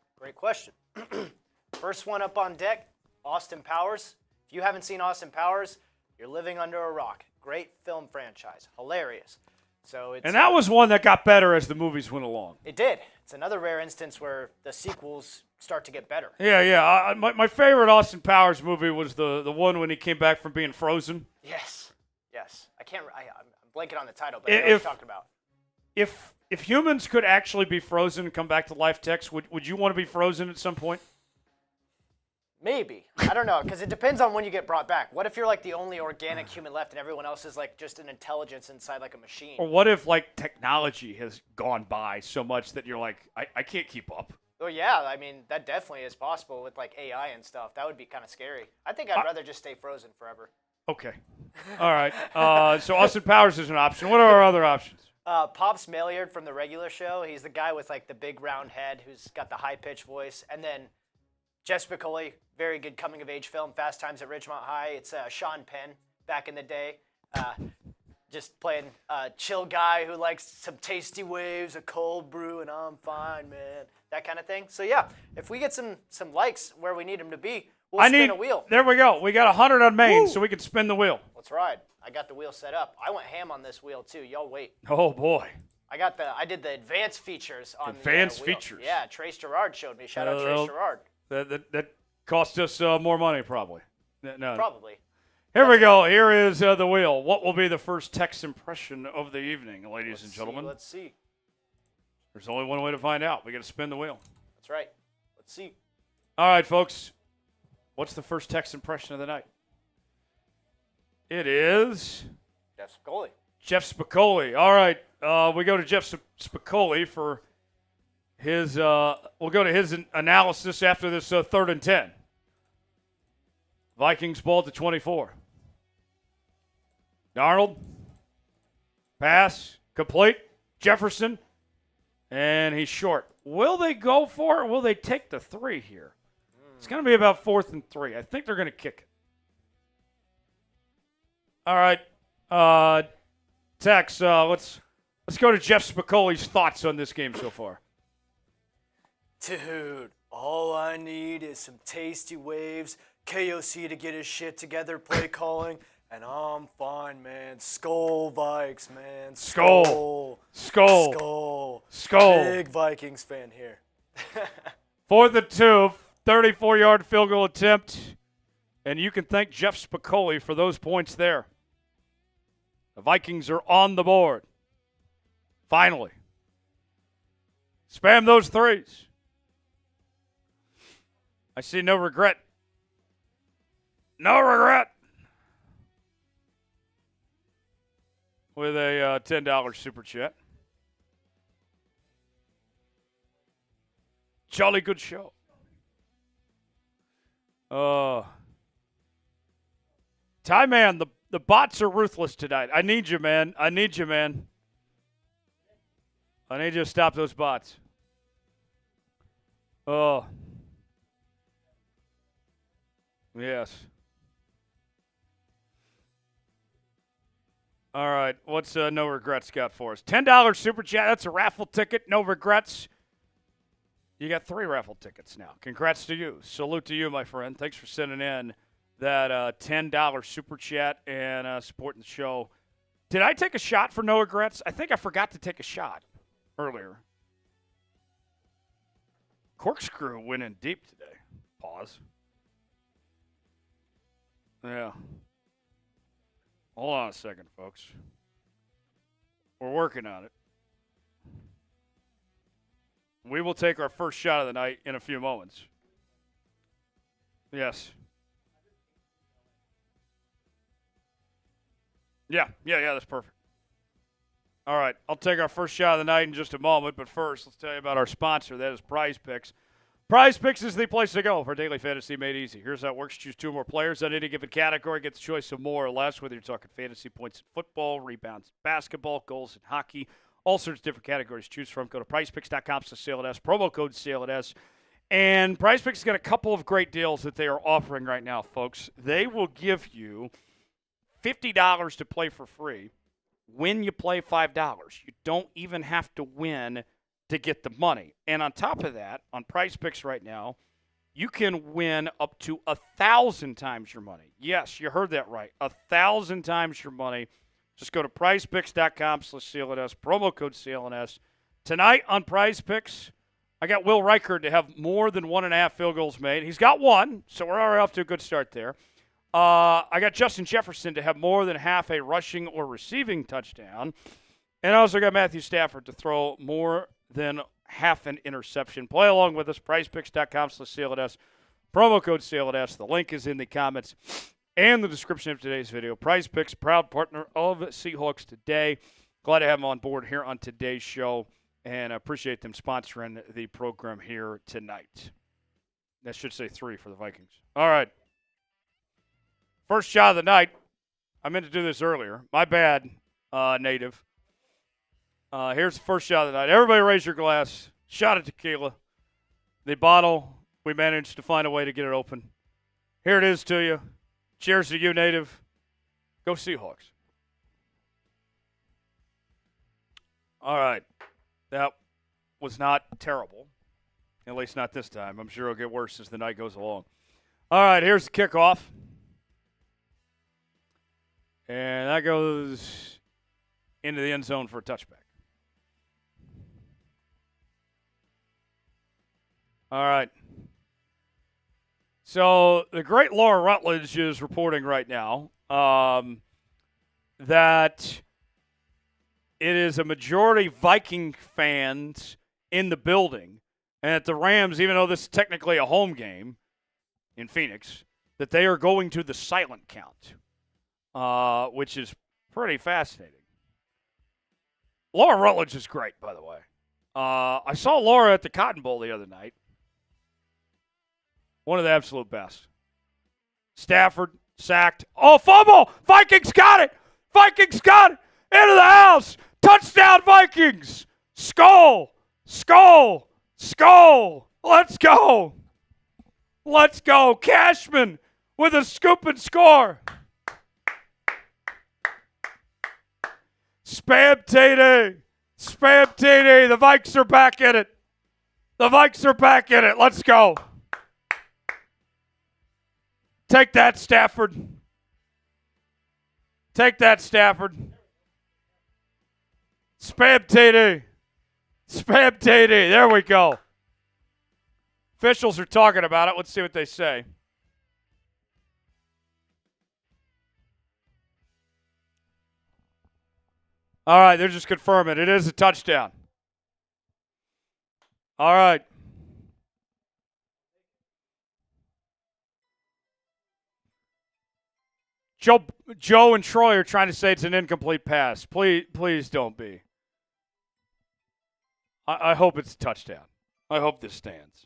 First one up on deck, Austin Powers. If you haven't seen Austin Powers, you're living under a rock. Great film franchise. Hilarious. And that was one that got better as the movies went along. It did. It's another rare instance where the sequels start to get better. Yeah. My favorite Austin Powers movie was the one when he came back from being frozen. Yes. I'm blanking on the title, but I know what you're talking about. If humans could actually be frozen and come back to life, Tex, would you want to be frozen at some point? Maybe. I don't know, because it depends on when you get brought back. What if you're like the only organic human left and everyone else is like just an intelligence inside like a machine? Or what if like technology has gone by so much that you're like, I can't keep up? Oh, yeah. I mean, that definitely is possible with like AI and stuff. That would be kind of scary. I think I'd rather just stay frozen forever. Okay. All right. So Austin Powers is an option. What are our other options? Pops Maillard from the regular show. He's the guy with like the big round head who's got the high-pitched voice. And then Jess Spicoli, very good coming-of-age film, Fast Times at Ridgemont High. It's Sean Penn back in the day. just playing chill guy who likes some tasty waves, a cold brew, and I'm fine, man. That kind of thing. So, yeah, if we get some likes where we need them to be, we'll spin a wheel. There we go. We got 100 on Maine, so we can spin the wheel. Let's ride. I got the wheel set up. I went ham on this wheel, too. Y'all wait. Oh, boy. I did the advanced features on advanced the wheel. features. Yeah, Trace Gerard showed me. Shout out Trace Gerard. That cost us more money, probably. No. Probably. Here we go. Here is the wheel. What will be the first text impression of the evening, ladies and gentlemen? Let's see. There's only one way to find out. We got to spin the wheel. That's right. Let's see. All right, folks. What's the first text impression of the night? It is Jeff Spicoli. Jeff Spicoli. All right. We go to Jeff Spicoli for his. We'll go to his analysis after this 3rd and 10. Vikings ball to 24. Darnold. Pass. Complete. Jefferson. And he's short. Will they go for it or will they take the 3 here? It's going to be about 4th and 3. I think they're going to kick it. All right. Tex, let's go to Jeff Spicoli's thoughts on this game so far. Dude, all I need is some tasty waves, KOC to get his shit together, play calling, and I'm fine, man. Skull Vikes, man. Skull. Big Vikings fan here. 4th and 2, 34-yard field goal attempt. And you can thank Jeff Spicoli for those points there. The Vikings are on the board. Finally. Spam those 3s. I see no regret. No regret. With a $10 super chat. Jolly good show. Ty Man, the bots are ruthless tonight. I need you, man. I need you to stop those bots. Oh. Yes. All right. What's No Regrets got for us? $10 super chat. That's a raffle ticket. No regrets. You got 3 raffle tickets now. Congrats to you. Salute to you, my friend. Thanks for sending in that $10 super chat and supporting the show. Did I take a shot for no regrets? I think I forgot to take a shot earlier. Corkscrew went in deep today. Pause. Yeah. Hold on a second, folks. We're working on it. We will take our first shot of the night in a few moments. Yes. Yeah, that's perfect. All right, I'll take our first shot of the night in just a moment, but first, let's tell you about our sponsor. That is Prize Picks. Prize Picks is the place to go for daily fantasy made easy. Here's how it works. Choose 2 or more players on any given category. Get the choice of more or less, whether you're talking fantasy points in football, rebounds in basketball, goals in hockey, all sorts of different categories to choose from. Go to prizepicks.com/SaleItS, promo code SaleItS. And Prize Picks has got a couple of great deals that they are offering right now, folks. They will give you $50 to play for free when you play $5. You don't even have to win to get the money. And on top of that, on Prize Picks right now, you can win up to 1,000 times your money. Yes, you heard that right. 1,000 times your money. Just go to prizepicks.com/SaleItS, promo code SaleItS. Tonight on Prize Picks, I got Will Reichard to have more than 1.5 field goals made. He's got 1, so we're already off to a good start there. I got Justin Jefferson to have more than half a rushing or receiving touchdown. And I also got Matthew Stafford to throw more than half an interception. Play along with us, prizepicks.com/SaleItS, promo code SaleItS. The link is in the comments and the description of today's video. Prize Picks, proud partner of Seahawks Today. Glad to have them on board here on today's show, and I appreciate them sponsoring the program here tonight. That should say 3 for the Vikings. All right. First shot of the night. I meant to do this earlier. My bad, native. Here's the first shot of the night. Everybody raise your glass. Shot of tequila. The bottle, we managed to find a way to get it open. Here it is to you. Cheers to you, native. Go Seahawks. All right. That was not terrible. At least not this time. I'm sure it'll get worse as the night goes along. All right, here's the kickoff. And that goes into the end zone for a touchback. All right. So the great Laura Rutledge is reporting right now that it is a majority Viking fans in the building, and that the Rams, even though this is technically a home game in Phoenix, that they are going to the silent count, which is pretty fascinating. Laura Rutledge is great, by the way. I saw Laura at the Cotton Bowl the other night. One of the absolute best. Stafford sacked. Oh, fumble! Vikings got it! Vikings got it! Into the house! Touchdown, Vikings! Skull! Skull! Skull! Let's go! Let's go! Cashman with a scoop and score! Spam TD! Spam TD! The Vikes are back in it! The Vikes are back in it! Let's go! Take that, Stafford. Take that, Stafford. Spam TD. Spam TD. There we go. Officials are talking about it. Let's see what they say. All right, they're just confirming it is a touchdown. All right. Joe and Troy are trying to say it's an incomplete pass. Please don't be. I hope it's a touchdown. I hope this stands.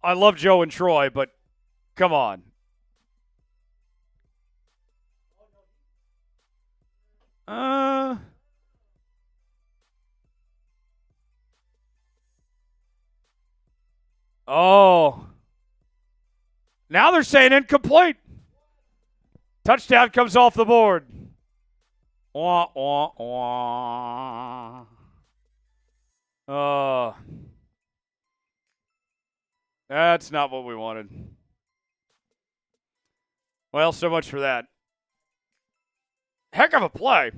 I love Joe and Troy, but come on. Oh. Now they're saying incomplete. Touchdown comes off the board. Wah, wah, wah. That's not what we wanted. Well, so much for that. Heck of a play.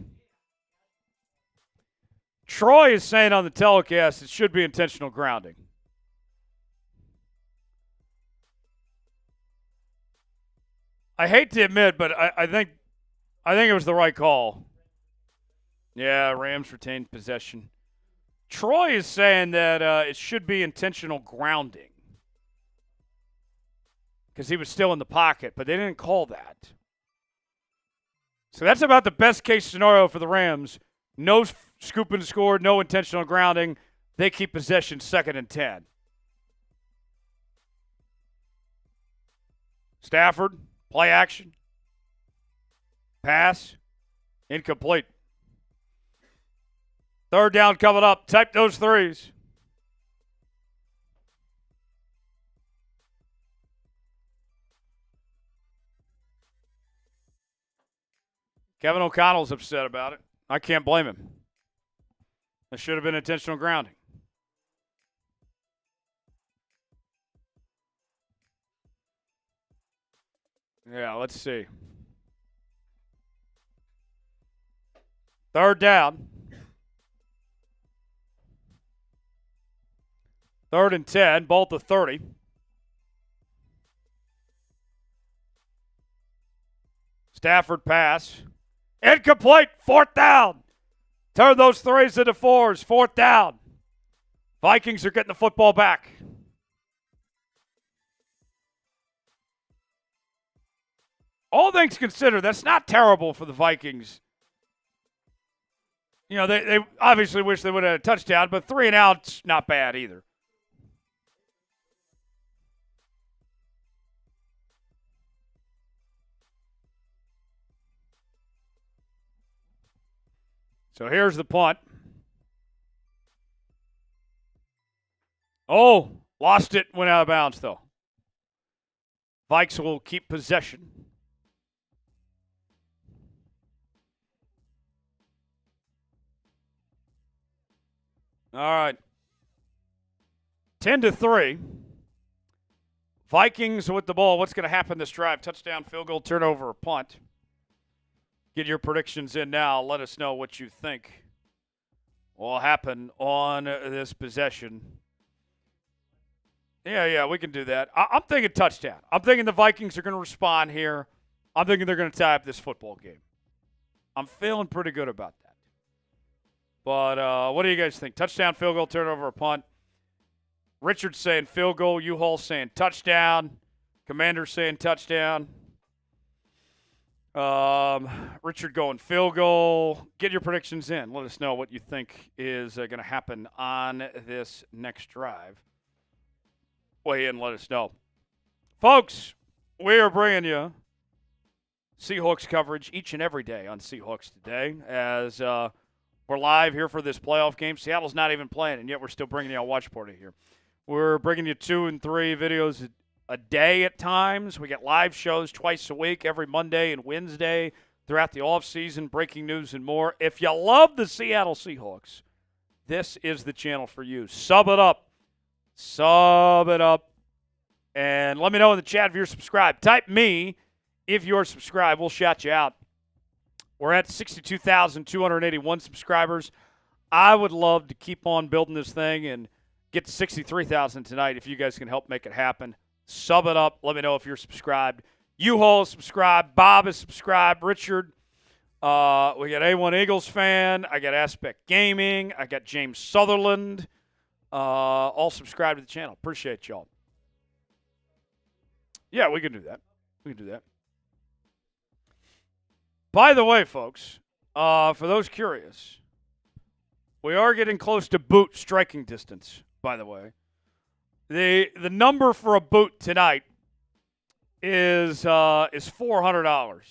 Troy is saying on the telecast it should be intentional grounding. I hate to admit, but I think it was the right call. Yeah, Rams retained possession. Troy is saying that it should be intentional grounding because he was still in the pocket, but they didn't call that. So that's about the best case scenario for the Rams. No scoop and score, no intentional grounding. They keep possession 2nd and 10. Stafford. Play action. Pass. Incomplete. 3rd down coming up. Type those threes. Kevin O'Connell's upset about it. I can't blame him. That should have been intentional grounding. Yeah, let's see. 3rd down. 3rd and 10, ball to 30. Stafford pass. Incomplete. 4th down. Turn those threes into fours. 4th down. Vikings are getting the football back. All things considered, that's not terrible for the Vikings. You know, they obviously wish they would have had a touchdown, but 3 and out's not bad either. So here's the punt. Oh, lost it, went out of bounds, though. Vikes will keep possession. All right. 10-3. Vikings with the ball. What's going to happen this drive? Touchdown, field goal, turnover, or punt? Get your predictions in now. Let us know what you think will happen on this possession. Yeah, we can do that. I'm thinking touchdown. I'm thinking the Vikings are going to respond here. I'm thinking they're going to tie up this football game. I'm feeling pretty good about that. But what do you guys think? Touchdown, field goal, turnover, or punt? Richard's saying field goal. U-Haul saying touchdown. Commander's saying touchdown. Richard going field goal. Get your predictions in. Let us know what you think is going to happen on this next drive. Weigh in, let us know. Folks, we are bringing you Seahawks coverage each and every day on Seahawks Today as we're live here for this playoff game. Seattle's not even playing, and yet we're still bringing you a watch party here. We're bringing you 2 and 3 videos a day at times. We get live shows twice a week, every Monday and Wednesday throughout the offseason, breaking news and more. If you love the Seattle Seahawks, this is the channel for you. Sub it up. Sub it up. And let me know in the chat if you're subscribed. Type me if you're subscribed. We'll shout you out. We're at 62,281 subscribers. I would love to keep on building this thing and get to 63,000 tonight if you guys can help make it happen. Sub it up. Let me know if you're subscribed. U-Haul is subscribed. Bob is subscribed. Richard. We got A1 Eagles fan. I got Aspect Gaming. I got James Sutherland. All subscribe to the channel. Appreciate y'all. Yeah, we can do that. We can do that. By the way, folks, for those curious, we are getting close to boot striking distance, by the way. The number for a boot tonight is $400.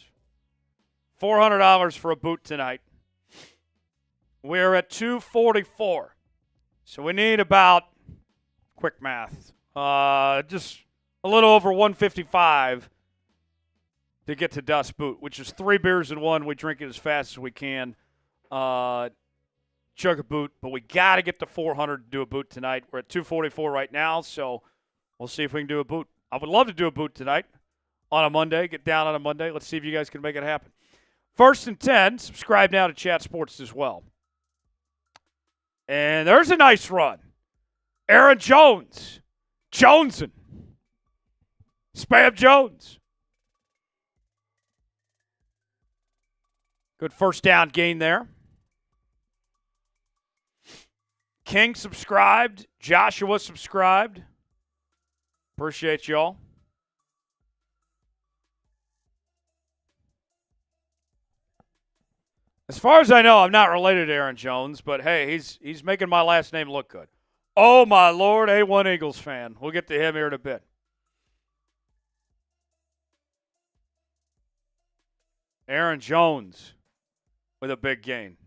$400 for a boot tonight. We're at $244. So we need about, quick math, just a little over $155 to get to Dust Boot, which is 3 beers in one. We drink it as fast as we can. Chug a boot, but we got to get to $400 to do a boot tonight. We're at $244 right now, so we'll see if we can do a boot. I would love to do a boot tonight on a Monday. Get down on a Monday. Let's see if you guys can make it happen. 1st and 10, subscribe now to Chat Sports as well. And there's a nice run. Aaron Jones. Jonesin. Spam Jones. Good first down gain there. King subscribed. Joshua subscribed. Appreciate y'all. As far as I know, I'm not related to Aaron Jones, but hey, he's making my last name look good. Oh, my Lord, A1 Eagles fan. We'll get to him here in a bit. Aaron Jones with a big gain.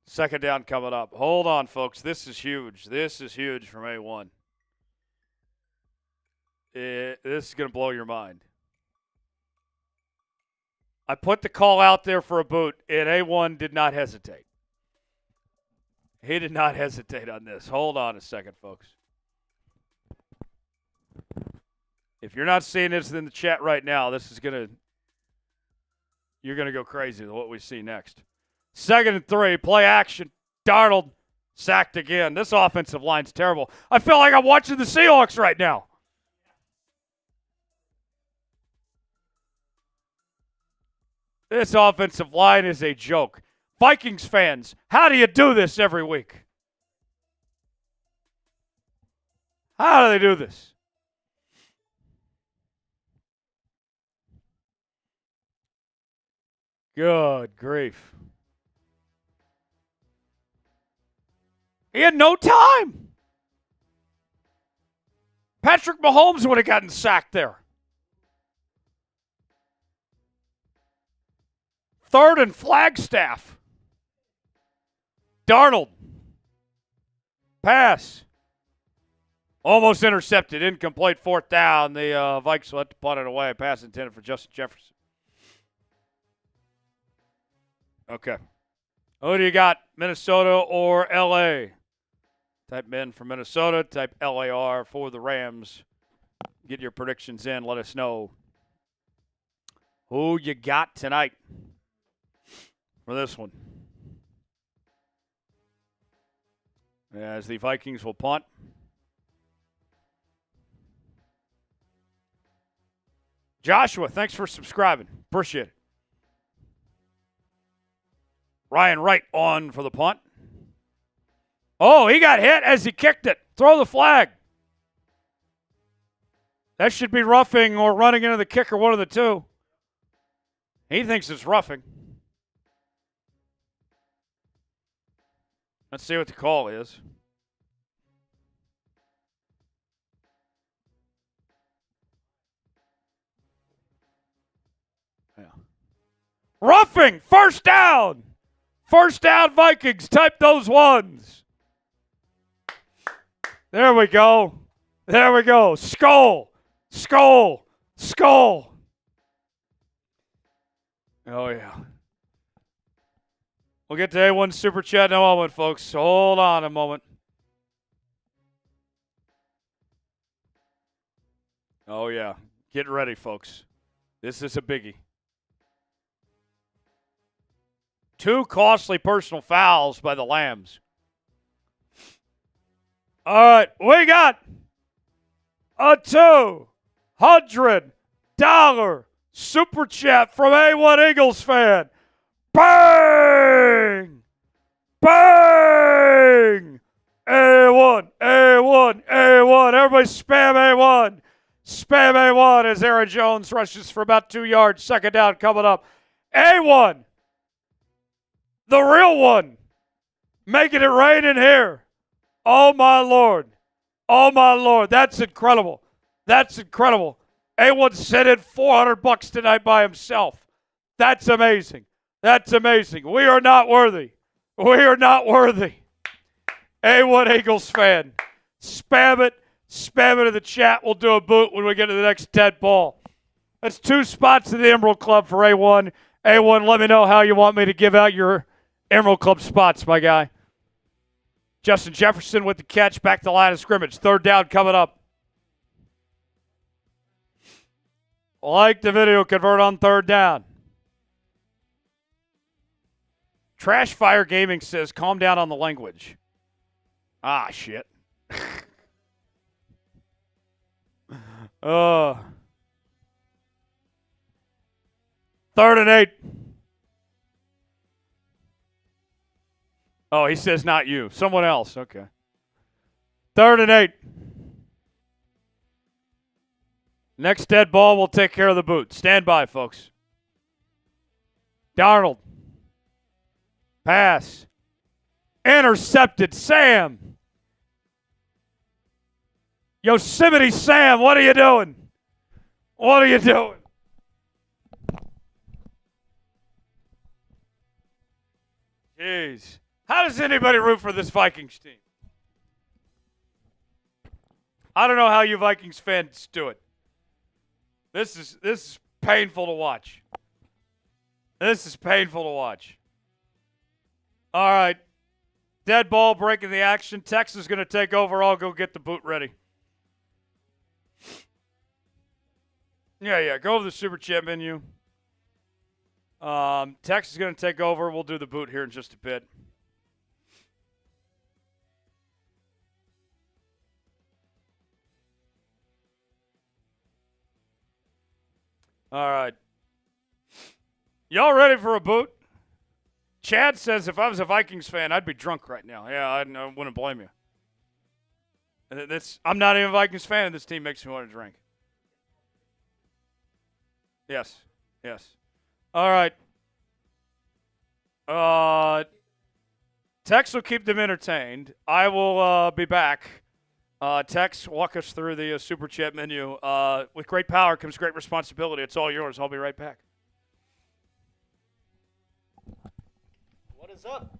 2nd down coming up. Hold on, folks. This is huge. This is huge from A1. This is going to blow your mind. I put the call out there for a boot, and A1 did not hesitate. He did not hesitate on this. Hold on a second, folks. If you're not seeing this in the chat right now, this is going to – you're going to go crazy with what we see next. 2nd and 3, play action. Darnold sacked again. This offensive line's terrible. I feel like I'm watching the Seahawks right now. This offensive line is a joke. Vikings fans, how do you do this every week? How do they do this? Good grief. He had no time. Patrick Mahomes would have gotten sacked there. 3rd and Flagstaff. Darnold. Pass. Almost intercepted. Incomplete 4th down. The Vikes will have to punt it away. Pass intended for Justin Jefferson. Okay. Who do you got? Minnesota or L.A.? Type men for Minnesota. Type LAR for the Rams. Get your predictions in. Let us know who you got tonight for this one. As the Vikings will punt. Joshua, thanks for subscribing. Appreciate it. Ryan Wright on for the punt. Oh, he got hit as he kicked it. Throw the flag. That should be roughing or running into the kicker, one of the two. He thinks it's roughing. Let's see what the call is. Yeah. Roughing! First down! First down, Vikings. Type those ones. There we go. There we go. Skull. Skull. Skull. Oh, yeah. We'll get to A1 Super Chat in a moment, folks. Hold on a moment. Oh, yeah. Get ready, folks. This is a biggie. 2 costly personal fouls by the Lambs. All right, we got a $200 Super Chat from A1 Eagles fan. Bang! Bang! A1, A1, A1. Everybody spam A1. Spam A1 as Aaron Jones rushes for about 2 yards. Second down coming up. A1. The real one. Making it rain in here. Oh, my Lord. Oh, my Lord. That's incredible. That's incredible. A1 sent in $400 tonight by himself. That's amazing. That's amazing. We are not worthy. We are not worthy. A1 Eagles fan. Spam it. Spam it in the chat. We'll do a boot when we get to the next dead ball. That's 2 spots in the Emerald Club for A1. A1, let me know how you want me to give out your Emerald Club spots, my guy. Justin Jefferson with the catch. Back to the line of scrimmage. Third down coming up. Like the video, convert on third down. Trash Fire Gaming says, calm down on the language. Ah, shit. Third and 8. Oh, he says not you. Someone else. Okay. Third and 8. Next dead ball will take care of the boot. Stand by, folks. Darnold. Pass. Intercepted. Sam. Yosemite Sam, what are you doing? What are you doing? Jeez. How does anybody root for this Vikings team? I don't know how you Vikings fans do it. This is painful to watch. This is painful to watch. All right. Dead ball breaking the action. Texas is going to take over. I'll go get the boot ready. Yeah. Go over the Super Chat menu. Texas is going to take over. We'll do the boot here in just a bit. All right. Y'all ready for a boot? Chad says if I was a Vikings fan, I'd be drunk right now. Yeah, I wouldn't blame you. I'm not even a Vikings fan, and this team makes me want to drink. Yes. All right. Tex will keep them entertained. I will be back. Tex, walk us through the Super Chat menu. With great power comes great responsibility. It's all yours. I'll be right back. What is up?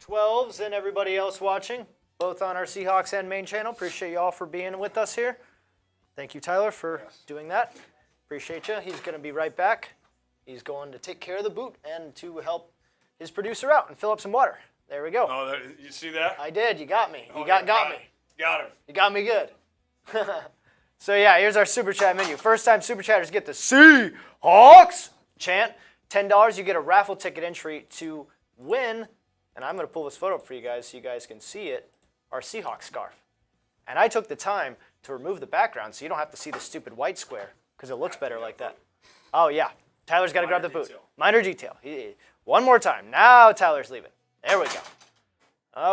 12s and everybody else watching, both on our Seahawks and main channel. Appreciate you all for being with us here. Thank you, Tyler, for doing that. Appreciate you. He's going to be right back. He's going to take care of the boot and to help his producer out and fill up some water. There we go. Oh, you see that? I did. You got me. You Oh, got yeah, me. Got him. You got me good. So, yeah, here's our Super Chat menu. First time Super Chatters get the Seahawks chant. $10, you get a raffle ticket entry to win, and I'm going to pull this photo up for you guys so you guys can see it, our Seahawks scarf. And I took the time to remove the background so you don't have to see the stupid white square because it looks better like that. Oh, yeah. Tyler's got to grab the boot. Minor detail. One more time. Now Tyler's leaving. There we go.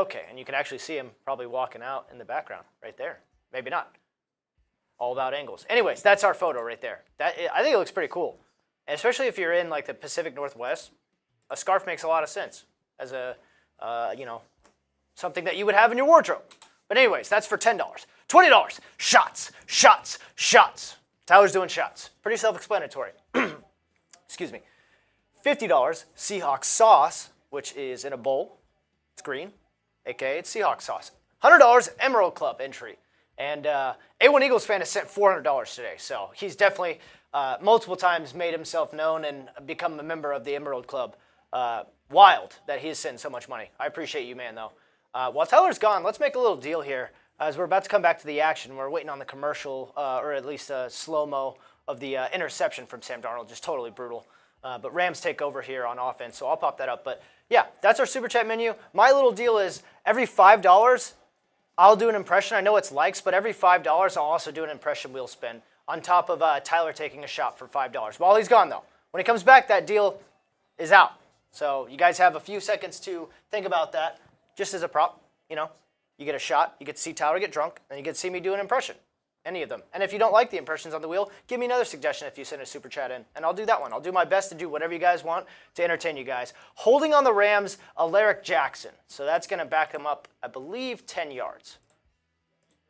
Okay, and you can actually see him probably walking out in the background right there. Maybe not. All about angles. Anyways, that's our photo right there. I think it looks pretty cool. And especially if you're in like the Pacific Northwest, a scarf makes a lot of sense as a, something that you would have in your wardrobe. But anyways, that's for $10. $20, shots, shots, shots. Tyler's doing shots. Pretty self-explanatory. Excuse me. $50, Seahawks sauce, which is in a bowl. It's green, aka it's Seahawks sauce. $100, Emerald Club entry. And A1 Eagles fan has sent $400 today, so he's definitely multiple times made himself known and become a member of the Emerald Club. Wild that he has sent so much money. I appreciate you, man, though. While Tyler's gone, let's make a little deal here. As we're about to come back to the action, we're waiting on the commercial, or at least a slow-mo of the interception from Sam Darnold. Just totally brutal. But Rams take over here on offense, so I'll pop that up. But, yeah, that's our Super Chat menu. My little deal is every $5, I'll do an impression. I know it's likes, but every $5, I'll also do an impression wheel spin on top of Tyler taking a shot for $5. While he's gone, though. When he comes back, that deal is out. So you guys have a few seconds to think about that. Just as a prop, you get a shot, you get to see Tyler get drunk, and you get to see me do an impression. Any of them. And if you don't like the impressions on the wheel, give me another suggestion if you send a Super Chat in, and I'll do that one. I'll do my best to do whatever you guys want to entertain you guys. Holding on the Rams, Alaric Jackson. So that's going to back him up, I believe, 10 yards.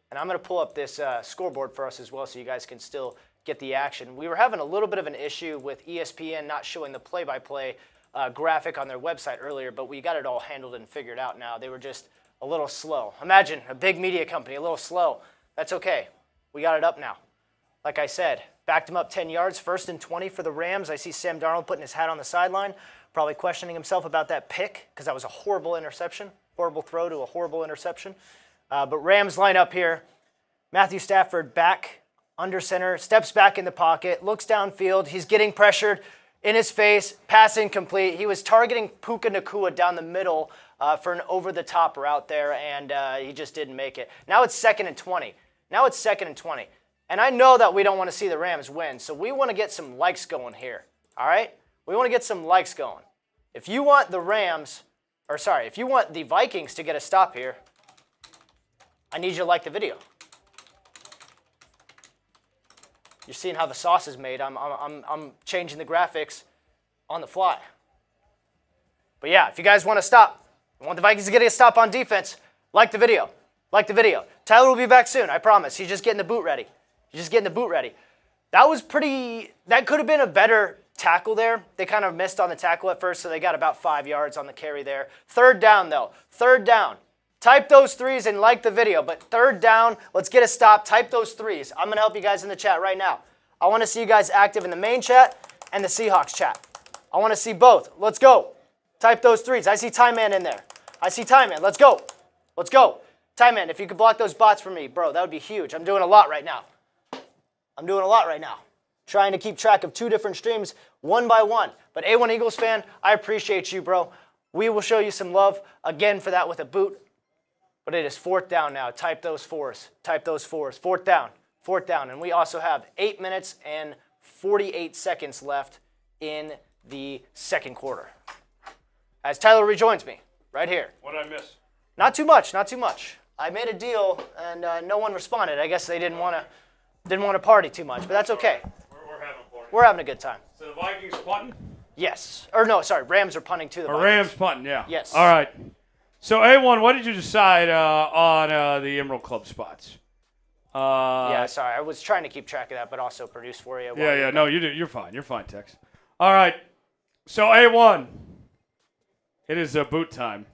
And I'm going to pull up this scoreboard for us as well so you guys can still get the action. We were having a little bit of an issue with ESPN not showing the play-by-play graphic on their website earlier, but we got it all handled and figured out now. They were just a little slow. Imagine a big media company, a little slow. That's okay. We got it up now. Like I said, backed him up 10 yards, 1st and 20 for the Rams. I see Sam Darnold putting his hat on the sideline, probably questioning himself about that pick because that was a horrible interception, horrible throw to a horrible interception. But Rams line up here. Matthew Stafford back under center, steps back in the pocket, looks downfield. He's getting pressured in his face, pass incomplete. He was targeting Puka Nacua down the middle for an over-the-top route there, and he just didn't make it. Now it's 2nd and 20. And I know that we don't want to see the Rams win, so we want to get some likes going here, all right? We want to get some likes going. If you want if you want the Vikings to get a stop here, I need you to like the video. You're seeing how the sauce is made. I'm changing the graphics on the fly. But yeah, if you guys want to stop, you want the Vikings to get a stop on defense, like the video. Like the video. Tyler will be back soon, I promise. He's just getting the boot ready. That could have been a better tackle there. They kind of missed on the tackle at first, so they got about 5 yards on the carry there. 3rd down, though. 3rd down. Type those threes and like the video, but 3rd down, let's get a stop. Type those threes. I'm going to help you guys in the chat right now. I want to see you guys active in the main chat and the Seahawks chat. I want to see both. Let's go. Type those threes. I see Time Man in there. Let's go. Time Man, if you could block those bots for me, bro, that would be huge. I'm doing a lot right now. Trying to keep track of 2 different streams, one by one. But A1 Eagles fan, I appreciate you, bro. We will show you some love again for that with a boot. But it is 4th down now. Type those fours. 4th down. And we also have 8 minutes and 48 seconds left in the 2nd quarter. As Tyler rejoins me right here. What did I miss? Not too much. I made a deal and no one responded. I guess they didn't want to party too much, but that's okay. We're having a party. We're having a good time. So the Vikings punting? Yes. Or no, sorry, Rams are punting to the Vikings. Rams punting, yeah. Yes. All right. So, A1, what did you decide on the Emerald Club spots? Yeah, sorry. I was trying to keep track of that, but also produce for you. No, you do. You're fine, Tex. All right. So, A1, it is boot time.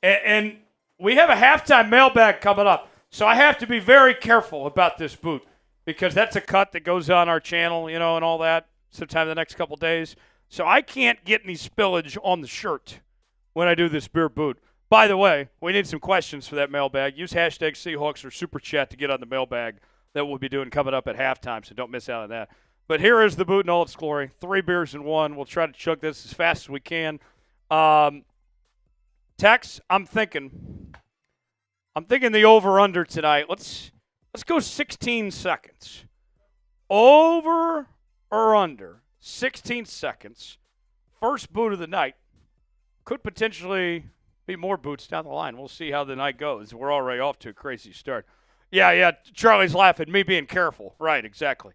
And we have a halftime mailbag coming up. So, I have to be very careful about this boot because that's a cut that goes on our channel, and all that sometime the next couple days. So, I can't get any spillage on the shirt when I do this beer boot. By the way, we need some questions for that mailbag. Use hashtag Seahawks or Super Chat to get on the mailbag that we'll be doing coming up at halftime, so don't miss out on that. But here is the boot in all its glory. 3 beers in 1. We'll try to chug this as fast as we can. Tex, I'm thinking the over-under tonight. Let's go 16 seconds. Over or under 16 seconds. First boot of the night. Could potentially be more boots down the line. We'll see how the night goes. We're already off to a crazy start. Yeah, Charlie's laughing. Me being careful. Right, exactly.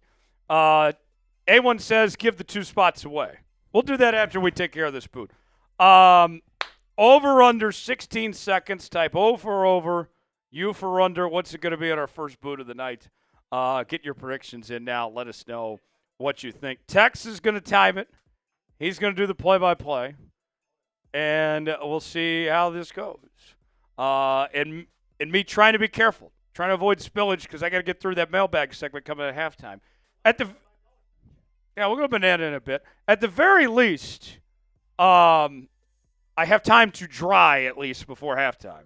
A1 says give the 2 spots away. We'll do that after we take care of this boot. Over under 16 seconds. Type O for over, U for under. What's it going to be at our first boot of the night? Get your predictions in now. Let us know what you think. Tex is going to time it. He's going to do the play-by-play. And we'll see how this goes. And me trying to be careful, trying to avoid spillage because I got to get through that mailbag segment coming at halftime. We'll go banana in a bit. At the very least, I have time to dry at least before halftime.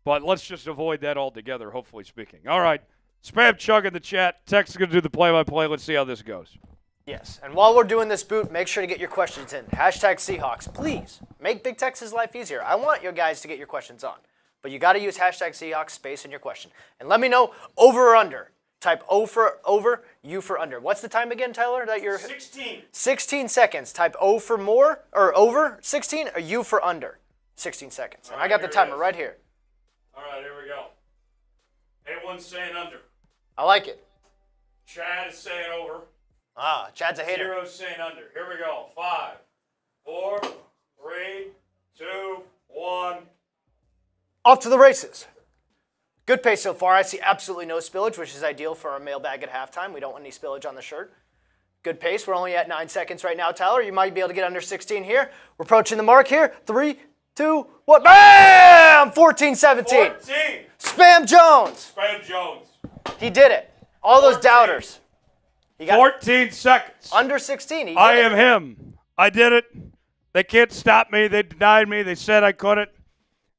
But let's just avoid that altogether, hopefully speaking. All right, spam chug in the chat. Tex is going to do the play-by-play. Let's see how this goes. Yes, and while we're doing this boot, make sure to get your questions in. Hashtag Seahawks. Please, make Big Tex's life easier. I want you guys to get your questions on. But you got to use hashtag Seahawks space in your question. And let me know over or under. Type O for over, U for under. What's the time again, Tyler? 16. 16 seconds. Type O for more, or over 16, or U for under 16 seconds. And I got the timer right here. All right, here we go. A1's saying under. I like it. Chad is saying over. Chad's a hater. Zero's saying under. Here we go. 5, 4, 3, 2, 1. Off to the races. Good pace so far. I see absolutely no spillage, which is ideal for our mailbag at halftime. We don't want any spillage on the shirt. Good pace. We're only at 9 seconds right now, Tyler. You might be able to get under 16 here. We're approaching the mark here. 3, 2, 1. Bam! 14-17. 14. Spam Jones. Spam Jones. He did it. All those 14. doubters. He got 14 seconds. under 16. I am him. I did it. They can't stop me. They denied me. They said I couldn't.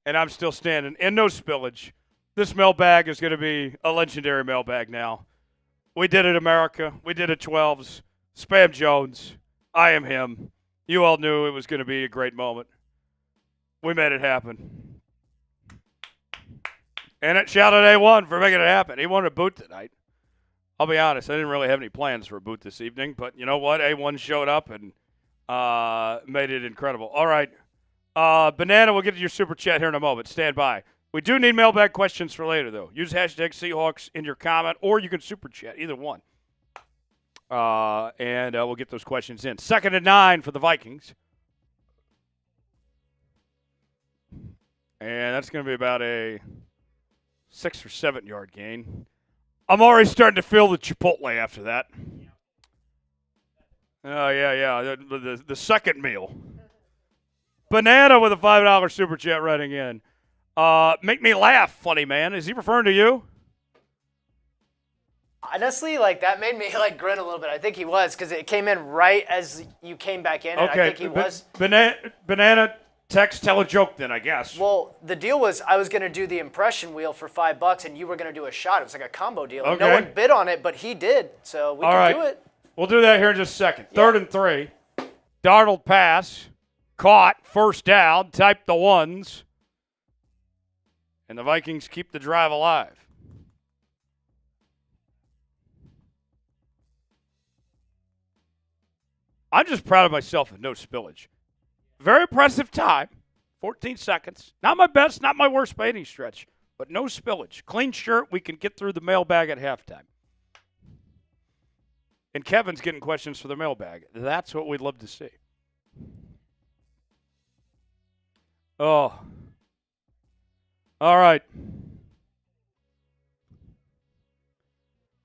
And I'm still standing. And no spillage. This mailbag is going to be a legendary mailbag now. We did it, America. We did it, 12s. Spam Jones. I am him. You all knew it was going to be a great moment. We made it happen. And shout out A1 for making it happen. He wanted a boot tonight. I'll be honest, I didn't really have any plans for a boot this evening, but you know what? A1 showed up and made it incredible. All right. Banana, we'll get to your super chat here in a moment. Stand by. We do need mailbag questions for later, though. Use hashtag Seahawks in your comment, or you can super chat, either one. And we'll get those questions in. 2nd and 9 for the Vikings. And that's going to be about a 6 or 7 yard gain. I'm already starting to feel the Chipotle after that. Oh, yeah. The second meal. Banana with a $5 super chat writing in. Make me laugh, funny man. Is he referring to you? Honestly, that made me grin a little bit. I think he was because it came in right as you came back in. And I think he was. Banana, text, tell a joke then, I guess. Well, the deal was I was going to do the impression wheel for $5 and you were going to do a shot. It was like a combo deal. Okay. No one bid on it, but he did. So we can do it. We'll do that here in just a second. 3rd and 3. Darnold pass. Caught. First down. Type the ones. And the Vikings keep the drive alive. I'm just proud of myself with no spillage. Very impressive time. 14 seconds. Not my best, not my worst by any stretch, but no spillage. Clean shirt. We can get through the mailbag at halftime. And Kevin's getting questions for the mailbag. That's what we'd love to see. Oh. All right.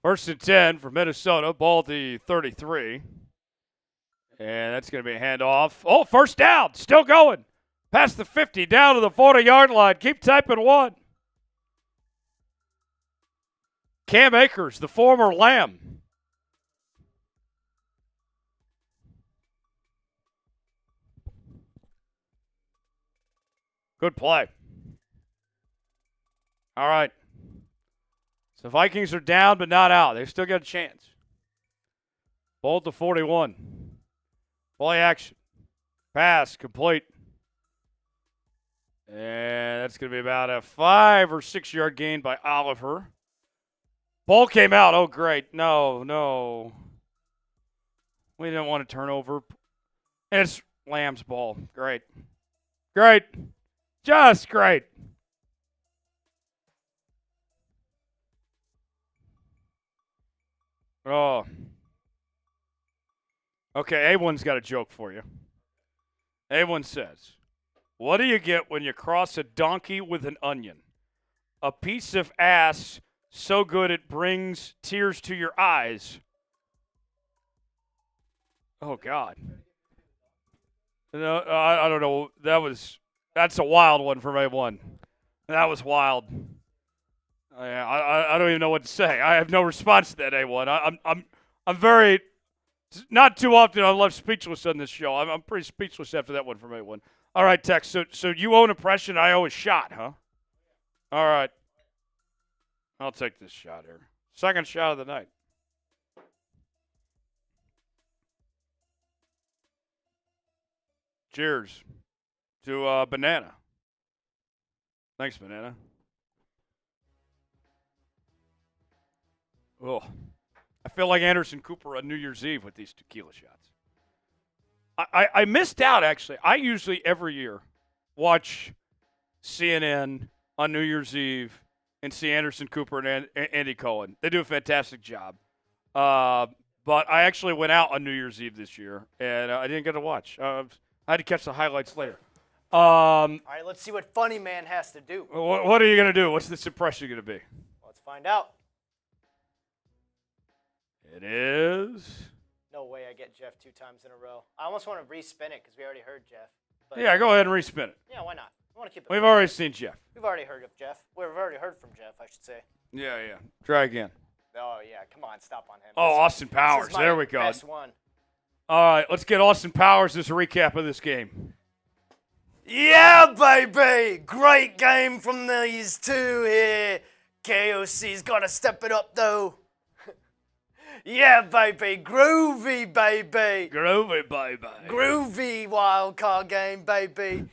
1st and 10 for Minnesota. Ball at the 33. And that's going to be a handoff. Oh, first down. Still going. Past the 50, down to the 40-yard line. Keep typing 1. Cam Akers, the former Lamb. Good play. All right. So Vikings are down but not out. They still got a chance. Ball to 41. Play action. Pass complete. And that's going to be about a 5 or 6 yard gain by Oliver. Ball came out. Oh, great. No. We didn't want to turn over. And it's Lamb's ball. Great. Just great. Oh. Okay, A1's got a joke for you. A1 says, what do you get when you cross a donkey with an onion? A piece of ass so good it brings tears to your eyes. Oh, God. No, I don't know. That's a wild one from A1. That was wild. I don't even know what to say. I have no response to that, A1. I'm very, not too often I'm left speechless on this show. I'm pretty speechless after that one from A1. All right, Tex. So you owe an impression. I owe a shot, huh? All right. I'll take this shot here. Second shot of the night. Cheers to Banana. Thanks, Banana. Oh, I feel like Anderson Cooper on New Year's Eve with these tequila shots. I missed out, actually. I usually every year watch CNN on New Year's Eve and see Anderson Cooper and Andy Cohen. They do a fantastic job. But I actually went out on New Year's Eve this year, and I didn't get to watch. I had to catch the highlights later. All right, let's see what Funny Man has to do. What are you going to do? What's this impression going to be? Let's find out. It is. No way I get Jeff 2 times in a row. I almost want to respin it because we already heard Jeff. But Yeah, go ahead and respin it. Yeah, why not? I want to keep it. We've already seen Jeff. We've already heard of Jeff. We've already heard from Jeff, I should say. Yeah. Try again. Oh, yeah. Come on, stop on him. Oh, Austin Powers. This is my There we go. best one. All right, let's get Austin Powers as a recap of this game. Yeah, baby! Great game from these two here. KOC's got to step it up, though. Yeah, baby. Groovy, baby. Groovy wild card game, baby.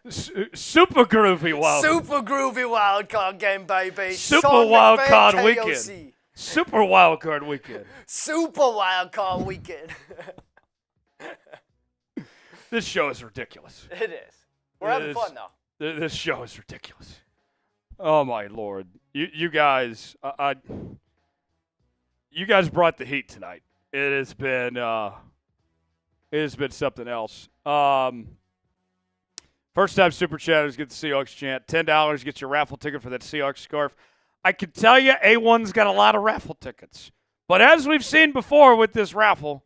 Super groovy wild. Super groovy wild card game, baby. Super Sean wild McVay, card KOC. weekend. Super wild card weekend. Super wild card weekend. This show is ridiculous. It is. We're having fun, though. This show is ridiculous. Oh, my Lord. You guys, you guys brought the heat tonight. It has been something else. First time Super Chatters get the Seahawks chant. $10 gets your raffle ticket for that Seahawks scarf. I can tell you A1's got a lot of raffle tickets. But as we've seen before with this raffle,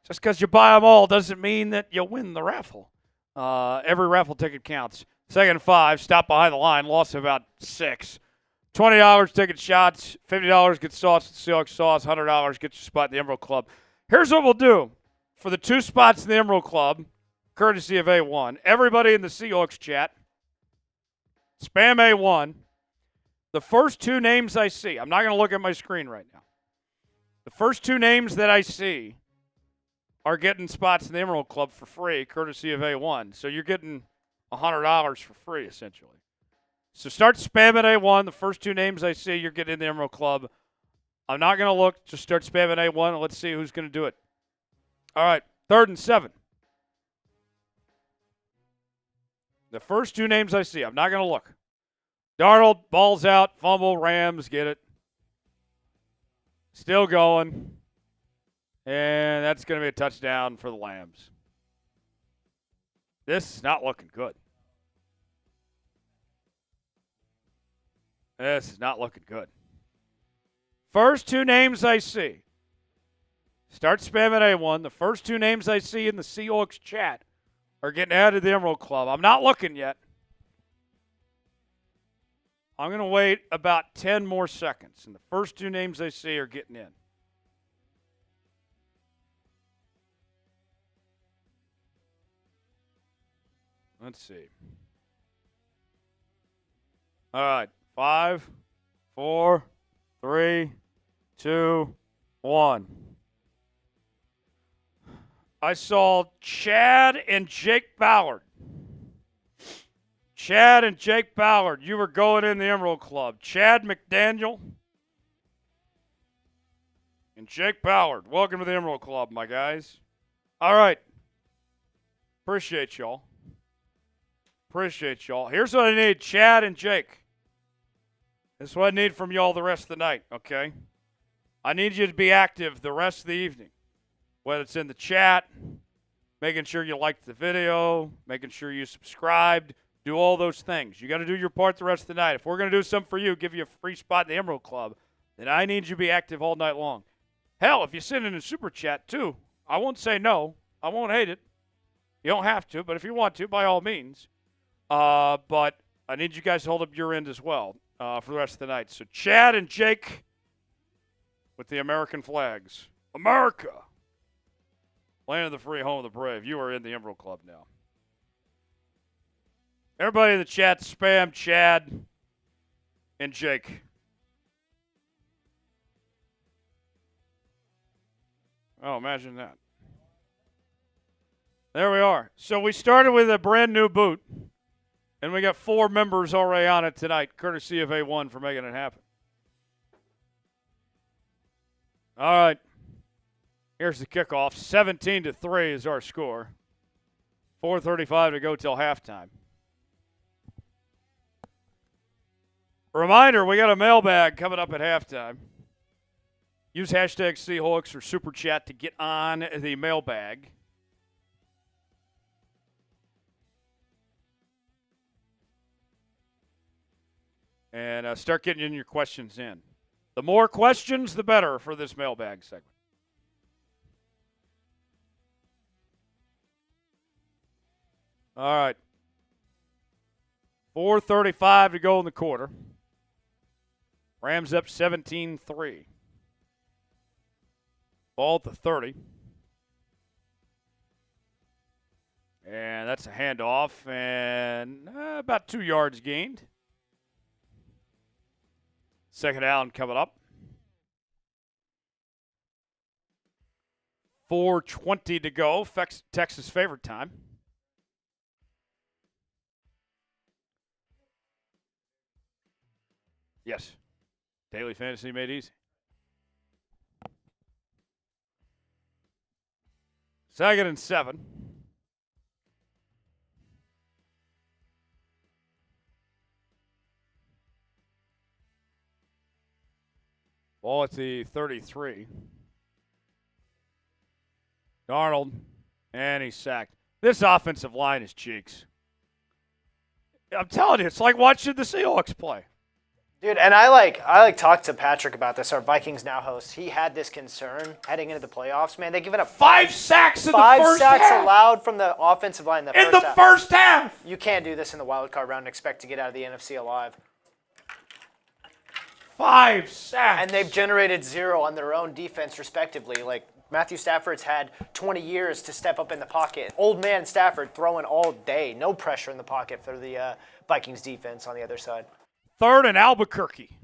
just because you buy them all doesn't mean that you win the raffle. Every raffle ticket counts. Second and 5, stop behind the line, loss of about 6. $20 ticket shots, $50 gets sauce at Seahawks sauce, $100 gets your spot in the Emerald Club. Here's what we'll do. For the 2 spots in the Emerald Club, courtesy of A1, everybody in the Seahawks chat, spam A1. The first 2 names I see, I'm not going to look at my screen right now. The first 2 names that I see are getting spots in the Emerald Club for free, courtesy of A1. So you're getting $100 for free, essentially. So start spamming A1. The first 2 names I see, you're getting in the Emerald Club. I'm not going to look. Just start spamming A1, and let's see who's going to do it. All right, 3rd and 7. The first 2 names I see, I'm not going to look. Darnold, ball's out, fumble, Rams, get it. Still going. And that's going to be a touchdown for the Lambs. This is not looking good. This is not looking good. First 2 names I see. Start spamming A1. The first 2 names I see in the Seahawks chat are getting added to the Emerald Club. I'm not looking yet. I'm going to wait about 10 more seconds. And the first 2 names I see are getting in. Let's see. All right. 5, 4, 3, 2, 1. I saw Chad and Jake Ballard. Chad and Jake Ballard, you were going in the Emerald Club. Chad McDaniel and Jake Ballard, welcome to the Emerald Club, my guys. All right. Appreciate y'all. Here's what I need, Chad and Jake. This is what I need from y'all the rest of the night, okay? I need you to be active the rest of the evening, whether it's in the chat, making sure you liked the video, making sure you subscribed, do all those things. You got to do your part the rest of the night. If we're going to do something for you, give you a free spot in the Emerald Club, then I need you to be active all night long. Hell, if you send in a super chat, too, I won't say no. I won't hate it. You don't have to, but if you want to, by all means. But I need you guys to hold up your end as well for the rest of the night. So Chad and Jake with the American flags. America! Land of the free, home of the brave. You are in the Emerald Club now. Everybody in the chat, spam Chad and Jake. Oh, imagine that. There we are. So we started with a brand new boot, and we got 4 members already on it tonight, courtesy of A1 for making it happen. All right. Here's the kickoff. 17-3 is our score. 4:35 to go till halftime. Reminder, we got a mailbag coming up at halftime. Use hashtag Seahawks or Super Chat to get on the mailbag. And start getting in your questions in. The more questions, the better for this mailbag segment. All right. 4:35 to go in the quarter. Rams up 17-3. Ball at the 30. And that's a handoff and about 2 yards gained. Second down coming up. 4:20 to go. Texas favorite time. Yes. Daily fantasy made easy. Second and 7. Ball at the 33. Darnold, and he's sacked. This offensive line is cheeks. I'm telling you, it's like watching the Seahawks play. Dude, and I talked to Patrick about this, our Vikings Now host. He had this concern heading into the playoffs, man. They give it up 5 sacks in the first half. 5 sacks allowed from the offensive line in the first half. You can't do this in the wild card round and expect to get out of the NFC alive. 5 sacks. And they've generated 0 on their own defense, respectively. Like, Matthew Stafford's had 20 years to step up in the pocket. Old man Stafford throwing all day. No pressure in the pocket for the Vikings defense on the other side. Third and Albuquerque.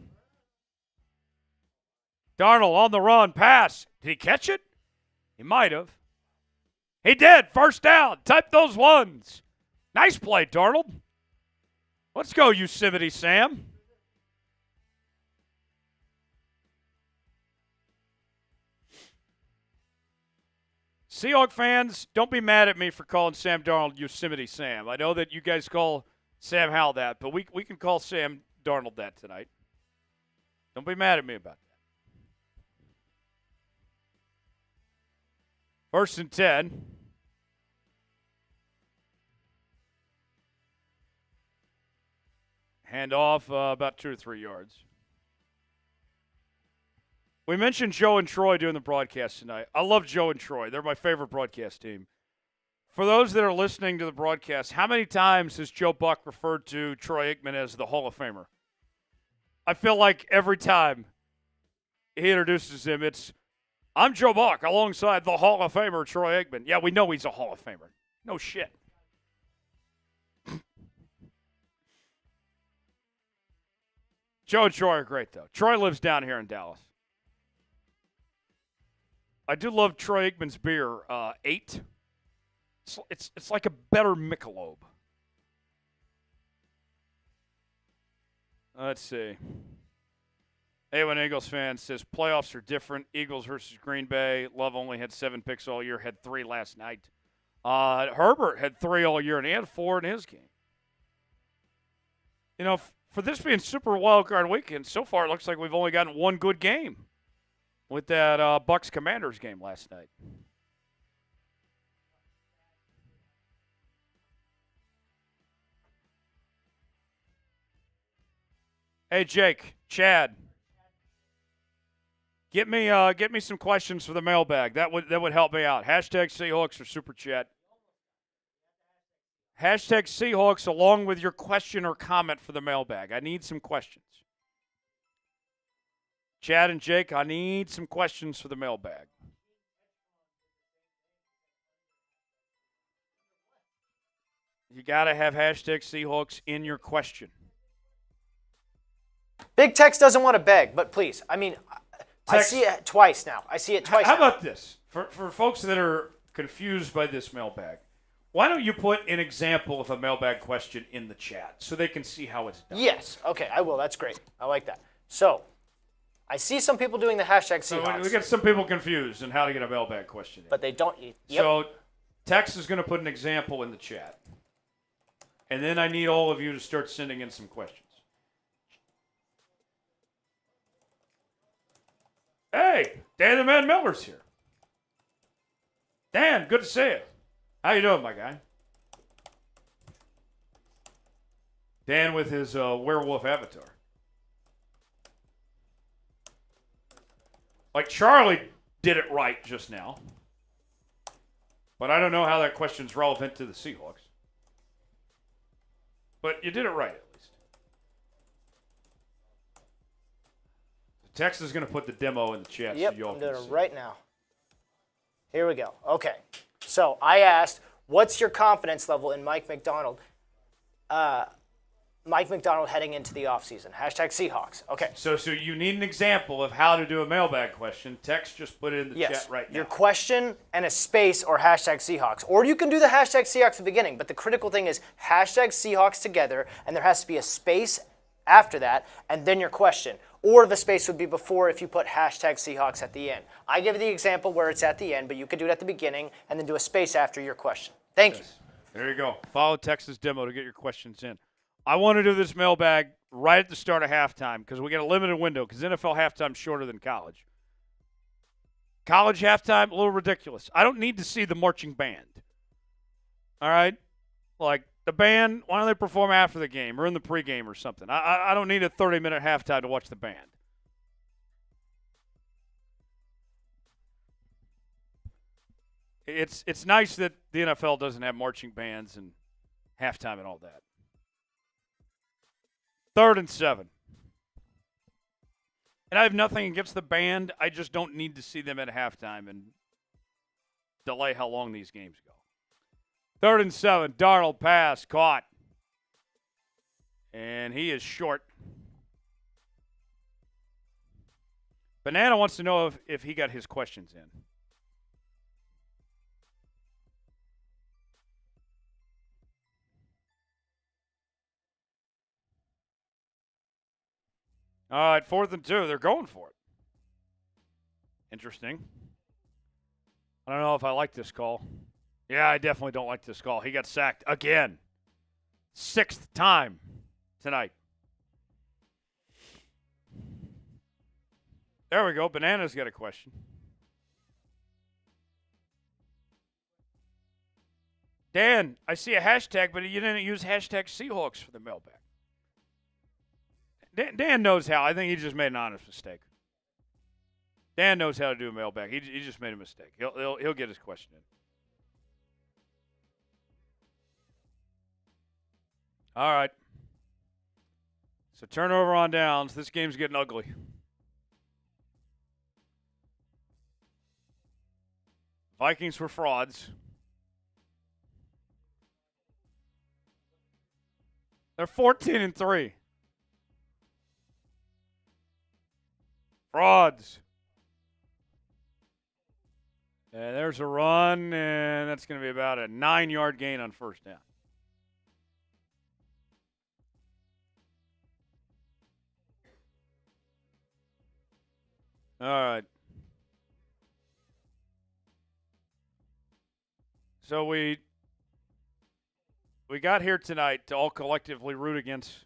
Darnold on the run, pass. Did he catch it? He might have. He did. First down. Type those ones. Nice play, Darnold. Let's go, Yosemite Sam. Seahawks fans, don't be mad at me for calling Sam Darnold Yosemite Sam. I know that you guys call Sam Howell that, but we can call Sam Darnold that tonight. Don't be mad at me about that. First and 10. Hand off about 2 or 3 yards. We mentioned Joe and Troy doing the broadcast tonight. I love Joe and Troy. They're my favorite broadcast team. For those that are listening to the broadcast, how many times has Joe Buck referred to Troy Aikman as the Hall of Famer? I feel like every time he introduces him, it's, I'm Joe Buck alongside the Hall of Famer, Troy Aikman. Yeah, we know he's a Hall of Famer. No shit. Joe and Troy are great, though. Troy lives down here in Dallas. I do love Troy Aikman's beer, 8. It's like a better Michelob. Let's see. A1 Eagles fan says playoffs are different. Eagles versus Green Bay. Love only had 7 picks all year, had 3 last night. Herbert had 3 all year, and he had 4 in his game. You know, for this being Super Wild Card Weekend, so far it looks like we've only gotten one good game with that Bucs-Commanders game last night. Hey, Jake, Chad, get me some questions for the mailbag. That would help me out. Hashtag Seahawks or Super Chat. Hashtag Seahawks along with your question or comment for the mailbag. I need some questions. Chad and Jake, I need some questions for the mailbag. You got to have hashtag Seahawks in your question. Big Tex doesn't want to beg, but please. I mean, I see it twice now. How about this? For folks that are confused by this mailbag, why don't you put an example of a mailbag question in the chat so they can see how it's done? Yes. Okay, I will. That's great. I like that. So, I see some people doing the hashtag Seahawks. So we got some people confused on how to get a mailbag question in. But they don't. Yep. So Tex is going to put an example in the chat. And then I need all of you to start sending in some questions. Hey, Dan the Man Miller's here. Dan, good to see you. How you doing, my guy? Dan with his werewolf avatar. Like Charlie did it right just now. But I don't know how that question's relevant to the Seahawks. But you did it right, at least. Tex is going to put the demo in the chat so y'all I'm can doing see. it right now. Here we go. Okay. So I asked, what's your confidence level in Mike Macdonald? Mike Macdonald heading into the offseason. Hashtag Seahawks. Okay. So you need an example of how to do a mailbag question. Tex just put it in the chat right now. Your question and a space or hashtag Seahawks. Or you can do the hashtag Seahawks at the beginning, but the critical thing is hashtag Seahawks together, and there has to be a space after that, and then your question. Or the space would be before if you put hashtag Seahawks at the end. I give you the example where it's at the end, but you could do it at the beginning and then do a space after your question. Thank you. There you go. Follow Tex's demo to get your questions in. I want to do this mailbag right at the start of halftime because we get a limited window because NFL halftime is shorter than college. College halftime, a little ridiculous. I don't need to see the marching band. All right? Like, the band, why don't they perform after the game or in the pregame or something? I don't need a 30-minute halftime to watch the band. It's nice that the NFL doesn't have marching bands and halftime and all that. 3rd and 7. And I have nothing against the band. I just don't need to see them at halftime and delay how long these games go. 3rd and 7. Darnold pass caught. And he is short. Banana wants to know if he got his questions in. All right, 4th and 2. They're going for it. Interesting. I don't know if I like this call. Yeah, I definitely don't like this call. He got sacked again. 6th time tonight. There we go. Banana's got a question. Dan, I see a hashtag, but you didn't use hashtag Seahawks for the mailbag. Dan knows how. I think he just made an honest mistake. Dan knows how to do a mailbag. He just made a mistake. He'll get his question in. All right. So turnover on downs. This game's getting ugly. Vikings were frauds. They're 14-3. Frauds. And there's a run, and that's going to be about a 9-yard gain on first down. All right. So we got here tonight to all collectively root against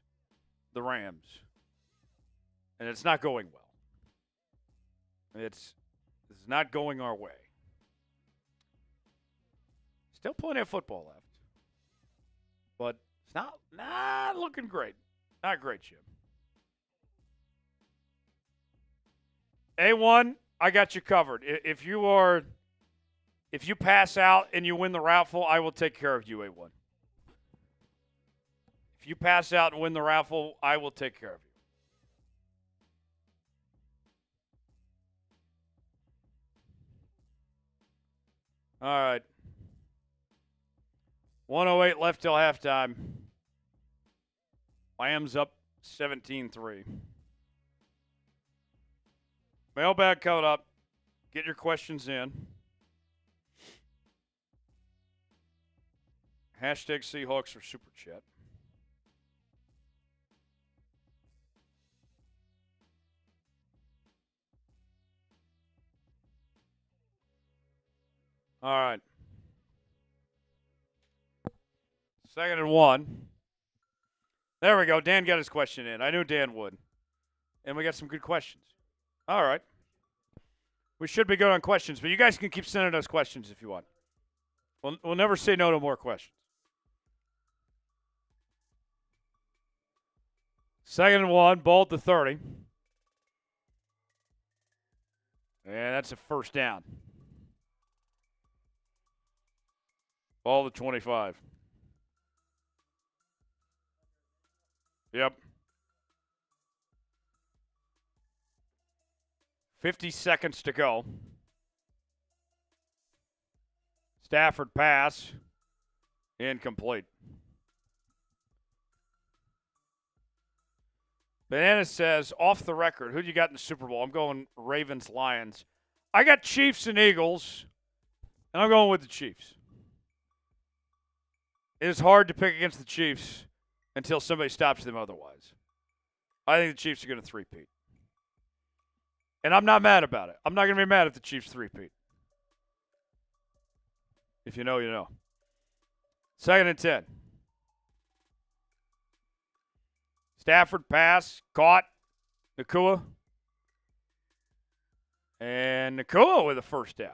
the Rams. And it's not going well. It's not going our way. Still plenty of football left. But it's not looking great. Not great, Jim. A1, I got you covered. If you pass out and you win the raffle, I will take care of you, A1. If you pass out and win the raffle, I will take care of you. All right. 1:08 left till halftime. Lambs up 17-3. Mailbag coming up. Get your questions in. Hashtag Seahawks or Super Chat. All right. 2nd and 1. There we go. Dan got his question in. I knew Dan would. And we got some good questions. All right. We should be good on questions, but you guys can keep sending us questions if you want. We'll never say no to more questions. 2nd and 1, ball at the 30. And that's a first down. Ball at the 25. Yep. 50 seconds to go. Stafford pass. Incomplete. Banana says, off the record, who do you got in the Super Bowl? I'm going Ravens, Lions. I got Chiefs and Eagles, and I'm going with the Chiefs. It is hard to pick against the Chiefs until somebody stops them otherwise. I think the Chiefs are going to three-peat. And I'm not mad about it. I'm not going to be mad if the Chiefs three-peat. If you know, you know. 2nd and 10. Stafford pass, caught. Nakua. And Nakua with a first down.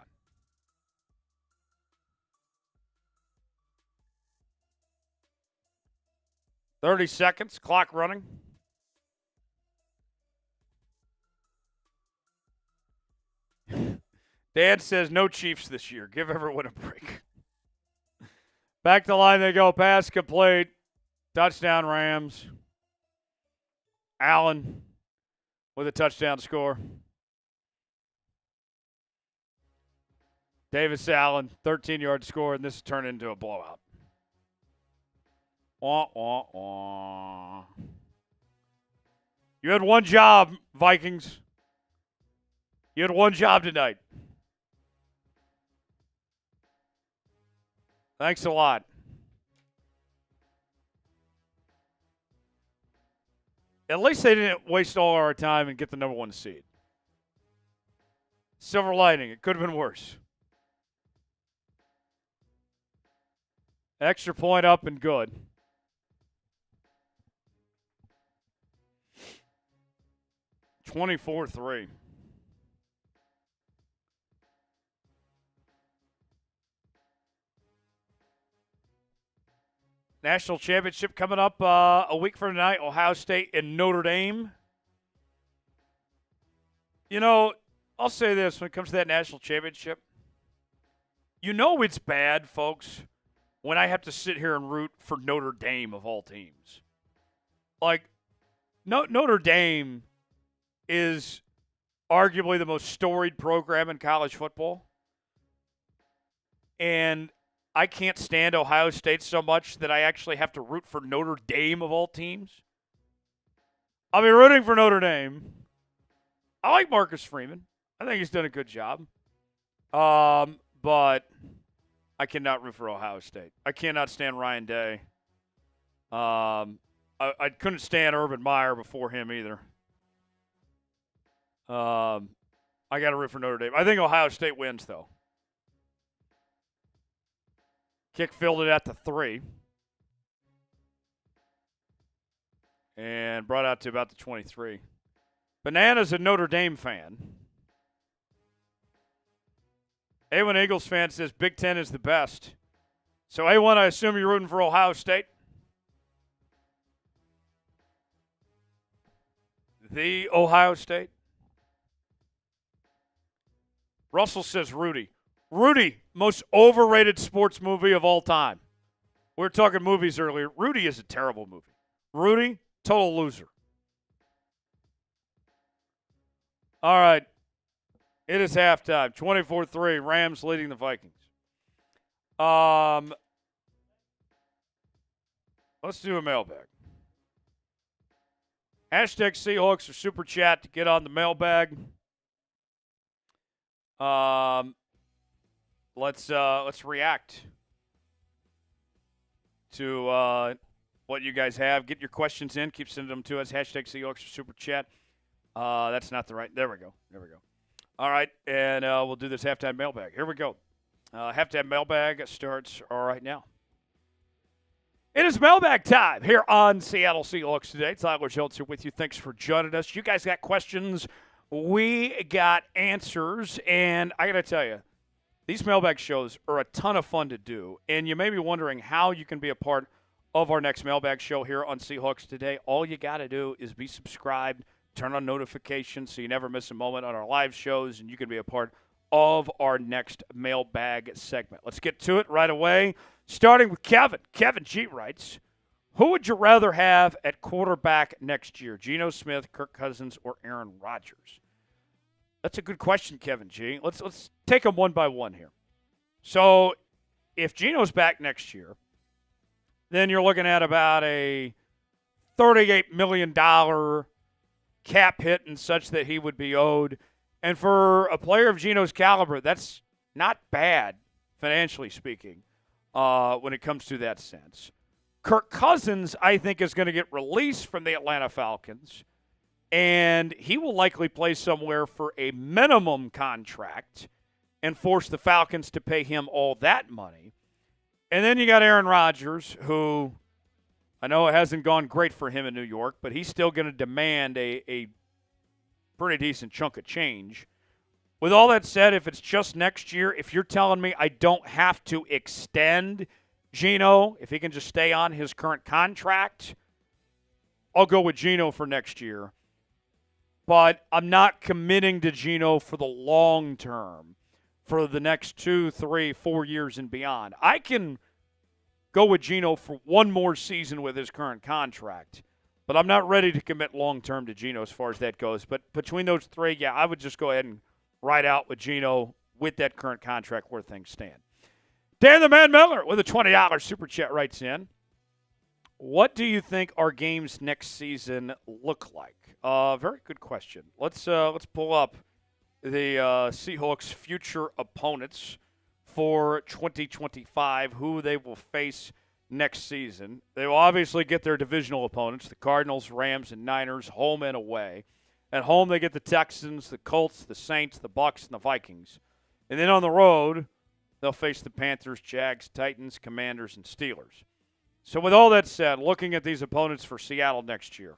$30 seconds, clock running. Dad says no Chiefs this year. Give everyone a break. Back to the line they go. Pass complete. Touchdown Rams. Allen with a touchdown score. Davis Allen, 13-yard score, and this has turned into a blowout. Wah, wah, wah. You had one job, Vikings. You had one job tonight. Thanks a lot. At least they didn't waste all our time and get the number 1 seed. Silver lining, it could have been worse. Extra point up and good. $24-3. National championship coming up a week from tonight, Ohio State and Notre Dame. You know, I'll say this when it comes to that national championship. You know it's bad, folks, when I have to sit here and root for Notre Dame of all teams. Like, Notre Dame is arguably the most storied program in college football. And I can't stand Ohio State so much that I actually have to root for Notre Dame of all teams. I'll be rooting for Notre Dame, I like Marcus Freeman. I think he's done a good job. But I cannot root for Ohio State. I cannot stand Ryan Day. I couldn't stand Urban Meyer before him either. I got to root for Notre Dame. I think Ohio State wins, though. Kick fielded at the 3. And brought out to about the 23. Banana's a Notre Dame fan. A1 Eagles fan says Big Ten is the best. So, A1, I assume you're rooting for Ohio State? The Ohio State? Russell says Rudy. Rudy, most overrated sports movie of all time. We were talking movies earlier. Rudy is a terrible movie. Rudy, total loser. All right. It is halftime. 24-3. Rams leading the Vikings. Let's do a mailbag. Hashtag Seahawks or Super Chat to get on the mailbag. Let's react to what you guys have. Get your questions in. Keep sending them to us. Hashtag Seahawks or Super Chat. That's not the right. There we go. All right, and we'll do this halftime mailbag. Here we go. Halftime mailbag starts right now. It is mailbag time here on Seattle Seahawks Today. Tyler Schultz here with you. Thanks for joining us. You guys got questions. We got answers. And I got to tell you, these mailbag shows are a ton of fun to do. And you may be wondering how you can be a part of our next mailbag show here on Seahawks Today. All you got to do is be subscribed, turn on notifications so you never miss a moment on our live shows, and you can be a part of our next mailbag segment. Let's get to it right away, starting with Kevin. Kevin G. writes, who would you rather have at quarterback next year, Geno Smith, Kirk Cousins, or Aaron Rodgers? That's a good question, Kevin G. Let's take them one by one here. So if Geno's back next year, then you're looking at about a $38 million cap hit and such that he would be owed. And for a player of Geno's caliber, that's not bad, financially speaking, when it comes to that sense. Kirk Cousins, I think, is going to get released from the Atlanta Falcons, and he will likely play somewhere for a minimum contract and force the Falcons to pay him all that money. And then you got Aaron Rodgers, who I know it hasn't gone great for him in New York, but he's still going to demand a pretty decent chunk of change. With all that said, if it's just next year, if you're telling me I don't have to extend Geno, if he can just stay on his current contract, I'll go with Geno for next year. But I'm not committing to Geno for the long term, for the next 2, 3, 4 years and beyond. I can go with Geno for one more season with his current contract, but I'm not ready to commit long-term to Geno as far as that goes. But between those three, yeah, I would just go ahead and ride out with Geno with that current contract where things stand. Dan the Man Miller with a $20 Super Chat writes in, what do you think our games next season look like? Very good question. Let's pull up the Seahawks' future opponents for 2025, who they will face next season. They will obviously get their divisional opponents, the Cardinals, Rams, and Niners, home and away. At home, they get the Texans, the Colts, the Saints, the Bucs, and the Vikings. And then on the road, they'll face the Panthers, Jags, Titans, Commanders, and Steelers. So with all that said, looking at these opponents for Seattle next year,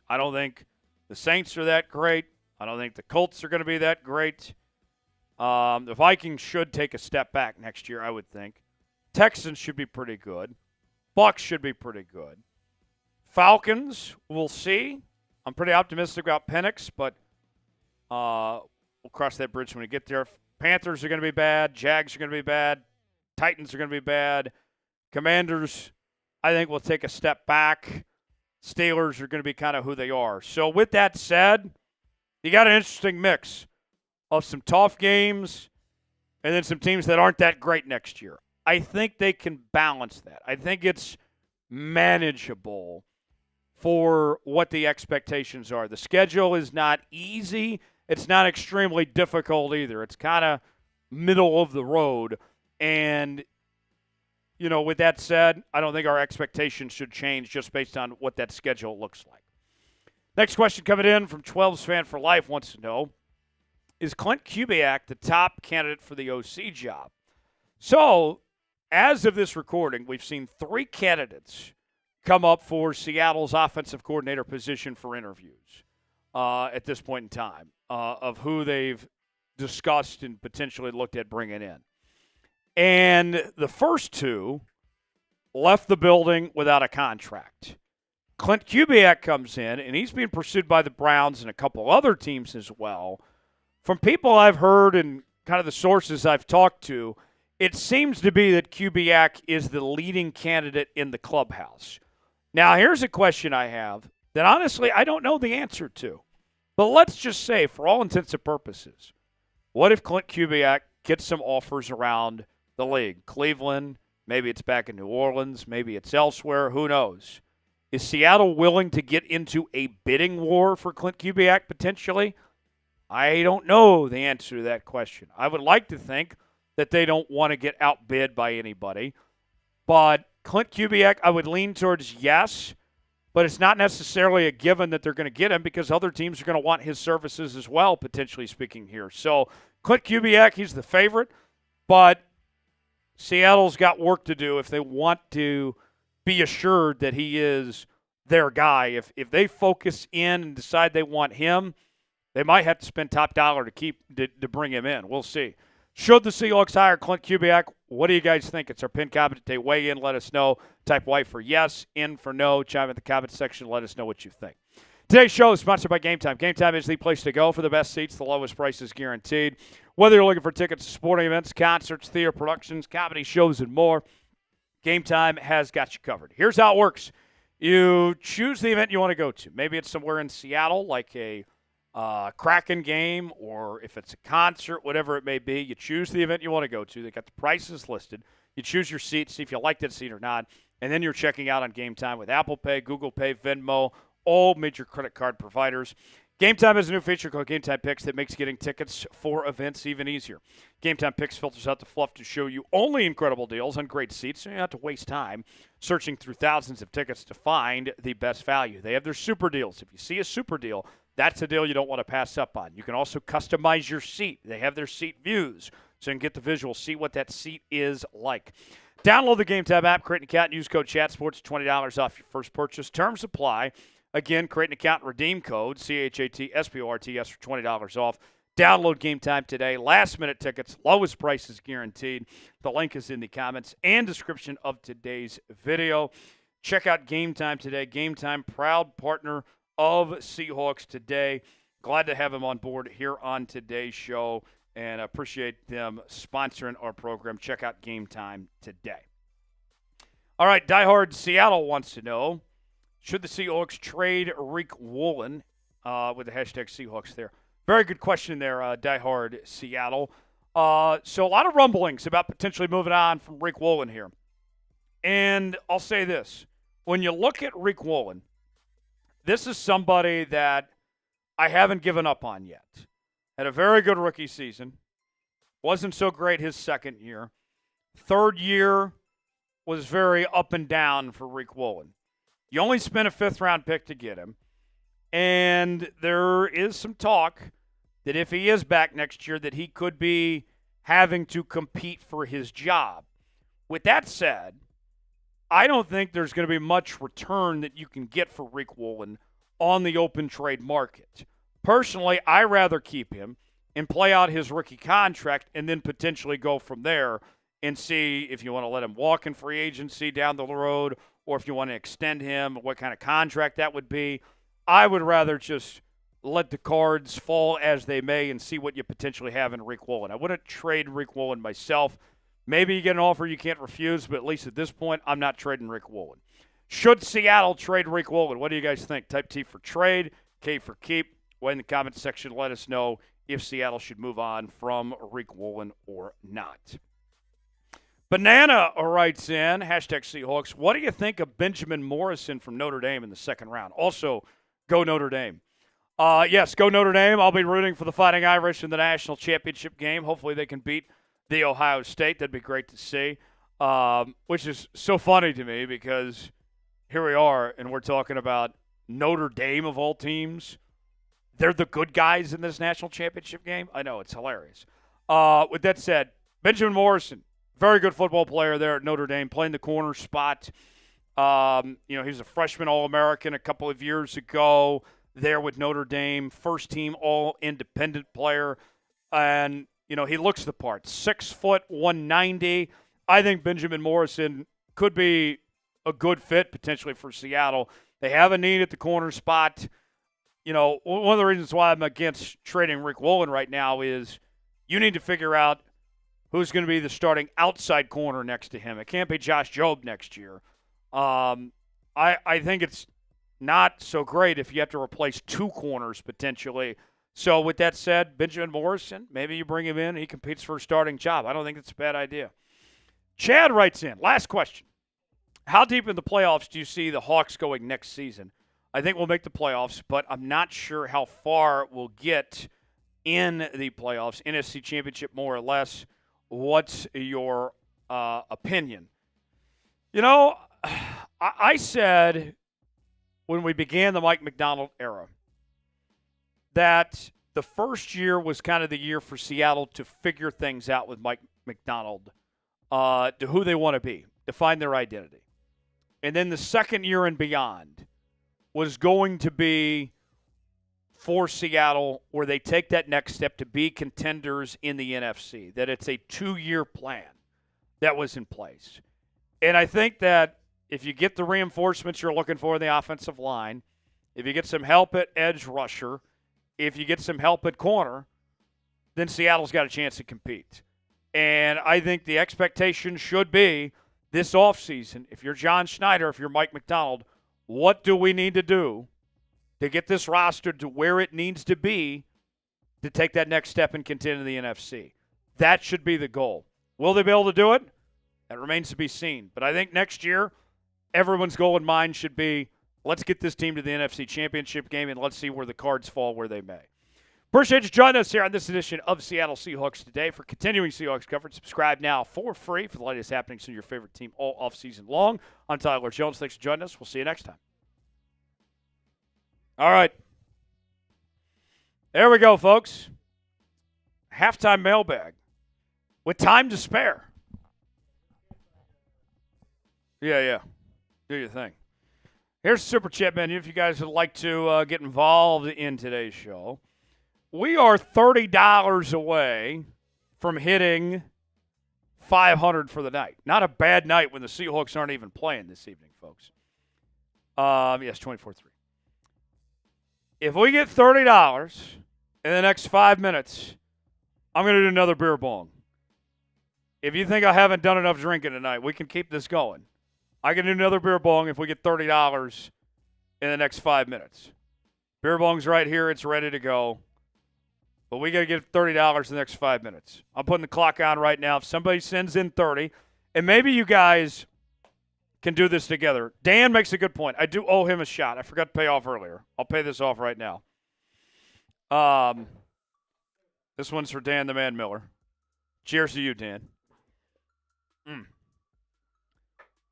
I don't think the Saints are that great. I don't think the Colts are going to be that great. The Vikings should take a step back next year, I would think. Texans should be pretty good. Bucs should be pretty good. Falcons, we'll see. I'm pretty optimistic about Penix, but we'll cross that bridge when we get there. Panthers are going to be bad. Jags are going to be bad. Titans are going to be bad. Commanders, I think, will take a step back. Steelers are going to be kind of who they are. So with that said, you got an interesting mix of some tough games and then some teams that aren't that great next year. I think they can balance that. I think it's manageable for what the expectations are. The schedule is not easy. It's not extremely difficult either. It's kind of middle of the road. And, with that said, I don't think our expectations should change just based on what that schedule looks like. Next question coming in from 12's Fan for Life wants to know, is Clint Kubiak the top candidate for the OC job? So, as of this recording, we've seen 3 candidates come up for Seattle's offensive coordinator position for interviews at this point in time of who they've discussed and potentially looked at bringing in. And the first 2 left the building without a contract. Clint Kubiak comes in, and he's being pursued by the Browns and a couple other teams as well. From people I've heard and kind of the sources I've talked to, it seems to be that Kubiak is the leading candidate in the clubhouse. Now, here's a question I have that honestly I don't know the answer to. But let's just say, for all intents and purposes, what if Clint Kubiak gets some offers around the league? Cleveland, maybe it's back in New Orleans, maybe it's elsewhere, who knows? Is Seattle willing to get into a bidding war for Clint Kubiak potentially? I don't know the answer to that question. I would like to think that they don't want to get outbid by anybody. But Clint Kubiak, I would lean towards yes, but it's not necessarily a given that they're going to get him because other teams are going to want his services as well, potentially speaking here. So Clint Kubiak, he's the favorite, but Seattle's got work to do if they want to be assured that he is their guy. If they focus in and decide they want him, they might have to spend top dollar to bring him in. We'll see. Should the Seahawks hire Clint Kubiak? What do you guys think? It's our pin comment today. Weigh in, let us know. Type Y for yes, in for no. Chime in the comment section. Let us know what you think. Today's show is sponsored by Game Time. Game Time is the place to go for the best seats. The lowest prices guaranteed. Whether you're looking for tickets to sporting events, concerts, theater productions, comedy shows, and more, Game Time has got you covered. Here's how it works. You choose the event you want to go to. Maybe it's somewhere in Seattle, like a Kraken game, or if it's a concert, whatever it may be. You choose the event you want to go to. They got the prices listed. You choose your seat, see if you like that seat or not, and then you're checking out on Game Time with Apple Pay, Google Pay, Venmo, all major credit card providers. Game Time has a new feature called Game Time Picks that makes getting tickets for events even easier. Game Time Picks filters out the fluff to show you only incredible deals on great seats, so you don't have to waste time searching through thousands of tickets to find the best value. They have their super deals. If you see a super deal, that's a deal you don't want to pass up on. You can also customize your seat. They have their seat views, so you can get the visual, see what that seat is like. Download the Game Time app, create an account, and use code ChatSports, $20 off your first purchase. Terms apply. Again, create an account and redeem code, CHATSPORTS for $20 off. Download Game Time today. Last-minute tickets, lowest prices guaranteed. The link is in the comments and description of today's video. Check out Game Time today. Game Time, proud partner of Seahawks today. Glad to have him on board here on today's show, and appreciate them sponsoring our program. Check out Game Time today. All right, Diehard Seattle wants to know, should the Seahawks trade Rick Woolen with the hashtag Seahawks there? Very good question there, Diehard Seattle. So a lot of rumblings about potentially moving on from Rick Woolen here. And I'll say this. When you look at Rick Woolen, this is somebody that I haven't given up on yet. Had a very good rookie season. Wasn't so great his second year. Third year was very up and down for Rick Woolen. You only spent a fifth-round pick to get him. And there is some talk that if he is back next year, that he could be having to compete for his job. With that said, I don't think there's going to be much return that you can get for Rick Woolen on the open trade market. Personally, I'd rather keep him and play out his rookie contract and then potentially go from there and see if you want to let him walk in free agency down the road, or if you want to extend him, what kind of contract that would be. I would rather just let the cards fall as they may and see what you potentially have in Rick Woolen. I wouldn't trade Rick Woolen myself. Maybe you get an offer you can't refuse, but at least at this point, I'm not trading Rick Woolen. Should Seattle trade Rick Woolen? What do you guys think? Type T for trade, K for keep. Well, in the comments section, let us know if Seattle should move on from Rick Woolen or not. Banana writes in, hashtag Seahawks, what do you think of Benjamin Morrison from Notre Dame in the second round? Also, go Notre Dame. Yes, go Notre Dame. I'll be rooting for the Fighting Irish in the national championship game. Hopefully they can beat the Ohio State. That'd be great to see, which is so funny to me because here we are, and we're talking about Notre Dame of all teams. They're the good guys in this national championship game. I know, it's hilarious. With that said, Benjamin Morrison, very good football player there at Notre Dame, playing the corner spot. He was a freshman All-American a couple of years ago there with Notre Dame, first-team All-Independent player. And, he looks the part. 6 foot, 190. I think Benjamin Morrison could be a good fit potentially for Seattle. They have a need at the corner spot. One of the reasons why I'm against trading Rick Woolen right now is you need to figure out who's going to be the starting outside corner next to him. It can't be Josh Jobe next year. I think it's not so great if you have to replace 2 corners potentially. So with that said, Benjamin Morrison, maybe you bring him in. He competes for a starting job. I don't think it's a bad idea. Chad writes in, last question. How deep in the playoffs do you see the Hawks going next season? I think we'll make the playoffs, but I'm not sure how far we'll get in the playoffs. NFC Championship, more or less. What's your opinion? I said when we began the Mike Macdonald era that the first year was kind of the year for Seattle to figure things out with Mike Macdonald, to who they want to be, to find their identity. And then the second year and beyond was going to be for Seattle where they take that next step to be contenders in the NFC, that it's a 2-year plan that was in place. And I think that if you get the reinforcements you're looking for in the offensive line, if you get some help at edge rusher, if you get some help at corner, then Seattle's got a chance to compete. And I think the expectation should be this offseason, if you're John Schneider, if you're Mike Macdonald, what do we need to do to get this roster to where it needs to be to take that next step and contend in the NFC? That should be the goal. Will they be able to do it? That remains to be seen. But I think next year, everyone's goal in mind should be, let's get this team to the NFC Championship game and let's see where the cards fall where they may. Appreciate you joining us here on this edition of Seattle Seahawks Today. For continuing Seahawks coverage, subscribe now for free for the latest happenings in your favorite team all offseason long. I'm Tyler Jones. Thanks for joining us. We'll see you next time. All right. There we go, folks. Halftime mailbag with time to spare. Yeah. Do your thing. Here's the Super Chat menu if you guys would like to get involved in today's show. We are $30 away from hitting 500 for the night. Not a bad night when the Seahawks aren't even playing this evening, folks. Yes, 24-3. If we get $30 in the next 5 minutes, I'm going to do another beer bong. If you think I haven't done enough drinking tonight, we can keep this going. I can do another beer bong if we get $30 in the next 5 minutes. Beer bong's right here. It's ready to go. But we got to get $30 in the next 5 minutes. I'm putting the clock on right now. If somebody sends in 30, and maybe you guys can do this together. Dan makes a good point. I do owe him a shot. I forgot to pay off earlier. I'll pay this off right now. This one's for Dan the Man Miller. Cheers to you, Dan.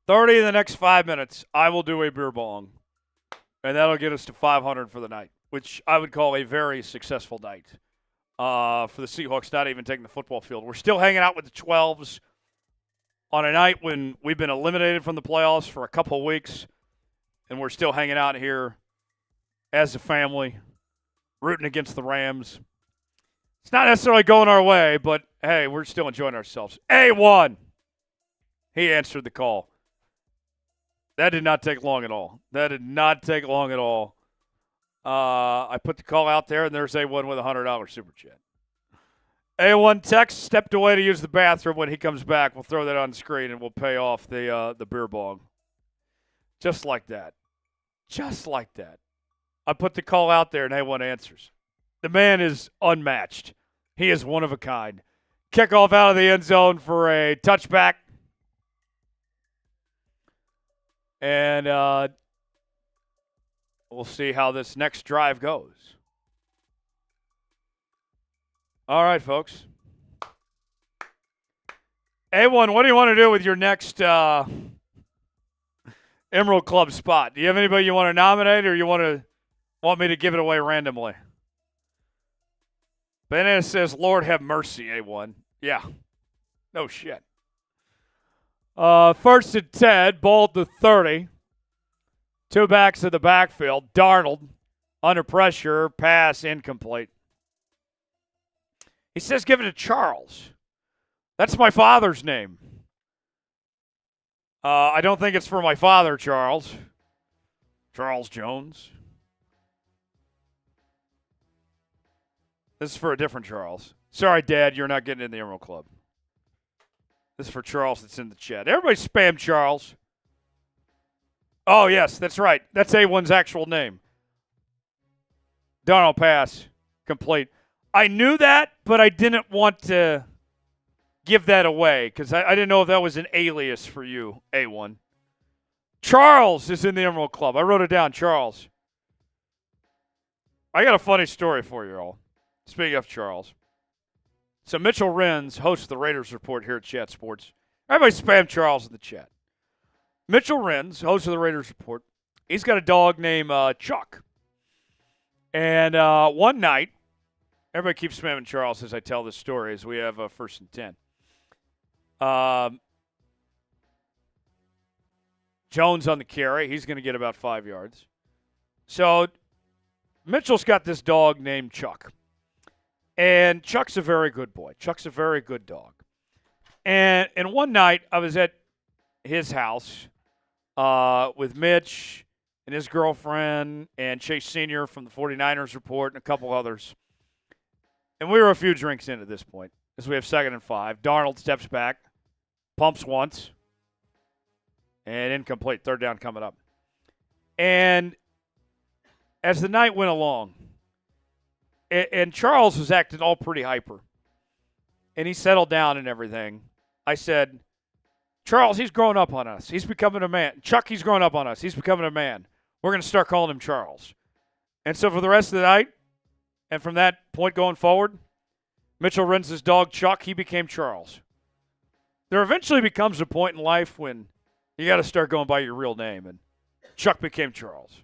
30 in the next 5 minutes, I will do a beer bong. And that'll get us to 500 for the night, which I would call a very successful night. For the Seahawks not even taking the football field. We're still hanging out with the 12s on a night when we've been eliminated from the playoffs for a couple of weeks, and we're still hanging out here as a family, rooting against the Rams. It's not necessarily going our way, but, hey, we're still enjoying ourselves. A1! He answered the call. That did not take long at all. I put the call out there, and there's A1 with a $100 super chat. A1 text stepped away to use the bathroom. When he comes back, we'll throw that on the screen, and we'll pay off the beer bong. Just like that. I put the call out there, and A1 answers. The man is unmatched. He is one of a kind. Kickoff out of the end zone for a touchback. And we'll see how this next drive goes. All right, folks. A1, what do you want to do with your next Emerald Club spot? Do you have anybody you want to nominate, or you want me to give it away randomly? Bennett says, Lord have mercy, A1. Yeah. No shit. First and 10, ball to 30. Two backs in the backfield. Darnold under pressure, pass incomplete. He says give it to Charles. That's my father's name. I don't think it's for my father, Charles. Charles Jones. This is for a different Charles. Sorry, Dad, you're not getting in the Emerald Club. This is for Charles that's in the chat. Everybody spam Charles. Oh, yes, that's right. That's A1's actual name. Darnold pass. Complete. I knew that, but I didn't want to give that away because I didn't know if that was an alias for you, A1. Charles is in the Emerald Club. I wrote it down, Charles. I got a funny story for you all. Speaking of Charles. So Mitchell Renz hosts the Raiders Report here at Chat Sports. Everybody spam Charles in the chat. Mitchell Renz, host of the Raiders Report, he's got a dog named Chuck. And one night, everybody keeps spamming Charles as I tell this story as we have first and 10. Jones on the carry. He's going to get about 5 yards. So Mitchell's got this dog named Chuck. And Chuck's a very good boy. Chuck's a very good dog. And one night, I was at his house with Mitch and his girlfriend and Chase Sr. from the 49ers Report and a couple others. And we were a few drinks in at this point as we have 2nd and 5. Darnold steps back, pumps once, and incomplete. 3rd down coming up. And as the night went along, and Charles was acting all pretty hyper, and he settled down and everything, I said, Charles, he's growing up on us. He's becoming a man. Chuck, he's growing up on us. He's becoming a man. We're going to start calling him Charles. And so for the rest of the night, and from that point going forward, Mitchell Renz's dog, Chuck, he became Charles. There eventually becomes a point in life when you got to start going by your real name, and Chuck became Charles.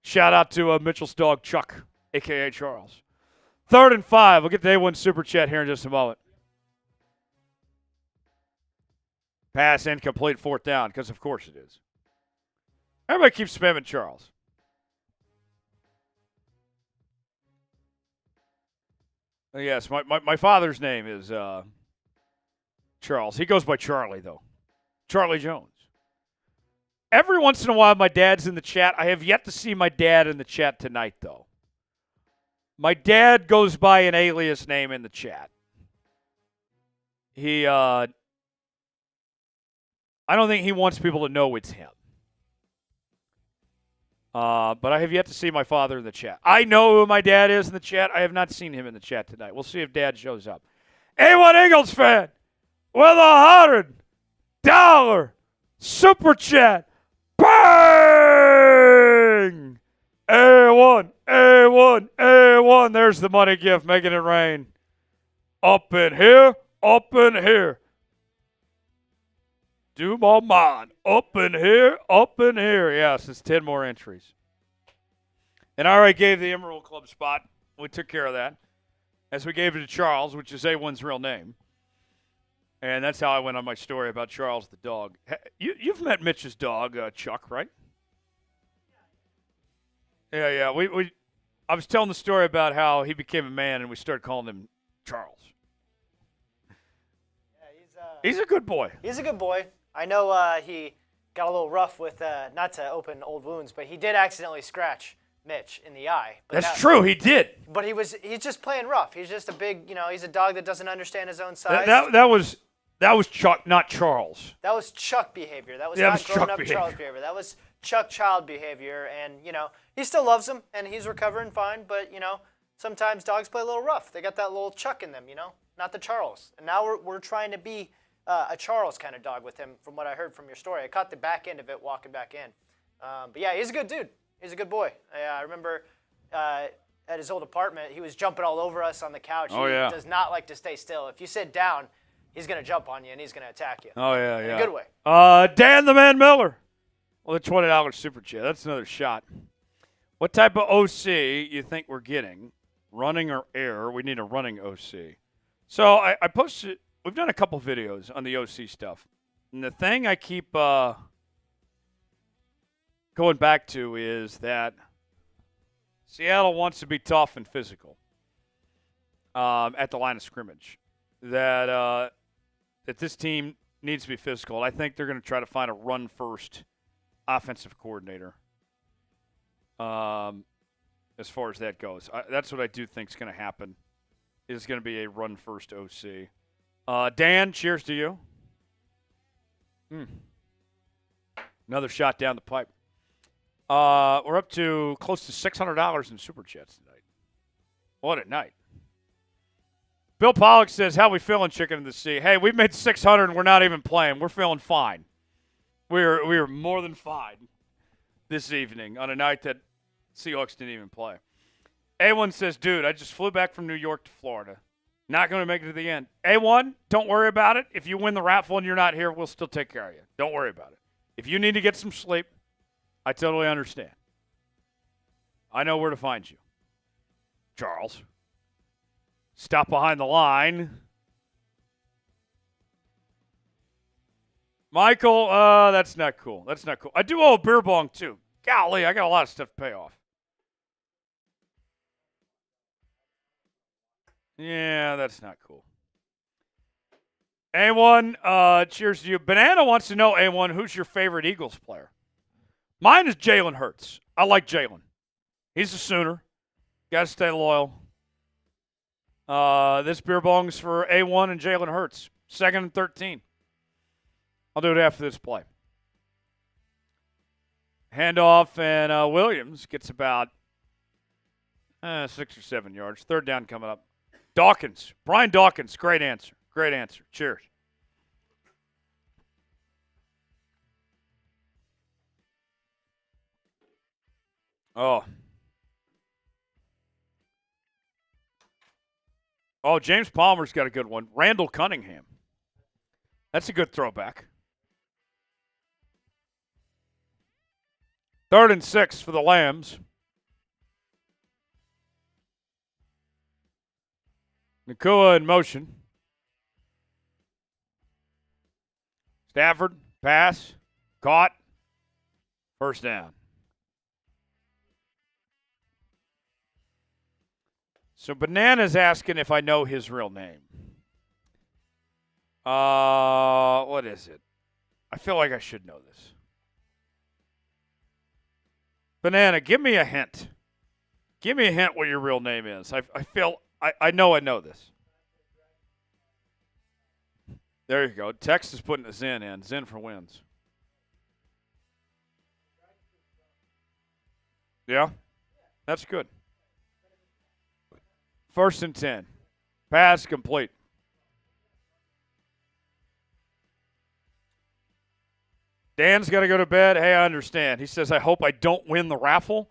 Shout out to Mitchell's dog, Chuck, a.k.a. Charles. 3rd and 5. We'll get the A1 Super Chat here in just a moment. Pass incomplete, 4th down, because of course it is. Everybody keeps spamming Charles. Yes, my father's name is Charles. He goes by Charlie, though. Charlie Jones. Every once in a while, my dad's in the chat. I have yet to see my dad in the chat tonight, though. My dad goes by an alias name in the chat. I don't think he wants people to know it's him. But I have yet to see my father in the chat. I know who my dad is in the chat. I have not seen him in the chat tonight. We'll see if Dad shows up. A1 Eagles fan with $100 Super Chat. Bang! A1, A1, A1. There's the money gift, making it rain. Up in here, up in here. Do my mind. Up in here, up in here. Yes, it's 10 more entries. And I already gave the Emerald Club spot. We took care of that. As we gave it to Charles, which is A1's real name. And that's how I went on my story about Charles the dog. You've met Mitch's dog, Chuck, right? Yeah. I was telling the story about how he became a man and we started calling him Charles. Yeah, he's a good boy. He's a good boy. I know he got a little rough with, not to open old wounds, but he did accidentally scratch Mitch in the eye. But That's true, he did. But he's just playing rough. He's just a big, he's a dog that doesn't understand his own size. That was Chuck, not Charles. That was Chuck behavior. That was not grown-up Charles behavior. That was Chuck child behavior. And, he still loves him, and he's recovering fine. But, sometimes dogs play a little rough. They got that little Chuck in them, not the Charles. And now we're trying to be a Charles kind of dog with him, from what I heard from your story. I caught the back end of it walking back in. But yeah, he's a good dude. He's a good boy. I remember at his old apartment, he was jumping all over us on the couch. Oh, he yeah. does not like to stay still. If you sit down, he's going to jump on you and he's going to attack you. Oh, yeah, In yeah. a good way. Dan the Man Miller. Well, the $20 super chat. That's another shot. What type of OC you think we're getting? Running or air? We need a running OC. So I posted – we've done a couple videos on the OC stuff. And the thing I keep going back to is that Seattle wants to be tough and physical at the line of scrimmage. That this team needs to be physical. I think they're going to try to find a run-first offensive coordinator as far as that goes. That's what I do think is going to happen, is going to be a run-first OC. Dan, cheers to you. Another shot down the pipe. We're up to close to $600 in Super Chats tonight. What a night. Bill Pollock says, how we feeling, Chicken in the Sea? Hey, we've made 600 and we're not even playing. We're feeling fine. We're more than fine this evening on a night that Seahawks didn't even play. A1 says, dude, I just flew back from New York to Florida. Not going to make it to the end. A1, don't worry about it. If you win the raffle and you're not here, we'll still take care of you. Don't worry about it. If you need to get some sleep, I totally understand. I know where to find you. Charles. Stop behind the line. Michael, that's not cool. That's not cool. I do owe a beer bong, too. Golly, I got a lot of stuff to pay off. Yeah, that's not cool. A1, cheers to you. Banana wants to know, A1, who's your favorite Eagles player? Mine is Jalen Hurts. I like Jalen. He's a Sooner. Got to stay loyal. This beer bong's for A1 and Jalen Hurts. 2nd and 13. I'll do it after this play. Handoff, and Williams gets about 6 or 7 yards. 3rd down coming up. Dawkins. Brian Dawkins. Great answer. Great answer. Cheers. Oh, James Palmer's got a good one. Randall Cunningham. That's a good throwback. 3rd and 6 for the Lambs. Nakua in motion. Stafford, pass, caught, 1st down. So Banana's asking if I know his real name. What is it? I feel like I should know this. Banana, give me a hint. Give me a hint what your real name is. I know this. There you go. Tex is putting a Zen in. Zen for wins. Yeah? That's good. 1st and 10. Pass complete. Dan's got to go to bed. Hey, I understand. He says, I hope I don't win the raffle.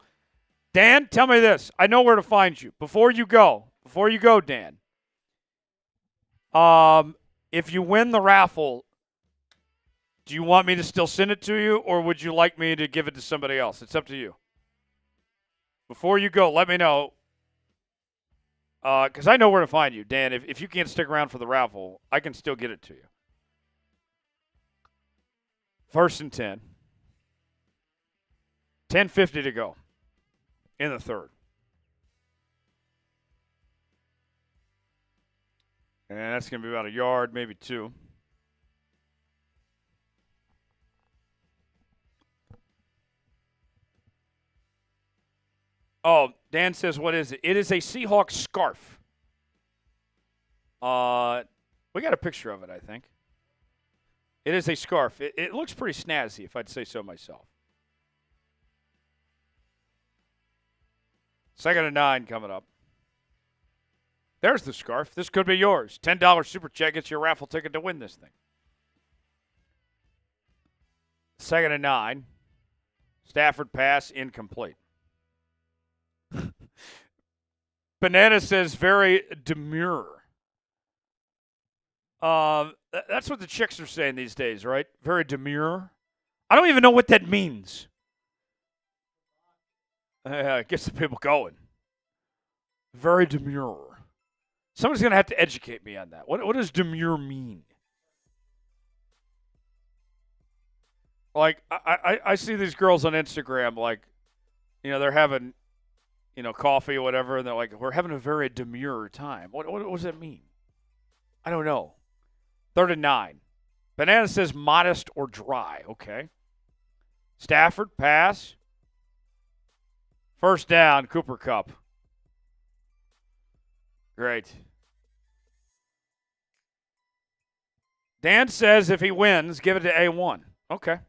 Dan, tell me this. I know where to find you. Before you go, Dan, if you win the raffle, do you want me to still send it to you, or would you like me to give it to somebody else? It's up to you. Before you go, let me know, because I know where to find you, Dan. If you can't stick around for the raffle, I can still get it to you. 1st and 10. 10:50 to go in the 3rd. And that's going to be about a yard, maybe 2. Oh, Dan says, what is it? It is a Seahawks scarf. We got a picture of it, I think. It is a scarf. It looks pretty snazzy, if I'd say so myself. 2nd and 9 coming up. There's the scarf. This could be yours. $10 super chat gets you a raffle ticket to win this thing. 2nd and 9. Stafford pass incomplete. Banana says very demure. That's what the chicks are saying these days, right? Very demure. I don't even know what that means. It gets the people going. Very demure. Someone's going to have to educate me on that. What does demure mean? Like, I see these girls on Instagram, like, they're having, coffee or whatever, and they're like, we're having a very demure time. What does that mean? I don't know. 3rd and 9. Banana says modest or dry. Okay. Stafford, pass. 1st down, Cooper Kupp. Great. Dan says if he wins, give it to A1. Okay.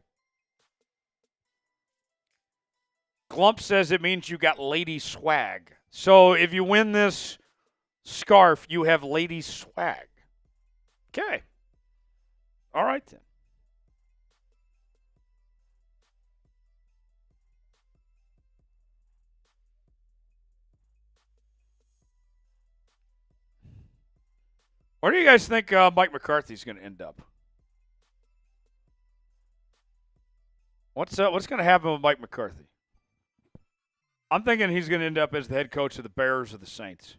Glump says it means you got lady swag. So if you win this scarf, you have lady swag. Okay. All right, then. Where do you guys think Mike McCarthy's going to end up? What's going to happen with Mike McCarthy? I'm thinking he's going to end up as the head coach of the Bears or the Saints.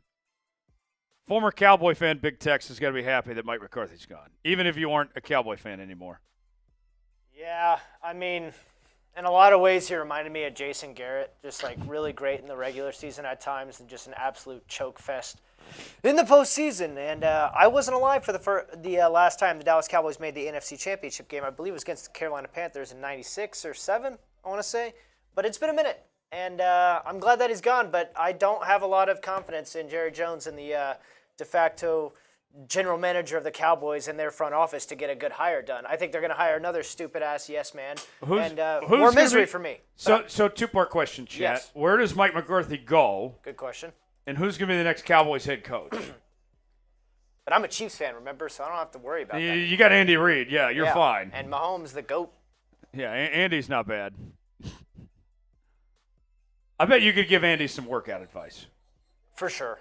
Former Cowboy fan Big Tex is going to be happy that Mike McCarthy's gone, even if you aren't a Cowboy fan anymore. Yeah, I mean, in a lot of ways, he reminded me of Jason Garrett, just like really great in the regular season at times and just an absolute choke fest in the postseason. And I wasn't alive for the last time the Dallas Cowboys made the NFC Championship game. I believe it was against the Carolina Panthers in 96 or 7, I want to say. But it's been a minute. And I'm glad that he's gone, but I don't have a lot of confidence in Jerry Jones and the de facto general manager of the Cowboys and their front office to get a good hire done. I think they're going to hire another stupid-ass yes man, and more misery for me. So two-part question, Chat. Yes. Where does Mike McCarthy go? Good question. And who's going to be the next Cowboys head coach? But I'm a Chiefs fan, remember, so I don't have to worry about that. You got Andy Reid. Yeah, you're fine. And Mahomes, the GOAT. Yeah, Andy's not bad. I bet you could give Andy some workout advice. For sure.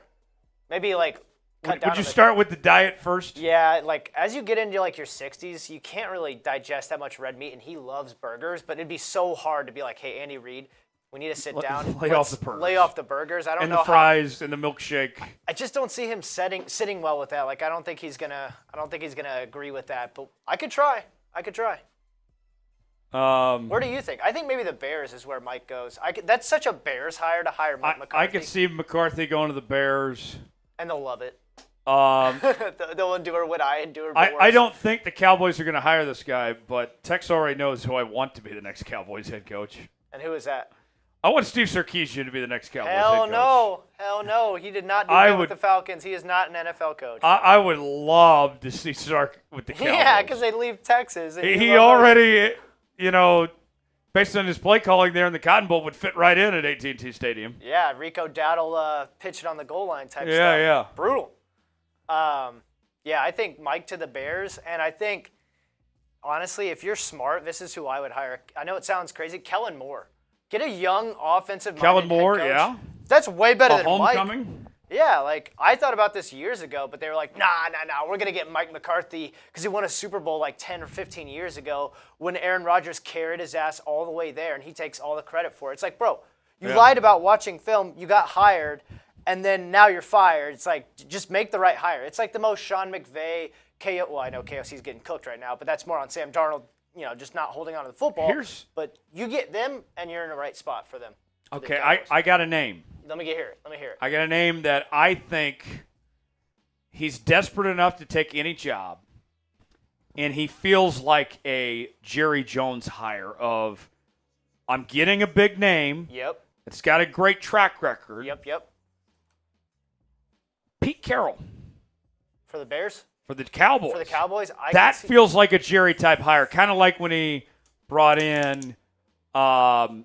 Maybe, like, cut down. Would you start with the diet first? Yeah, like, as you get into, like, your 60s, you can't really digest that much red meat, and he loves burgers, but it'd be so hard to be like, hey, Andy Reid, we need to sit down. Lay off the burgers. Lay off the burgers. I don't know. And the fries and the milkshake. I just don't see him sitting well with that. Like, I don't think he's gonna agree with that, but I could try. Where do you think? I think maybe the Bears is where Mike goes. That's such a Bears hire to hire Mike McCarthy. I could see McCarthy going to the Bears. And they'll love it. They'll endure what I endure. I don't think the Cowboys are going to hire this guy, but Tex already knows who I want to be the next Cowboys head coach. And who is that? I want Steve Sarkisian to be the next Cowboys head coach. Hell no. He did not do that with the Falcons. He is not an NFL coach. I would love to see Sark with the Cowboys. Yeah, because they leave Texas. He already... based on his play calling there in the Cotton Bowl, would fit right in at AT&T Stadium. Yeah, Rico Dowdle pitching on the goal line type stuff. Yeah. Brutal. I think Mike to the Bears, and I think, honestly, if you're smart, this is who I would hire. I know it sounds crazy. Kellen Moore. Get a young offensive-minded Kellen Moore, head coach. Yeah. That's way better than homecoming? Mike. Yeah, like, I thought about this years ago, but they were like, nah, we're going to get Mike McCarthy because he won a Super Bowl like 10 or 15 years ago when Aaron Rodgers carried his ass all the way there, and he takes all the credit for it. It's like, bro, you lied about watching film, you got hired, and then now you're fired. It's like, just make the right hire. It's like the most Sean McVay, well, I know KOC's getting cooked right now, but that's more on Sam Darnold, just not holding on to the football. But you get them, and you're in the right spot for them. Okay, I got a name. Let me hear it. I got a name that I think he's desperate enough to take any job, and he feels like a Jerry Jones hire of, I'm getting a big name. Yep. It's got a great track record. Yep. Pete Carroll. For the Bears? For the Cowboys. For the Cowboys? That feels like a Jerry-type hire, kind of like when he brought in why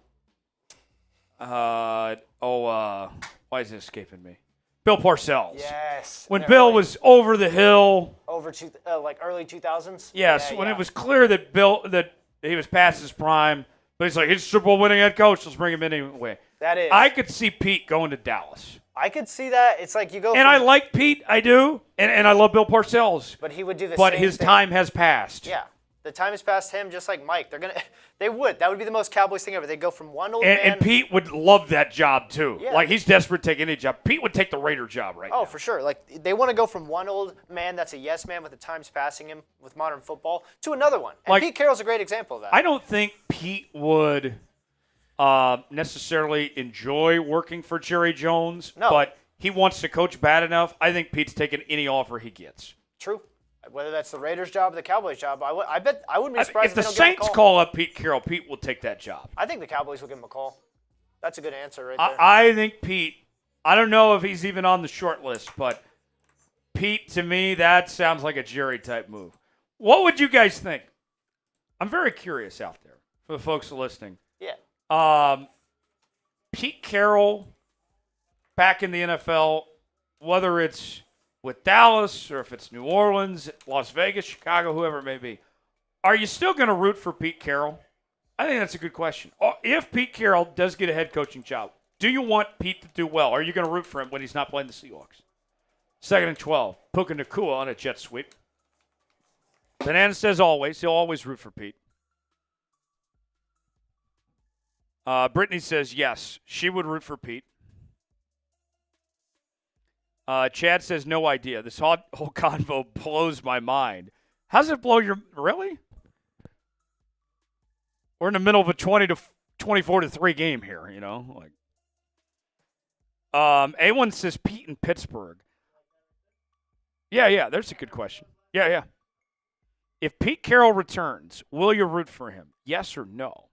is it escaping me? Bill Parcells. Yes. When Bill was over the hill. Over early 2000s? Yes, when it was clear that He was past his prime. But he's like, he's a Super Bowl winning head coach. Let's bring him in anyway. That is. I could see Pete going to Dallas. I could see that. It's like you go. And I like Pete. I do. And I love Bill Parcells. But he would do the same But his thing. time has passed. Yeah. The time has passed him, just like Mike. They would. That would be the most Cowboys thing ever. They'd go from one old man. And Pete would love that job, too. Yeah. Like, he's desperate to take any job. Pete would take the Raider job right now. Oh, for sure. Like, they want to go from one old man that's a yes man with the times passing him with modern football to another one. And Like, Pete Carroll's a great example of that. I don't think Pete would necessarily enjoy working for Jerry Jones. No. But he wants to coach bad enough. I think Pete's taking any offer he gets. True. Whether that's the Raiders' job or the Cowboys' job, I bet I wouldn't be surprised If the they don't give him a Saints call. call up Pete Carroll, Pete will take that job. I think the Cowboys will give him a call. That's a good answer right there. I think Pete, I don't know if he's even on the short list, but Pete, to me, that sounds like a Jerry-type move. What would you guys think? I'm very curious out there for the folks listening. Yeah. Pete Carroll back in the NFL, whether it's with Dallas or if it's New Orleans, Las Vegas, Chicago, whoever it may be, are you still going to root for Pete Carroll? I think that's a good question. If Pete Carroll does get a head coaching job, do you want Pete to do well? Are you going to root for him when he's not playing the Seahawks? 2nd and 12. Puka Nacua on a jet sweep. Banana says always. He'll always root for Pete. Brittany says yes. She would root for Pete. Chad says no idea. This whole convo blows my mind. How does it blow your – really? We're in the middle of a 24-3 game here, you know. A1 says Pete in Pittsburgh. Yeah, there's a good question. Yeah. If Pete Carroll returns, will you root for him? Yes or no?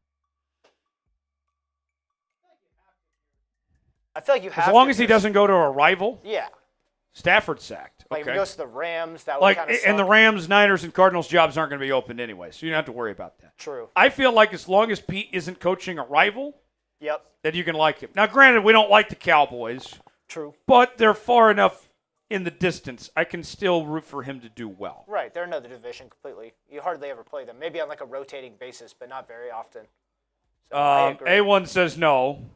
I feel like you have to. As long as he doesn't go to a rival? Yeah. Stafford sacked. Like Okay. if he goes to the Rams, that would kind of suck. And the Rams, Niners, and Cardinals jobs aren't going to be open anyway, so you don't have to worry about that. True. I feel like as long as Pete isn't coaching a rival, Yep. that you can like him. Now, granted, we don't like the Cowboys, True. but they're far enough in the distance. I can still root for him to do well. Right. They're another division completely. You hardly ever play them. Maybe on like a rotating basis, but not very often. So I agree. A1 says no.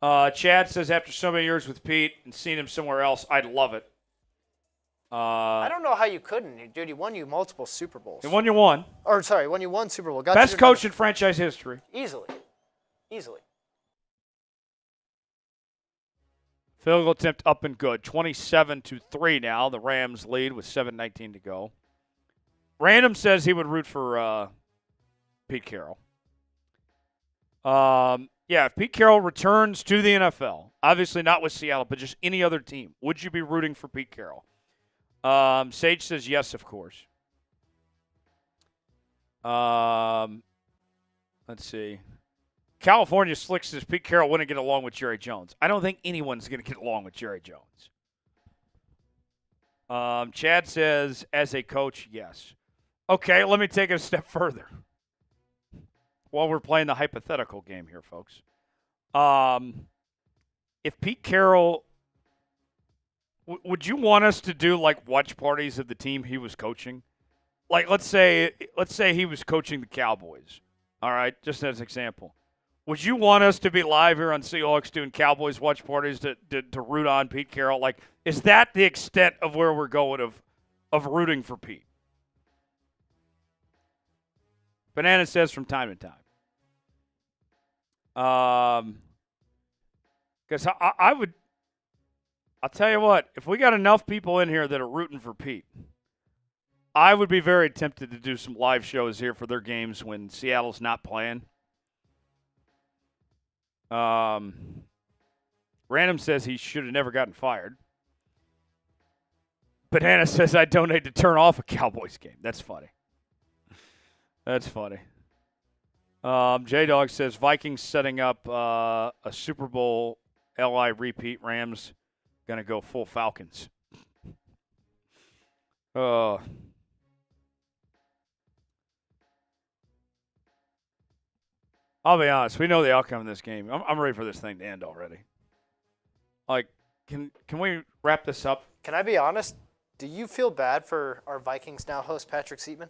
Chad says after so many years with Pete and seeing him somewhere else, I'd love it. I don't know how you couldn't. Dude, he won you multiple Super Bowls. He won you one. Or, sorry, won you one Super Bowl. Got Best you coach in franchise history. Easily. Field goal attempt up and good. 27-3 now. The Rams lead with 7:19 to go. Random says he would root for Pete Carroll. Yeah, if Pete Carroll returns to the NFL, obviously not with Seattle, but just any other team, would you be rooting for Pete Carroll? Sage says yes, of course. Let's see. California Slick says Pete Carroll wouldn't get along with Jerry Jones. I don't think anyone's going to get along with Jerry Jones. Chad says, as a coach, yes. Okay, let me take it a step further. While we're playing the hypothetical game here, folks. If Pete Carroll, would you want us to do like watch parties of the team he was coaching? Like let's say he was coaching the Cowboys. All right, just as an example. Would you want us to be live here on Seahawks doing Cowboys watch parties to root on Pete Carroll? Like, is that the extent of where we're going of rooting for Pete? Banana says from time to time. Because I'll tell you what, if we got enough people in here that are rooting for Pete, I would be very tempted to do some live shows here for their games when Seattle's not playing. Random says he should have never gotten fired. Banana says I donate to turn off a Cowboys game. That's funny. That's funny. J-Dog says Vikings setting up a Super Bowl LI repeat. Rams going to go full Falcons. I'll be honest. We know the outcome of this game. I'm ready for this thing to end already. Like, can we wrap this up? Can I be honest? Do you feel bad for our Vikings now host Patrick Seatman?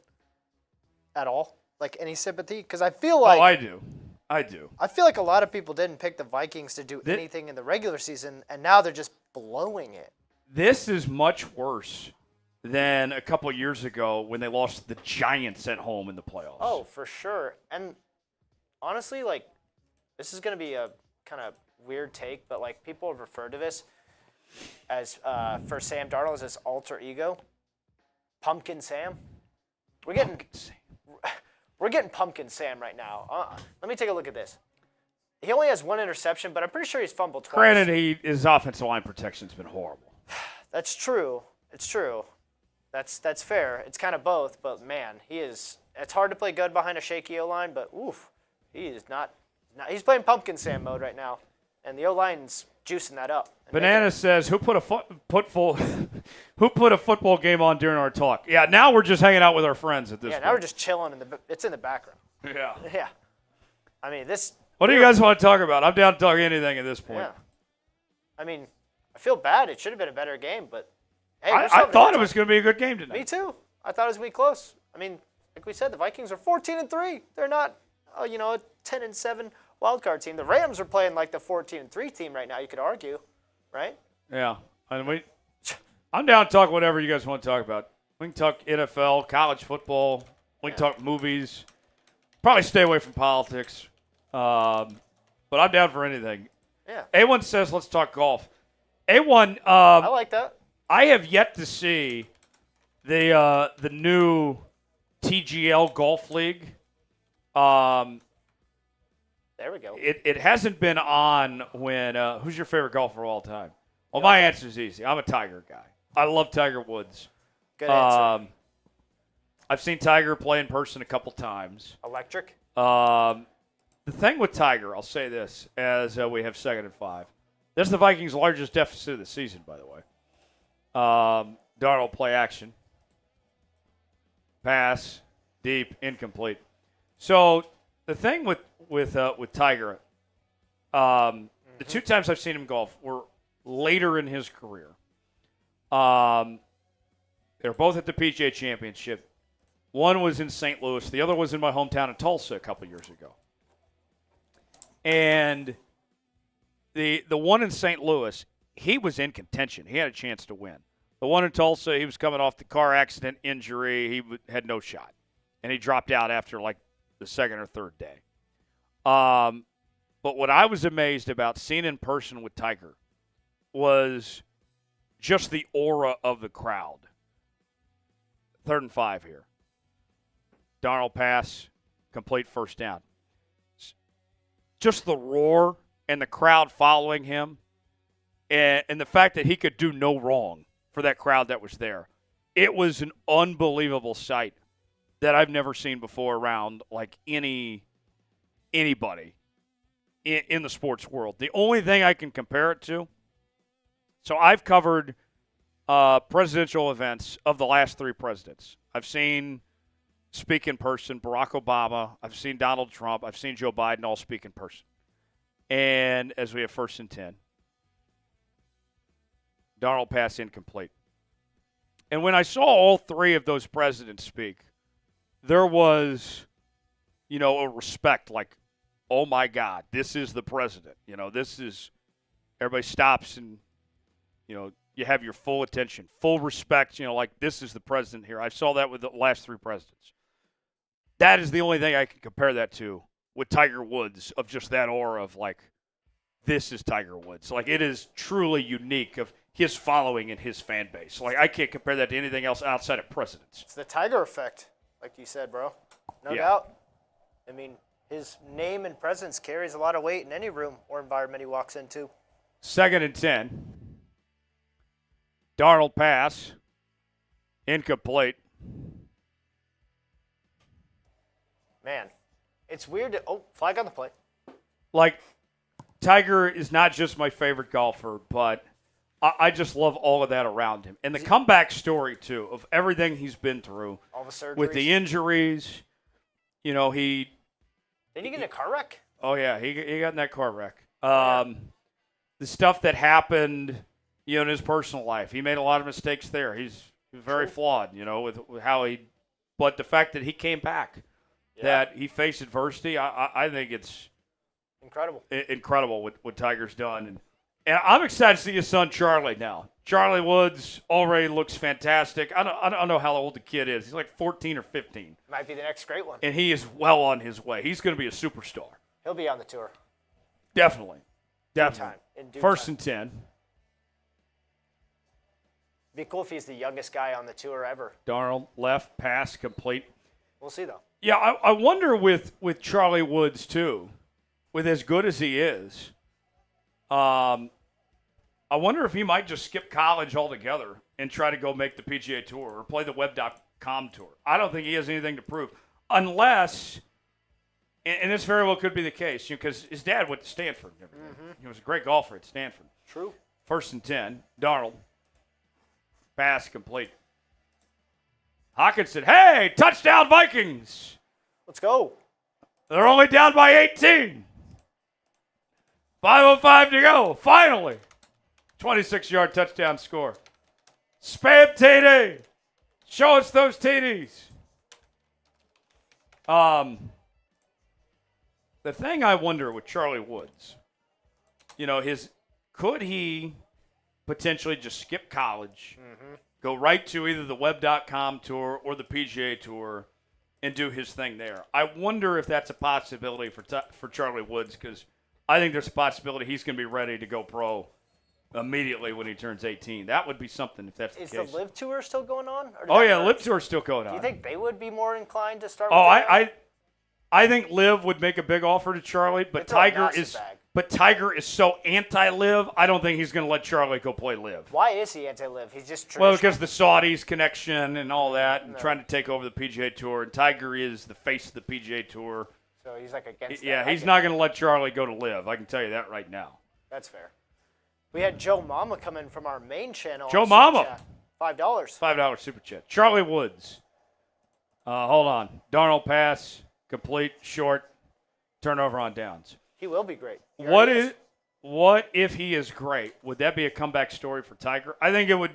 At all? like any sympathy? Because I feel like I do. I feel like a lot of people didn't pick the Vikings to do anything in the regular season, and now they're just blowing it. This is much worse than a couple years ago when they lost to the Giants at home in the playoffs. Oh, for sure. And honestly, like, this is going to be a kind of weird take, but like people have referred to this as for Sam Darnold as his alter ego, Pumpkin Sam. We're getting Pumpkin Sam right now. Let me take a look at this. He only has one interception, but I'm pretty sure he's fumbled twice. Granted, his offensive line protection's been horrible. That's true. It's true. That's fair. It's kind of both, but man, it's hard to play good behind a shaky O-line, but oof, he is not he's playing Pumpkin Sam mode right now, and the O-line's juicing that up. Banana says, who put a football game on during our talk? Yeah, now we're just hanging out with our friends at this point. Yeah, now we're just chilling it's in the background. Yeah. Yeah. I mean, what do you guys want to talk about? I'm down to talk anything at this point. Yeah. I mean, I feel bad. It should have been a better game, but hey, I thought it was going to be a good game tonight. Me too. I thought it was going to be close. I mean, like we said, the Vikings are 14-3. They're not, a 10-7 wild card team. The Rams are playing like the 14-3 team right now. You could argue, right? Yeah. I'm down to talk whatever you guys want to talk about. We can talk NFL, college football. We can talk movies. Probably stay away from politics. But I'm down for anything. Yeah. A1 says let's talk golf. A1, I like that. I have yet to see the new TGL Golf League. There we go. It hasn't been on when who's your favorite golfer of all time? Well, my answer is easy. I'm a Tiger guy. I love Tiger Woods. Good answer. I've seen Tiger play in person a couple times. Electric? The thing with Tiger, I'll say this as we have 2nd and 5. This is the Vikings' largest deficit of the season, by the way. Darnold play action. Pass, deep, incomplete. So the thing with Tiger, the 2 times I've seen him golf were later in his career. They were both at the PGA Championship. One was in St. Louis. The other was in my hometown of Tulsa a couple years ago. And the one in St. Louis, he was in contention. He had a chance to win. The one in Tulsa, he was coming off the car accident injury. He had no shot. And he dropped out after like the 2nd or 3rd day. But what I was amazed about seeing in person with Tiger was just the aura of the crowd. 3rd and 5 here. Darnold pass, complete first down. Just the roar and the crowd following him and the fact that he could do no wrong for that crowd that was there. It was an unbelievable sight that I've never seen before around like anybody in the sports world. The only thing I can compare it to, so I've covered presidential events of the last 3 presidents. I've seen speak in person Barack Obama. I've seen Donald Trump. I've seen Joe Biden all speak in person. And as we have 1st and 10, Darnold pass incomplete. And when I saw all 3 of those presidents speak, there was, a respect like, oh my God, this is the president. This is, everybody stops and, you have your full attention, full respect, like this is the president here. I saw that with the last 3 presidents. That is the only thing I can compare that to with Tiger Woods, of just that aura of like, this is Tiger Woods. Like, it is truly unique of his following and his fan base. Like, I can't compare that to anything else outside of presidents. It's the Tiger effect, like you said, bro. No doubt. I mean, his name and presence carries a lot of weight in any room or environment he walks into. 2nd and 10. Darnold pass. Incomplete. Man, it's weird flag on the play. Like, Tiger is not just my favorite golfer, but I just love all of that around him. And the comeback story, too, of everything he's been through. All the surgeries. With the injuries. Didn't he get in a car wreck? Oh, yeah, he got in that car wreck. The stuff that happened, in his personal life. He made a lot of mistakes there. He's very flawed, with how he – but the fact that he came back that he faced adversity. I think it's incredible what Tiger's done. And I'm excited to see his son Charlie now. Charlie Woods already looks fantastic. I don't know how old the kid is. He's like 14 or 15. Might be the next great one. And he is well on his way. He's going to be a superstar. He'll be on the tour. Definitely. In due First time. and 10. It'd be cool if he's the youngest guy on the tour ever. Darnold, left, pass, complete. We'll see, though. Yeah, I wonder with Charlie Woods, too, with as good as he is, I wonder if he might just skip college altogether and try to go make the PGA Tour or play the Web.com Tour. I don't think he has anything to prove. Unless, and this very well could be the case, because his dad went to Stanford. He was a great golfer at Stanford. True. First and 10, Darnold. Pass complete. Hawkinson, hey, touchdown Vikings. Let's go. They're only down by 18. 5:05 to go. Finally. 26-yard touchdown score. Spam TD. Show us those TDs. The thing I wonder with Charlie Woods, could he potentially just skip college, go right to either the Web.com Tour or the PGA Tour and do his thing there? I wonder if that's a possibility for Charlie Woods, because I think there's a possibility he's going to be ready to go pro immediately when he turns 18. That would be something if that's the case. Is the Live Tour still going on? Live Tour is still going on. Do you think they would be more inclined to start with I think Liv would make a big offer to Charlie, but Tiger is so anti-Liv, I don't think he's going to let Charlie go play Liv. Why is he anti-Liv? He's just traditional. Well, because the Saudis connection and all that, and trying to take over the PGA Tour, and Tiger is the face of the PGA Tour. So he's like against that. Yeah, he's not going to let Charlie go to Liv. I can tell you that right now. That's fair. We had Joe Mama come in from our main channel. Joe Mama. $5. $5 super chat. Charlie Woods. Hold on. Darnold pass, complete, short, turnover on downs. He will be great. What if he is great? Would that be a comeback story for Tiger? I think it would.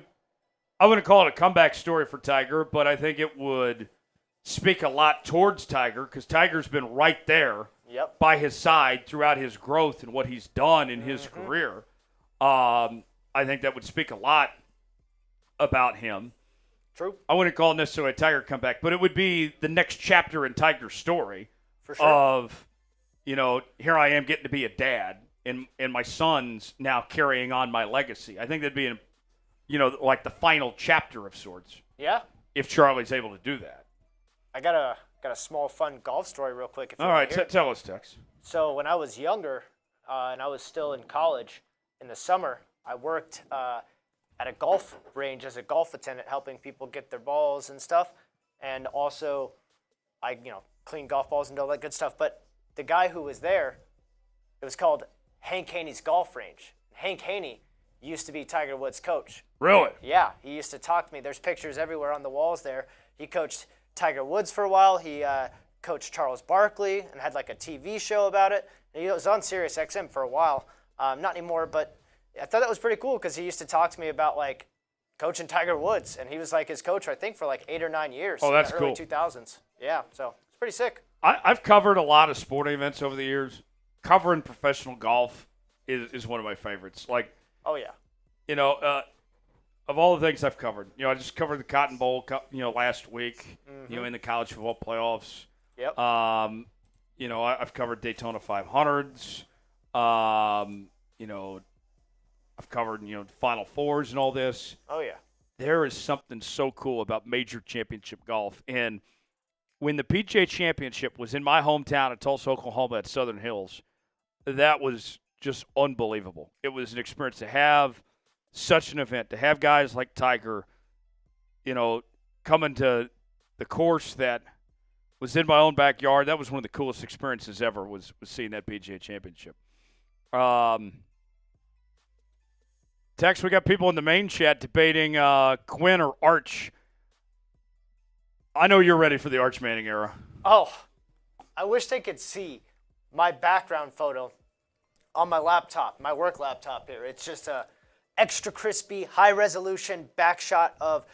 I wouldn't call it a comeback story for Tiger, but I think it would speak a lot towards Tiger, because Tiger's been right there by his side throughout his growth and what he's done in his career. I think that would speak a lot about him. True. I wouldn't call it necessarily a Tiger comeback, but it would be the next chapter in Tiger's story. For sure. Of, here I am getting to be a dad, and my son's now carrying on my legacy. I think that'd be, like the final chapter of sorts. Yeah. If Charlie's able to do that. I got a small fun golf story real quick. All right, tell us, Tex. So when I was younger, and I was still in college, in the summer, I worked at a golf range as a golf attendant, helping people get their balls and stuff. And also, I clean golf balls and all that good stuff. But the guy who was there, it was called Hank Haney's Golf Range. Hank Haney used to be Tiger Woods' coach. Really? Yeah, he used to talk to me. There's pictures everywhere on the walls there. He coached Tiger Woods for a while. He coached Charles Barkley and had like a TV show about it. And he was on Sirius XM for a while. Not anymore, but I thought that was pretty cool, because he used to talk to me about like coaching Tiger Woods, and he was like his coach, I think, for like 8 or 9 years. Oh, that's in the early cool. 2000s. Yeah, so it's pretty sick. I've covered a lot of sporting events over the years. Covering professional golf is one of my favorites. Like, oh yeah, of all the things I've covered, I just covered the Cotton Bowl, last week. In the college football playoffs. Yep. I've covered Daytona 500s. I've covered, Final Fours and all this. Oh, yeah. There is something so cool about major championship golf. And when the PGA Championship was in my hometown of Tulsa, Oklahoma at Southern Hills, that was just unbelievable. It was an experience to have such an event, to have guys like Tiger, coming to the course that was in my own backyard. That was one of the coolest experiences ever, was seeing that PGA Championship. Tex, we got people in the main chat debating Quinn or Arch. I know you're ready for the Arch Manning era. Oh, I wish they could see my background photo on my laptop, my work laptop here. It's just a extra crispy, high-resolution back shot of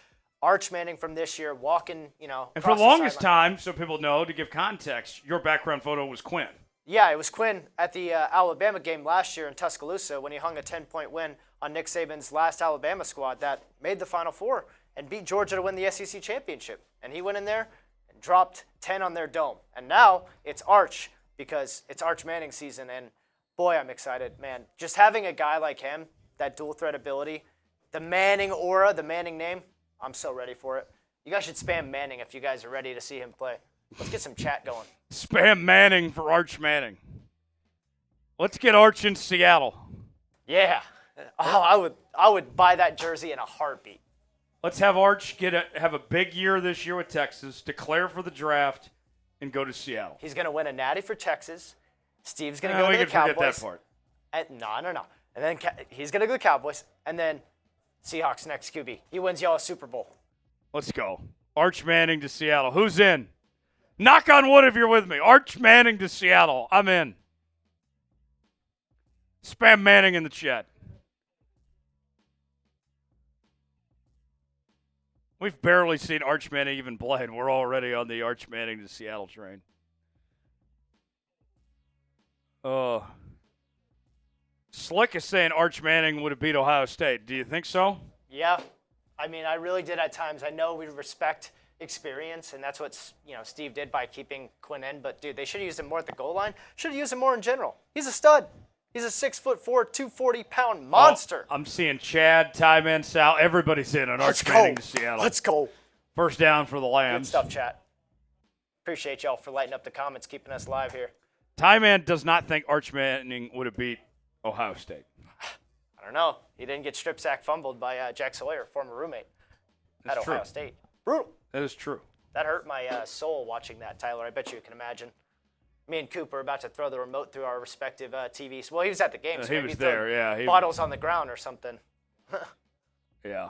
Arch Manning from this year walking, And for across the longest sideline. time, so people know, to give context, your background photo was Quinn. Yeah, it was Quinn at the Alabama game last year in Tuscaloosa when he hung a 10-point win on Nick Saban's last Alabama squad that made the Final Four and beat Georgia to win the SEC championship. And he went in there and dropped 10 on their dome. And now it's Arch because it's Arch Manning season. And boy, I'm excited, man. Just having a guy like him, that dual threat ability, the Manning aura, the Manning name, I'm so ready for it. You guys should spam Manning if you guys are ready to see him play. Let's get some chat going. Spam Manning for Arch Manning. Let's get Arch in Seattle. Yeah. Oh, I would buy that jersey in a heartbeat. Let's have Arch have a big year this year with Texas, declare for the draft, and go to Seattle. He's going to win a natty for Texas. Steve's going to go to the Cowboys. Cowboys. Forget that part. No. And then he's going to go to the Cowboys. And then Seahawks next QB. He wins y'all a Super Bowl. Let's go. Arch Manning to Seattle. Who's in? Knock on wood if you're with me. Arch Manning to Seattle. I'm in. Spam Manning in the chat. We've barely seen Arch Manning even play, and we're already on the Arch Manning to Seattle train. Slick is saying Arch Manning would have beat Ohio State. Do you think so? Yeah. I mean, I really did at times. I know we respect experience, and that's what Steve did by keeping Quinn in. But, dude, they should have used him more at the goal line. Should have used him more in general. He's a stud. He's a 6'4", 240-pound monster. I'm seeing Chad, Ty-Man, Sal. Everybody's in on Arch Manning to Seattle. Let's go. First down for the Lambs. Good stuff, chat. Appreciate y'all for lighting up the comments, keeping us live here. Ty-Man does not think Arch Manning would have beat Ohio State. I don't know. He didn't get strip sack fumbled by Jack Sawyer, former roommate at Ohio State. Brutal. That is true. That hurt my soul watching that, Tyler. I bet you can imagine. Me and Coop were about to throw the remote through our respective TVs. Well, he was at the game, so he maybe was throw there, yeah. bottles on the ground or something. Yeah.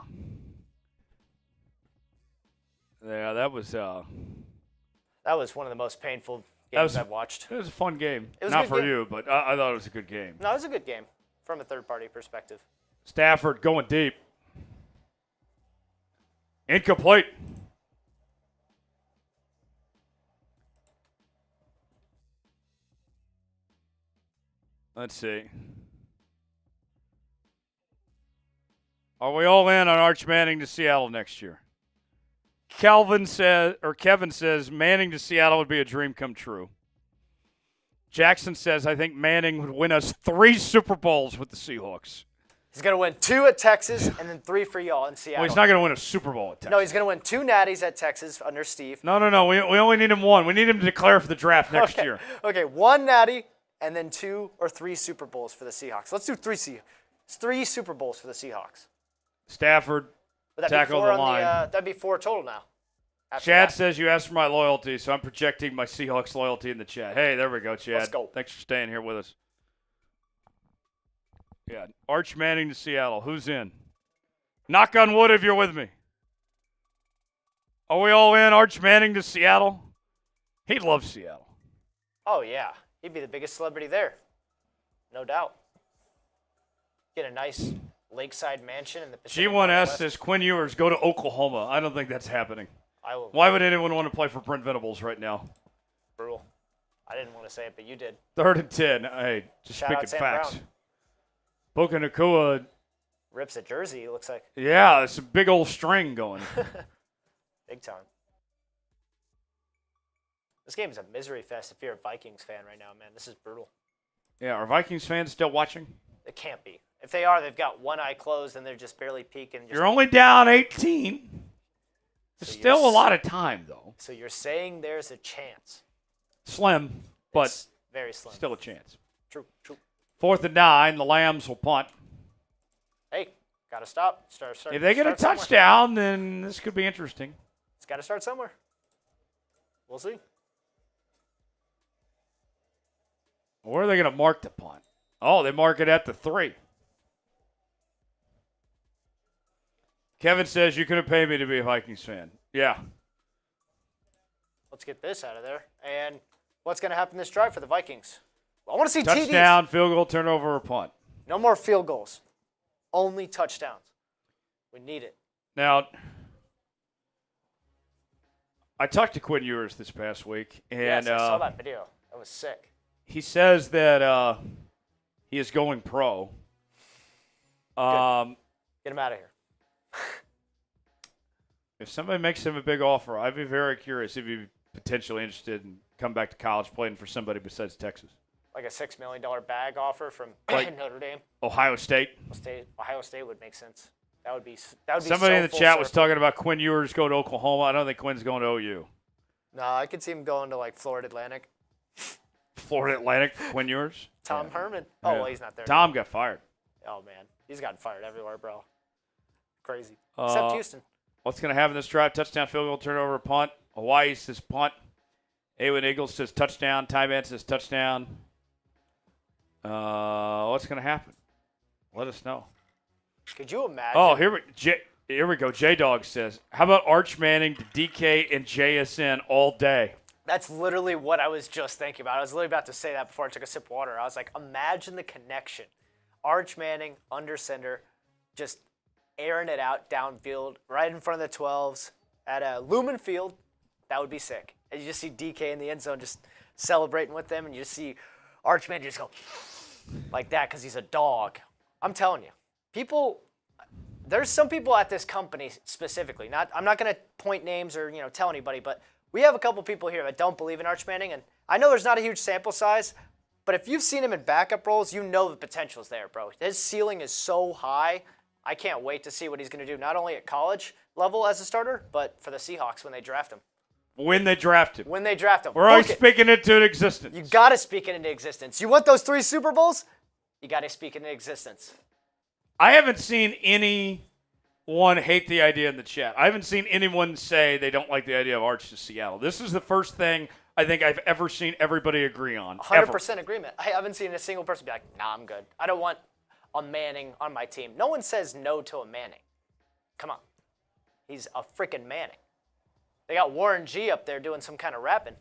Yeah, that was one of the most painful games I've watched. It was a fun game. It was Not a good for game. you, but I thought it was a good game. No, it was a good game from a third-party perspective. Stafford going deep. Incomplete. Let's see. Are we all in on Arch Manning to Seattle next year? Kevin says Manning to Seattle would be a dream come true. Jackson says, I think Manning would win us 3 Super Bowls with the Seahawks. He's going to win 2 at Texas and then 3 for y'all in Seattle. Well, he's not going to win a Super Bowl at Texas. No, he's going to win 2 natties at Texas under Steve. No. We only need him 1. We need him to declare for the draft next year. Okay, 1 natty and then 2 or 3 Super Bowls for the Seahawks. Let's do 3 Super Bowls for the Seahawks. Stafford, tackle the line. That'd be 4 total now. Chad says you asked for my loyalty, so I'm projecting my Seahawks loyalty in the chat. Hey, there we go, Chad. Let's go. Thanks for staying here with us. Yeah, Arch Manning to Seattle. Who's in? Knock on wood if you're with me. Are we all in? Arch Manning to Seattle? He'd love Seattle. Oh, yeah. He'd be the biggest celebrity there. No doubt. Get a nice lakeside mansion in the Pacific G1S Northwest. says Quinn Ewers go to Oklahoma. I don't think that's happening. I will. Why would anyone want to play for Brent Venables right now? Brutal. I didn't want to say it, but you did. 3rd and 10. Hey, just Shout out speaking Sam facts. Brown. Puka Nacua, Rips a jersey, it looks like. yeah, it's a big old string going. Big time. This game is a misery fest if you're a Vikings fan right now, man. This is brutal. Yeah, are Vikings fans still watching? It can't be. If they are, they've got one eye closed and they're just barely peeking. You're only down 18. There's So still you're a lot of time, though. So you're saying there's a chance. Slim, but It's very slim. still a chance. True. 4th and 9, the Lambs will punt. Hey, got to stop. Start If they get a start somewhere. touchdown, then this could be interesting. It's got to start somewhere. We'll see. Where are they going to mark the punt? Oh, they mark it at the 3. Kevin says you couldn't pay me to be a Vikings fan. Yeah. Let's get this out of there. And what's going to happen this drive for the Vikings? I want to see Touchdown, TDs. field goal, turnover, or punt. No more field goals. Only touchdowns. We need it. Now, I talked to Quinn Ewers this past week, and Yes, I saw that video. That was sick. he says that he is going pro. Get him out of here. If somebody makes him a big offer, I'd be very curious if he'd be potentially interested in come back to college playing for somebody besides Texas. Like a $6 million bag offer from Like Notre Dame. Ohio State. Ohio State would make sense. That would be Somebody so in the full chat was circle. talking about Quinn Ewers going to Oklahoma. I don't think Quinn's going to OU. No, I could see him going to like Florida Atlantic. Florida Atlantic, Quinn Ewers. Tom Yeah. Herman. Oh, Yeah. well, he's not there. Tom got fired. Oh, man. He's gotten fired everywhere, bro. Crazy. Except Houston. What's going to happen this drive? Touchdown, field goal, turnover, punt. Hawaii says punt. Awen Eagles says touchdown. Tyban says touchdown. What's going to happen? Let us know. Could you imagine? Oh, here we go. J-Dog says, how about Arch Manning to DK and JSN all day? That's literally what I was just thinking about. I was literally about to say that before I took a sip of water. I was like, imagine the connection. Arch Manning, under center, just airing it out downfield, right in front of the 12s at Lumen Field. That would be sick. And you just see DK in the end zone just celebrating with them, and you just see Arch Manning just go like that because he's a dog. I'm telling you, there's some people at this company specifically. I'm not going to point names or tell anybody, but we have a couple people here that don't believe in Arch Manning, and I know there's not a huge sample size, but if you've seen him in backup roles, you know the potential's there, bro. His ceiling is so high. I can't wait to see what he's going to do, not only at college level as a starter, but for the Seahawks when they draft him. When they draft him. We're always speaking it into existence. You got to speak it into existence. You want those 3 Super Bowls? You got to speak it into existence. I haven't seen anyone hate the idea in the chat. I haven't seen anyone say they don't like the idea of Arch to Seattle. This is the first thing I think I've ever seen everybody agree on. 100% agreement. I haven't seen a single person be like, nah, I'm good. I don't want a Manning on my team. No one says no to a Manning. Come on. He's a freaking Manning. They got Warren G up there doing some kind of rapping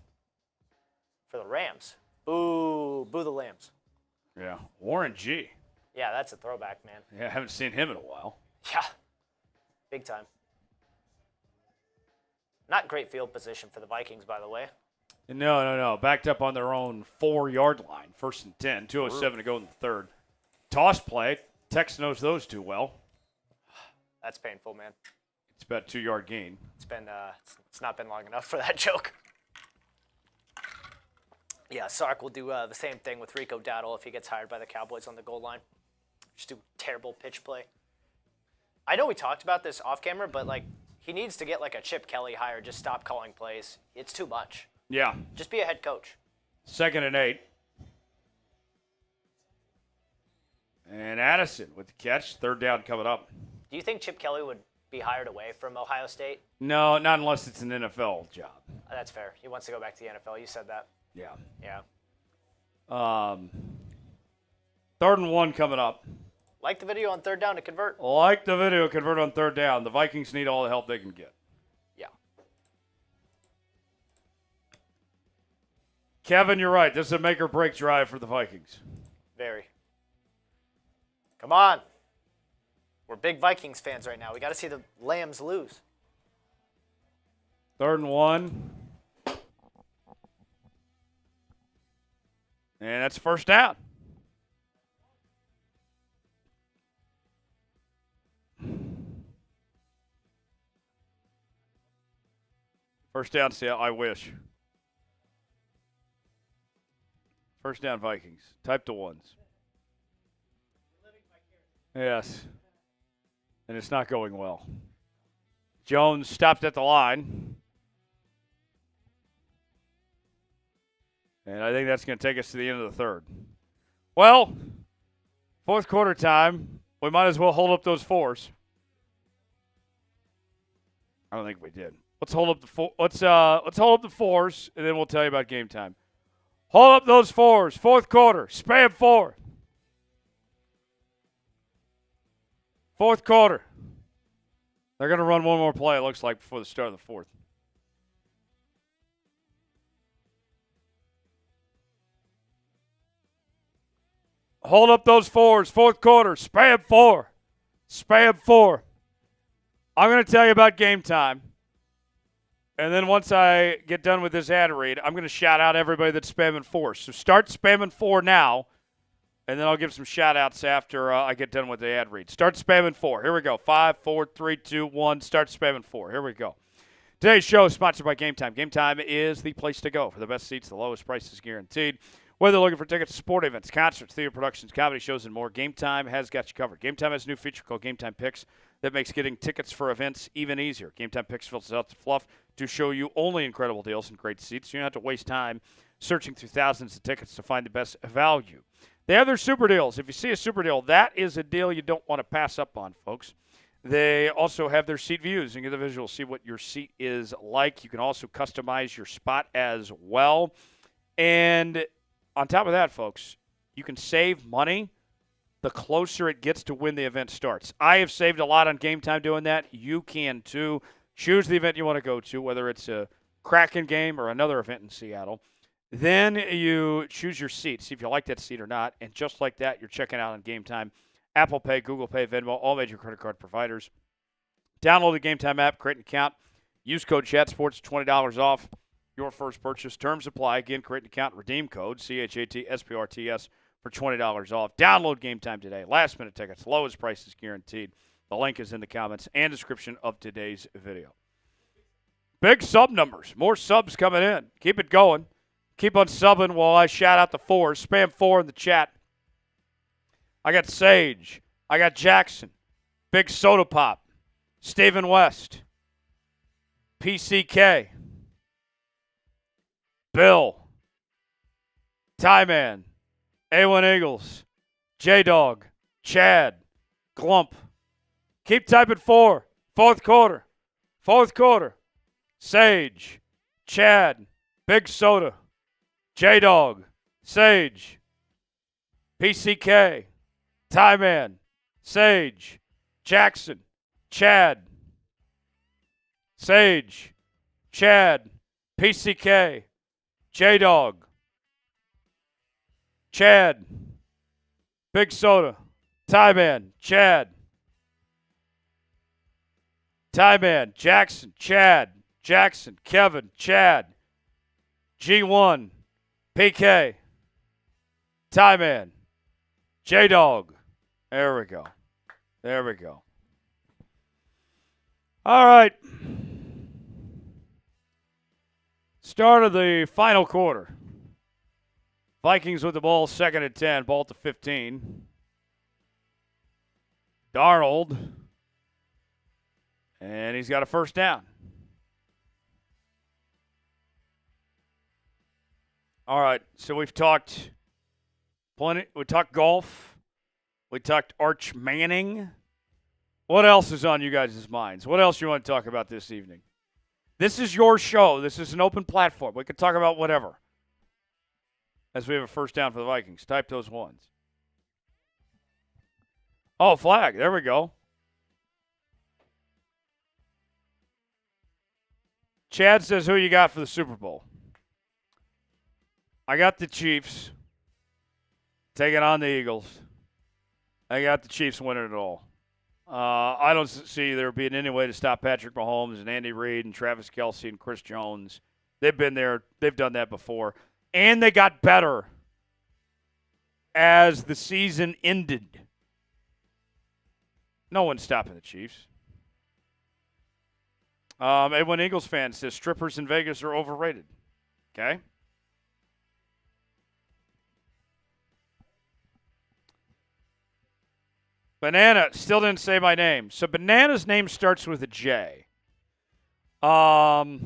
for the Rams. Boo the Lambs. Yeah, Warren G. Yeah, that's a throwback, man. Yeah, I haven't seen him in a while. Yeah, big time. Not great field position for the Vikings, by the way. No. Backed up on their own 4-yard line. 1st and 10. 2:07 to go in the third. Toss play. Tex knows those too well. That's painful, man. It's about a 2-yard gain. It's not been long enough for that joke. Yeah, Sark will do the same thing with Rico Dowdle if he gets hired by the Cowboys on the goal line. Just do terrible pitch play. I know we talked about this off camera, but he needs to get a Chip Kelly hire. Just stop calling plays. It's too much. Yeah. Just be a head coach. 2nd and 8. And Addison with the catch. 3rd down coming up. Do you think Chip Kelly would be hired away from Ohio State? No, not unless it's an NFL job. That's fair. He wants to go back to the NFL. You said that. Yeah. Yeah. 3rd and 1 coming up. Like the video on 3rd down to convert. Like the video, convert on 3rd down. The Vikings need all the help they can get. Yeah. Kevin, you're right. This is a make or break drive for the Vikings. Very. Come on. We're big Vikings fans right now. We got to see the Lambs lose. 3rd and 1. And that's 1st down. First down, Seattle. I wish. 1st down, Vikings. Type to ones. Yes. And it's not going well. Jones stopped at the line. And I think that's going to take us to the end of the 3rd. Well, 4th quarter time. We might as well hold up those 4s. I don't think we did. Let's hold up the let's hold up the 4s, and then we'll tell you about game time. Hold up those 4s. 4th quarter. Spam 4. 4th quarter. They're going to run one more play, it looks like, before the start of the 4th. Hold up those 4s. 4th quarter. Spam 4. Spam 4. I'm going to tell you about game time. And then once I get done with this ad read, I'm going to shout out everybody that's spamming 4. So start spamming 4 now, and then I'll give some shout-outs after I get done with the ad read. Start spamming 4. Here we go. 5, 4, 3, 2, 1. Start spamming 4. Here we go. Today's show is sponsored by Game Time. Game Time is the place to go for the best seats, the lowest prices guaranteed. Whether looking for tickets to sport events, concerts, theater productions, comedy shows, and more, Game Time has got you covered. Game Time has a new feature called Game Time Picks that makes getting tickets for events even easier. Game Time Picks fills out the fluff to show you only incredible deals and great seats, so you don't have to waste time searching through thousands of tickets to find the best value. They have their super deals. If you see a super deal, that is a deal you don't want to pass up on, folks. They also have their seat views. You can get the visuals, see what your seat is like. You can also customize your spot as well. And on top of that, folks, you can save money the closer it gets to when the event starts. I have saved a lot on Game Time doing that. You can too. Choose the event you want to go to, whether it's a Kraken game or another event in Seattle. Then you choose your seat, see if you like that seat or not. And just like that, you're checking out on Game Time. Apple Pay, Google Pay, Venmo, all major credit card providers. Download the Game Time app, create an account. Use code ChatSports, $20 off your first purchase. Terms apply. Again, create an account, redeem code, CHATSPRTS, for $20 off. Download Game Time today. Last minute tickets, lowest prices guaranteed. The link is in the comments and description of today's video. Big sub numbers. More subs coming in. Keep it going. Keep on subbing while I shout out the 4. Spam 4 in the chat. I got Sage. I got Jackson. Big Soda Pop. Stephen West. PCK. Bill. Ty Man. A1 Eagles. J-Dog. Chad. Glump. Keep typing 4. Fourth quarter. Fourth quarter. Sage. Chad. Big Soda. J-Dog. Sage. PCK. Ty Man. Sage. Jackson. Chad. Sage. Chad. PCK. J-Dog. Chad. Big Soda. Ty Man. Chad. Ty Man. Jackson. Chad. Jackson. Kevin. Chad. G1. PK. Ty Man. J-Dog. There we go. There we go. All right. Start of the final quarter. Vikings with the ball, 2nd and 10, ball to 15. Darnold. And he's got a first down. All right, so we've talked plenty. We talked golf. We talked Arch Manning. What else is on you guys' minds? What else you want to talk about this evening? This is your show. This is an open platform. We can talk about whatever. As we have a first down for the Vikings. Type those ones. Oh, flag. There we go. Chad says, who you got for the Super Bowl? I got the Chiefs taking on the Eagles. I got the Chiefs winning it all. I don't see there being any way to stop Patrick Mahomes and Andy Reid and Travis Kelce and Chris Jones. They've been there. They've done that before. And they got better as the season ended. No one's stopping the Chiefs. A1 Eagles fan says strippers in Vegas are overrated. Okay. Banana still didn't say my name. So Banana's name starts with a J. Banana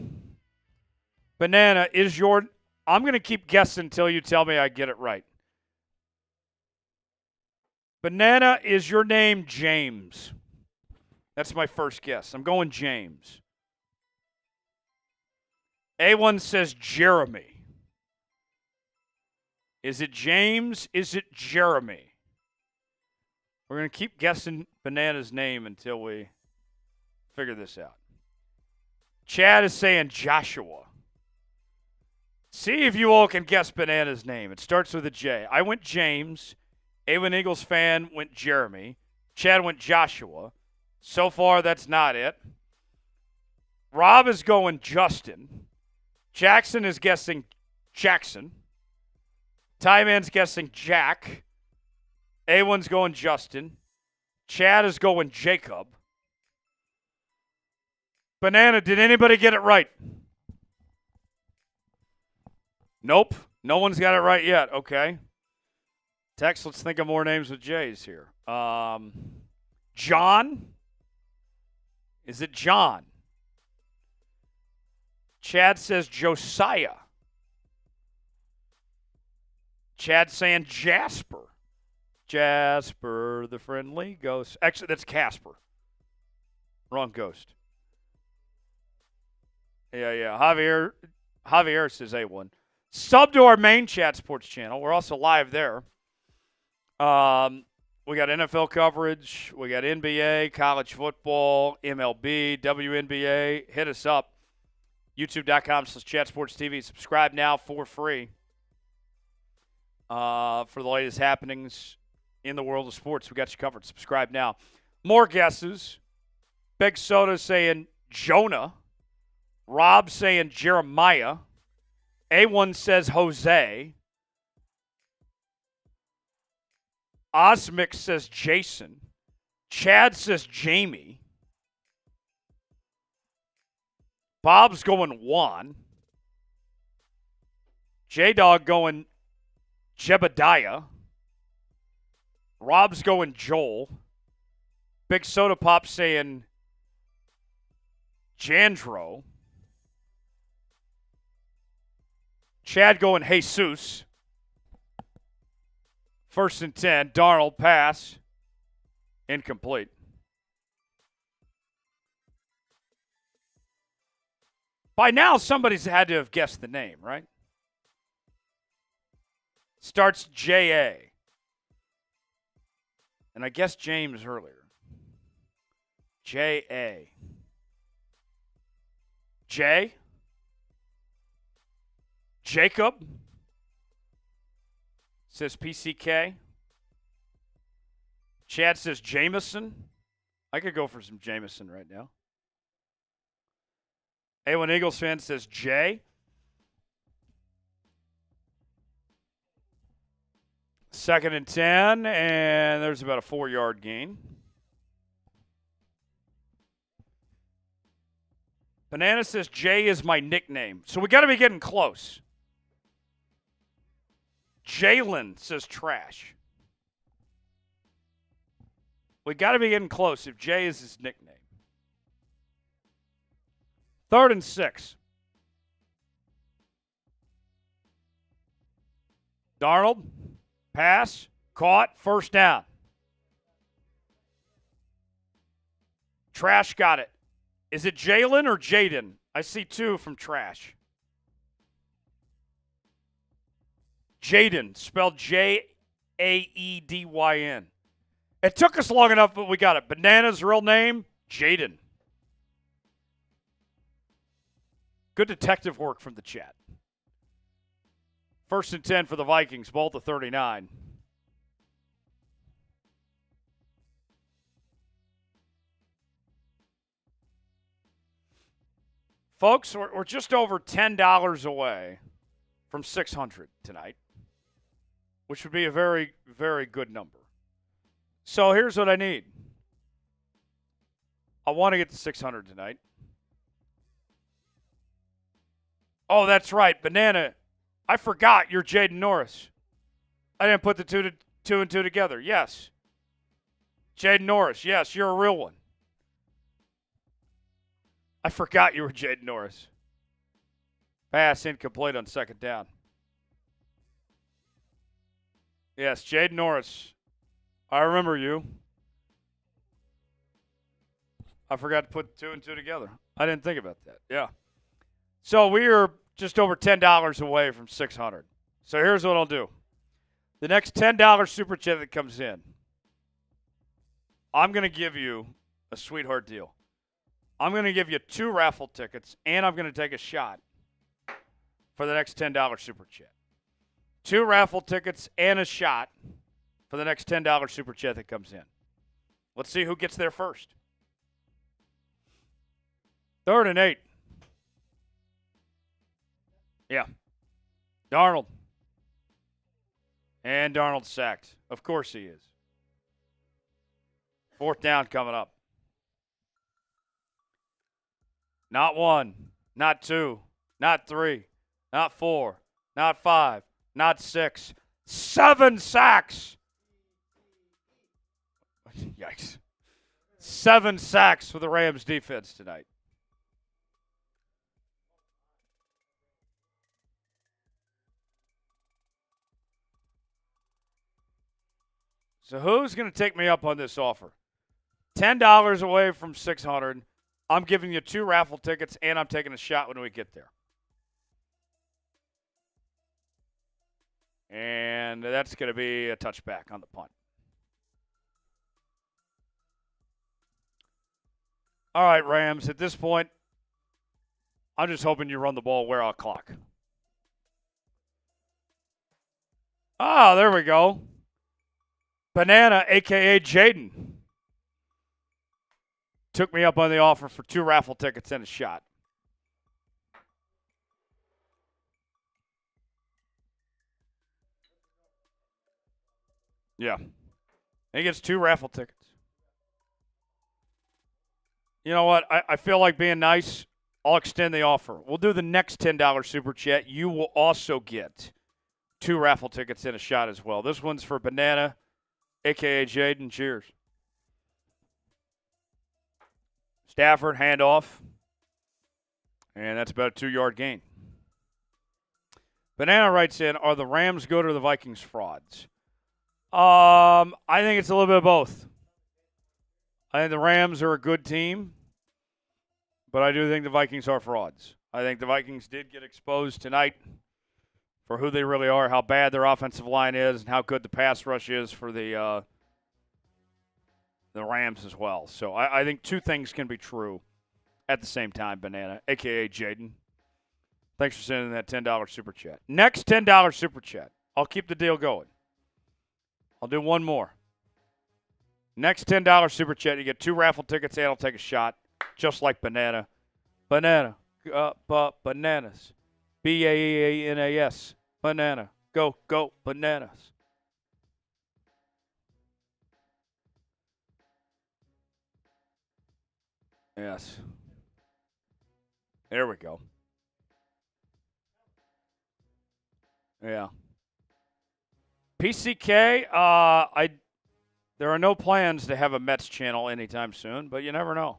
is your... I'm going to keep guessing until you tell me I get it right. Banana, is your name James? That's my first guess. I'm going James. A1 says Jeremy. Is it James? Is it Jeremy? We're going to keep guessing Banana's name until we figure this out. Chad is saying Joshua. See if you all can guess Banana's name. It starts with a J. I went James. A1 Eagles fan went Jeremy. Chad went Joshua. So far, that's not it. Rob is going Justin. Jackson is guessing Jackson. Tyman's guessing Jack. A1's going Justin. Chad is going Jacob. Banana, did anybody get it right? Nope. No one's got it right yet. Okay. Tex, let's think of more names with J's here. John? Is it John? Chad says Josiah. Chad saying Jasper. Jasper, the friendly ghost. Actually, that's Casper. Wrong ghost. Yeah. Javier says A1. Sub to our main chat sports channel. We're also live there. We got NFL coverage. We got NBA, college football, MLB, WNBA. Hit us up. YouTube.com/chatsportstv. Subscribe now for free for the latest happenings in the world of sports. We got you covered. Subscribe now. More guesses. Big Soda saying Jonah. Rob saying Jeremiah. A1 says Jose. Osmic says Jason. Chad says Jamie. Bob's going Juan. J-Dog going Jebediah. Rob's going Joel. Big Soda Pop saying Jandro. Chad going Jesus. 1st and 10. Darnold pass. Incomplete. By now, somebody's had to have guessed the name, right? Starts J.A. And I guessed James earlier. J.A. J? Jacob? Says PCK. Chad says Jameson. I could go for some Jameson right now. A1 Eagles fan says Jay. 2nd and 10, and there's about a 4-yard gain. Banana says Jay is my nickname. So we got to be getting close. Jalen says trash. We got to be getting close if Jay is his nickname. 3rd and 6. Darnold, pass, caught, 1st down. Trash got it. Is it Jalen or Jaden? I see 2 from Trash. Jaden, spelled J-A-E-D-Y-N. It took us long enough, but we got it. Banana's real name, Jaden. Good detective work from the chat. 1st and 10 for the Vikings, ball to 39. Folks, we're just over $10 away from 600 tonight, which would be a very, very good number. So here's what I need. I want to get to 600 tonight. Oh, that's right. Banana, I forgot you're Jaden Norris. I didn't put the two and two together. Yes. Jaden Norris. Yes, you're a real one. I forgot you were Jaden Norris. Pass incomplete on 2nd down. Yes, Jaden Norris. I remember you. I forgot to put 2 and 2 together. I didn't think about that. Yeah. So we are just over $10 away from 600. So here's what I'll do. The next $10 super chat that comes in, I'm going to give you a sweetheart deal. I'm going to give you 2 raffle tickets, and I'm going to take a shot for the next $10 super chat. 2 raffle tickets and a shot for the next $10 super chat that comes in. Let's see who gets there first. 3rd and 8. Yeah. Darnold. And Darnold sacked. Of course he is. 4th down coming up. Not 1, not 2, not 3, not 4, not 5, not 6. 7 sacks. Yikes. 7 sacks for the Rams defense tonight. So who's going to take me up on this offer? $10 away from $600. I'm giving you 2 raffle tickets, and I'm taking a shot when we get there. And that's going to be a touchback on the punt. All right, Rams, at this point, I'm just hoping you run the ball, wear out clock. Ah, there we go. Banana, a.k.a. Jaden, took me up on the offer for 2 raffle tickets and a shot. Yeah. He gets 2 raffle tickets. You know what? I feel like being nice. I'll extend the offer. We'll do the next $10 super chat. You will also get 2 raffle tickets and a shot as well. This one's for Banana, a.k.a. Jaden. Cheers. Stafford, handoff. And that's about a 2-yard gain. Banana writes in, are the Rams good or the Vikings frauds? I think it's a little bit of both. I think the Rams are a good team, but I do think the Vikings are frauds. I think the Vikings did get exposed tonight for who they really are, how bad their offensive line is, and how good the pass rush is for the Rams as well. So I think 2 things can be true at the same time, Banana, a.k.a. Jaden. Thanks for sending that $10 super chat. Next $10 super chat. I'll keep the deal going. I'll do one more. Next $10 super chat, you get 2 raffle tickets, and I'll take a shot, just like Banana. Banana. Bananas. B-A-E-A-N-A-S. Banana. Go, bananas. Yes. There we go. Yeah. PCK, there are no plans to have a Mets channel anytime soon, but you never know.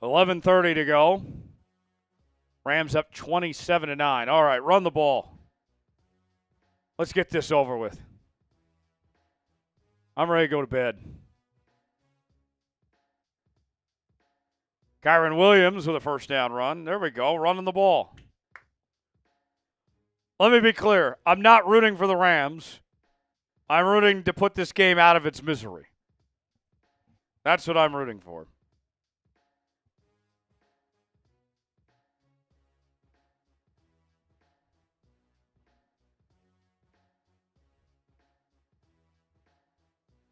$11:30 to go. Rams up 27-9. All right, run the ball. Let's get this over with. I'm ready to go to bed. Kyron Williams with a 1st down run. There we go, running the ball. Let me be clear. I'm not rooting for the Rams. I'm rooting to put this game out of its misery. That's what I'm rooting for.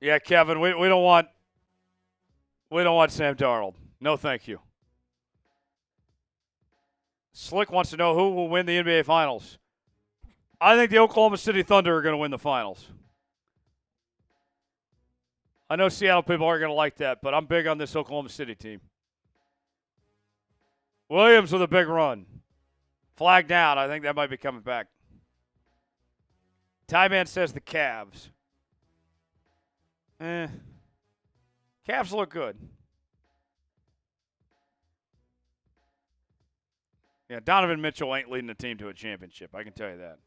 Yeah, Kevin, we don't want Sam Darnold. No, thank you. Slick wants to know who will win the NBA Finals. I think the Oklahoma City Thunder are going to win the Finals. I know Seattle people aren't going to like that, but I'm big on this Oklahoma City team. Williams with a big run. Flag down. I think that might be coming back. Ty-Man says the Cavs. Cavs look good. Yeah, Donovan Mitchell ain't leading the team to a championship. I can tell you that.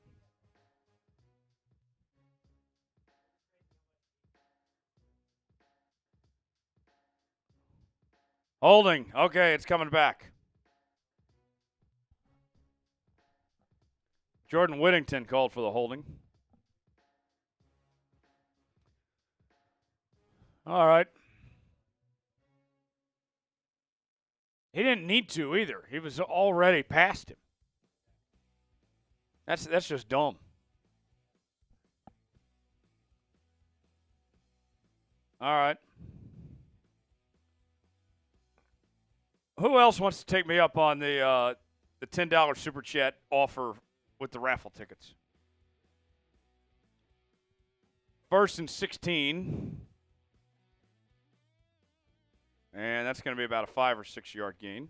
Holding. Okay, it's coming back. Jordan Whittington called for the holding. All right. He didn't need to either. He was already past him. That's just dumb. All right. Who else wants to take me up on the $10 super chat offer with the raffle tickets? 1st and 16. And that's going to be about a 5 or 6 yard gain.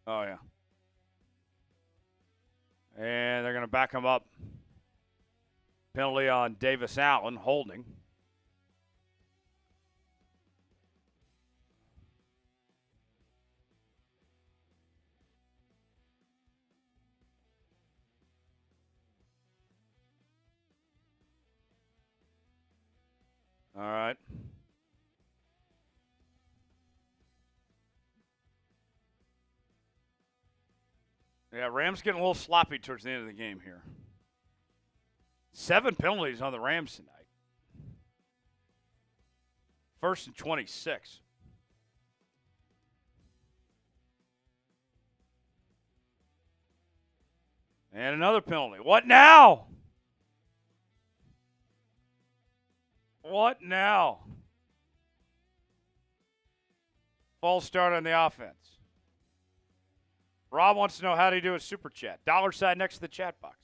Oh, yeah. And they're going to back him up. Penalty on Davis Allen, holding. All right. Yeah, Rams getting a little sloppy towards the end of the game here. 7 penalties on the Rams tonight. 1st and 26. And another penalty. What now? What now? False start on the offense. Rob wants to know how do you do a super chat. $sign next to the chat box.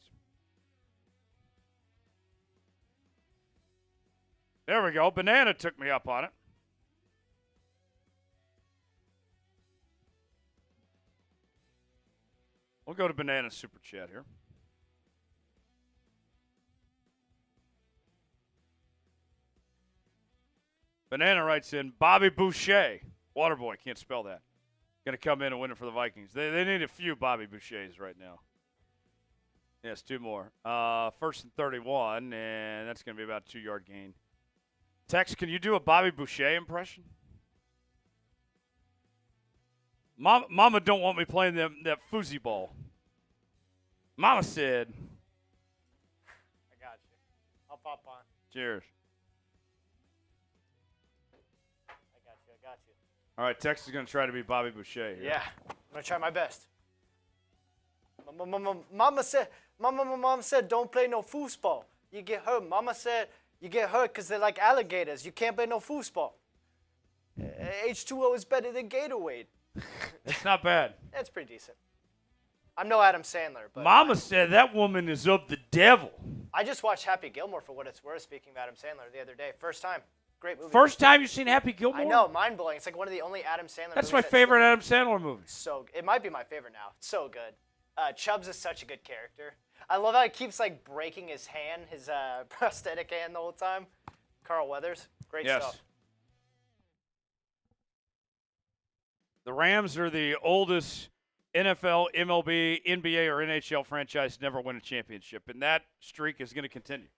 There we go. Banana took me up on it. We'll go to Banana super chat here. Banana writes in, Bobby Boucher, Waterboy, can't spell that. Going to come in and win it for the Vikings. They need a few Bobby Bouchers right now. Yes, 2 more. 1st and 31, and that's going to be about a 2-yard gain. Tex, can you do a Bobby Boucher impression? Mama don't want me playing that foosball. Mama said. I got you. I'll pop on. Cheers. I got you. All right, Tex is going to try to be Bobby Boucher here. Yeah, I'm going to try my best. Mama said, don't play no foosball. You get hurt. Mama said, you get hurt because they're like alligators. You can't play no foosball. H2O is better than Gatorade. It's not bad. It's pretty decent. I'm no Adam Sandler, but Mama said that woman is of the devil. I just watched Happy Gilmore for what it's worth, speaking of Adam Sandler, the other day. First time. Great movie. First time you've seen Happy Gilmore? I know, mind-blowing. It's like one of the only Adam Sandler movies. That's my favorite Adam Sandler movie. So it might be my favorite now. It's so good. Chubbs is such a good character. I love how he keeps like breaking his hand, his prosthetic hand the whole time. Carl Weathers, great stuff. The Rams are the oldest NFL, MLB, NBA, or NHL franchise to never win a championship, and that streak is going to continue.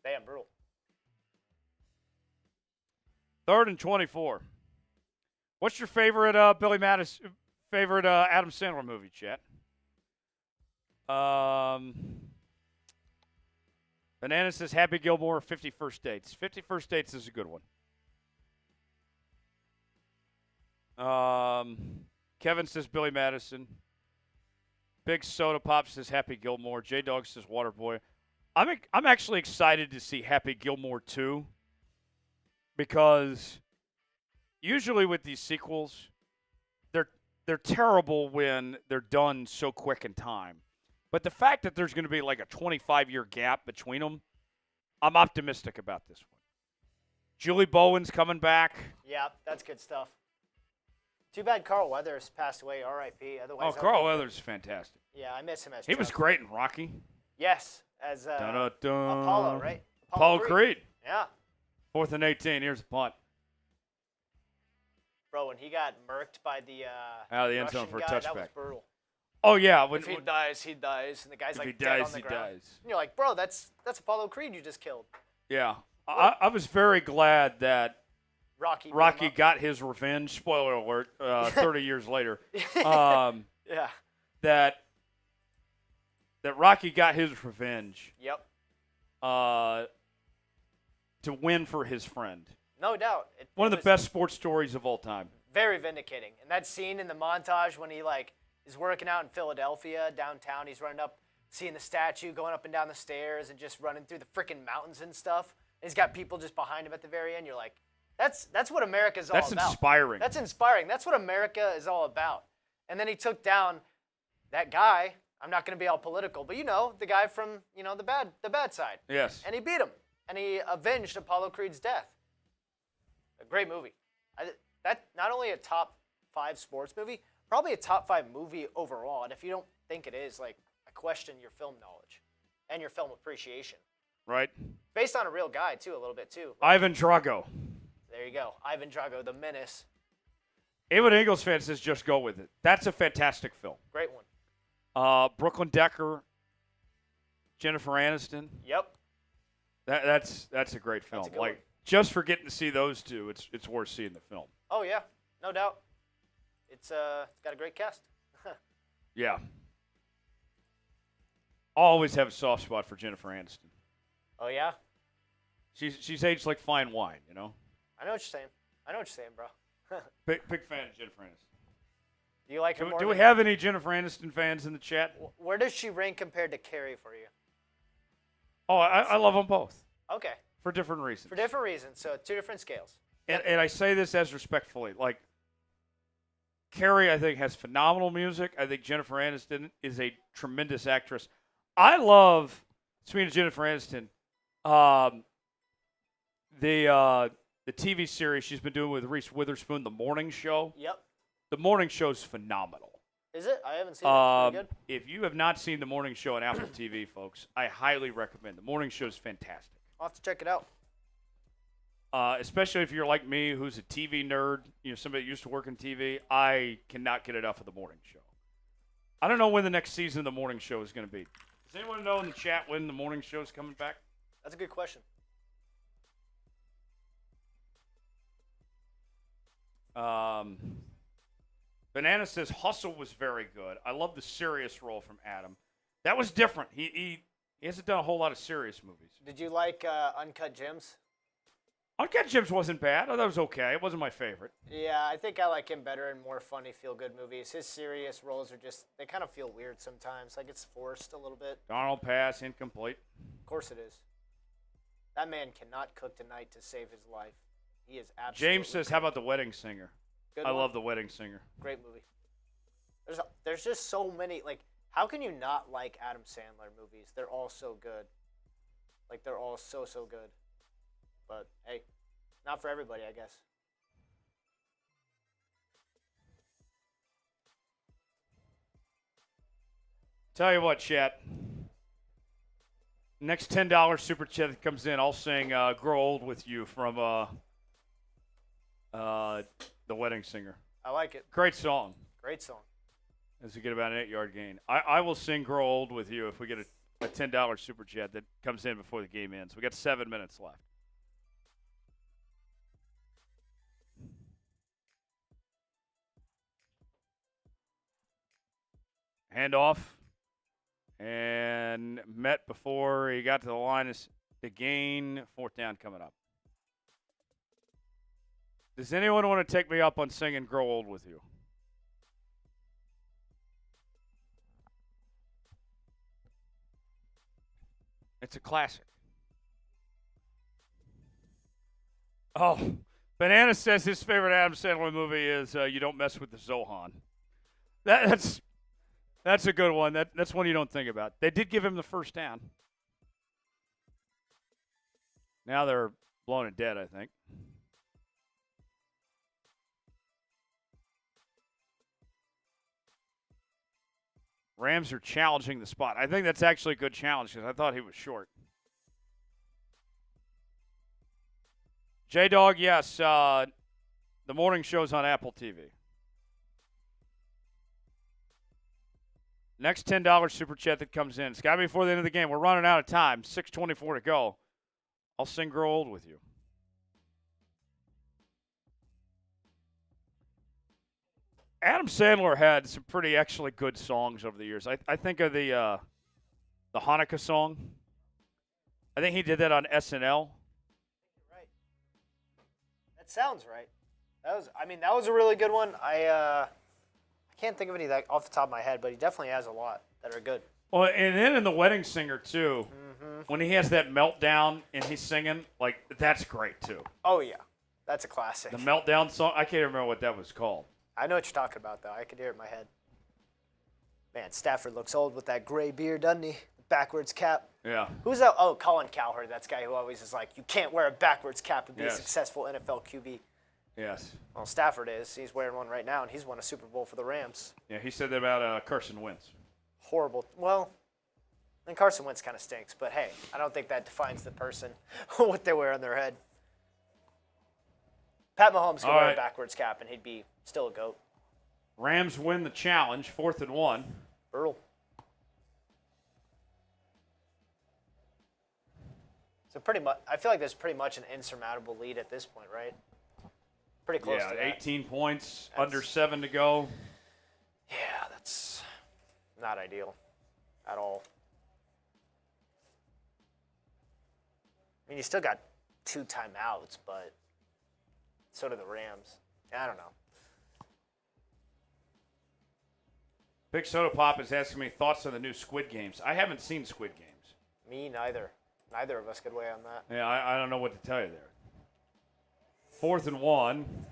Damn, brutal. 3rd and 24. What's your favorite Adam Sandler movie, chat? Banana says Happy Gilmore, 50 First Dates. 50 First Dates is a good one. Kevin says Billy Madison. Big Soda Pop says Happy Gilmore. J-Dog says Waterboy. I'm actually excited to see Happy Gilmore 2 because usually with these sequels, they're terrible when they're done so quick in time. But the fact that there's going to be like a 25-year gap between them, I'm optimistic about this one. Julie Bowen's coming back. Yeah, that's good stuff. Too bad Carl Weathers passed away, R.I.P. Otherwise, Carl Weathers is fantastic. Yeah, I miss him as He was great in Rocky. Yes, as Apollo, right? Apollo Creed. Yeah. 4th and 18. Here's the punt. Bro, when he got murked by the out of the end zone for a touchback. That was brutal. Oh, yeah. If he dies, he dies. And the guy's like dead on the ground. dies. And you're like, bro, that's Apollo Creed you just killed. Yeah. I was very glad that Rocky got his revenge. Spoiler alert, 30 years later. Yeah. That Rocky got his revenge. Yep. To win for his friend. No doubt. One of the best sports stories of all time. Very vindicating. And that scene in the montage when he is working out in Philadelphia downtown, he's running up seeing the statue going up and down the stairs and just running through the freaking mountains and stuff. And he's got people just behind him at the very end. You're like, that's what America's all about. That's inspiring. That's inspiring. That's what America is all about. And then he took down that guy. I'm not going to be all political, but the guy from the bad side. Yes. And he beat him, and he avenged Apollo Creed's death. A great movie. That not only a top 5 sports movie, probably a top 5 movie overall. And if you don't think it is, like, I question your film knowledge and your film appreciation. Right. Based on a real guy too, a little bit too. Ivan Drago. There you go, Ivan Drago, the menace. Even Eagles fan says just go with it. That's a fantastic film. Great one. Brooklyn Decker, Jennifer Aniston. Yep. That's a great film. That's a good Like one. just for getting to see those two, it's worth seeing the film. Oh yeah, no doubt. It's got a great cast. Yeah. Always have a soft spot for Jennifer Aniston. Oh yeah. She's aged like fine wine, I know what you're saying. Bro. Big fan of Jennifer Aniston. Do you like her more? Do we have any Jennifer Aniston fans in the chat? Where does she rank compared to Carrie for you? Oh, I love them both Okay. for different reasons. For different reasons, so 2 different scales. And I say this as respectfully. Like, Carrie, I think, has phenomenal music. I think Jennifer Aniston is a tremendous actress. I love, speaking of Jennifer Aniston, the TV series she's been doing with Reese Witherspoon, The Morning Show. Yep. The Morning Show's phenomenal. Is it? I haven't seen it. It's pretty good. If you have not seen The Morning Show on Apple TV, folks, I highly recommend. The Morning Show's fantastic. I'll have to check it out. Especially if you're like me, who's a TV nerd, somebody that used to work in TV, I cannot get enough of The Morning Show. I don't know when the next season of The Morning Show is going to be. Does anyone know in the chat when The Morning Show is coming back? That's a good question. Banana says Hustle was very good. I love the serious role from Adam. That was different. He hasn't done a whole lot of serious movies. Did you like Uncut Gems? Uncut Gems wasn't bad. I thought it was okay. It wasn't my favorite. Yeah, I think I like him better in more funny, feel-good movies. His serious roles are they kind of feel weird sometimes. Like it's forced a little bit. Donald Pass, incomplete. Of course it is. That man cannot cook tonight to save his life. He is absolutely. James says, how about The Wedding Singer? Good I one. love The Wedding Singer. Great movie. There's just so many. Like, how can you not like Adam Sandler movies? They're all so good. Like, they're all so good. But, hey, not for everybody, I guess. Tell you what, chat. Next $10 super chat that comes in, I'll sing Grow Old With You from The Wedding Singer. I like it. Great song. Great song. As we get about an 8-yard gain. I will sing Grow Old With You if we get a $10 super chat that comes in before the game ends. We got 7 minutes left. Handoff. And met before he got to the line is the gain. 4th down coming up. Does anyone want to take me up on singing Grow Old With You? It's a classic. Oh, Banana says his favorite Adam Sandler movie is You Don't Mess With the Zohan. That's a good one. That's one you don't think about. They did give him the 1st down. Now they're blowing it dead, I think. Rams are challenging the spot. I think that's actually a good challenge because I thought he was short. J-Dog, yes. The morning show's on Apple TV. Next $10 super chat that comes in. It's got to be before the end of the game. We're running out of time. 6:24 to go. I'll sing Grow Old With You. Adam Sandler had some pretty actually good songs over the years. I think of the Hanukkah song. I think he did that on SNL. Right. That sounds right. That was a really good one. I can't think of any that off the top of my head, but he definitely has a lot that are good. Well, and then in The Wedding Singer, too, when he has that meltdown and he's singing, like, that's great, too. Oh, yeah. That's a classic. The meltdown song, I can't remember what that was called. I know what you're talking about, though. I could hear it in my head. Man, Stafford looks old with that gray beard, doesn't he? Backwards cap. Yeah. Who's that? Oh, Colin Cowherd. That's the guy who always is like, you can't wear a backwards cap and be a successful NFL QB. Yes. Well, Stafford is. He's wearing one right now, and he's won a Super Bowl for the Rams. Yeah, he said that about Carson Wentz. Horrible. Well, and Carson Wentz kind of stinks, but hey, I don't think that defines the person, what they wear on their head. Pat Mahomes could wear a backwards cap, and he'd be still a GOAT. Rams win the challenge, 4th and 1. Earl. So pretty much, I feel like there's pretty much an insurmountable lead at this point, right? Pretty close to that. 18 points, under 7 to go. Yeah, that's not ideal at all. I mean, you still got 2 timeouts, but so do the Rams. I don't know. Big Soda Pop is asking me thoughts on the new Squid Games. I haven't seen Squid Games. Me neither. Neither of us could weigh on that. Yeah, I don't know what to tell you there. 4th and 1.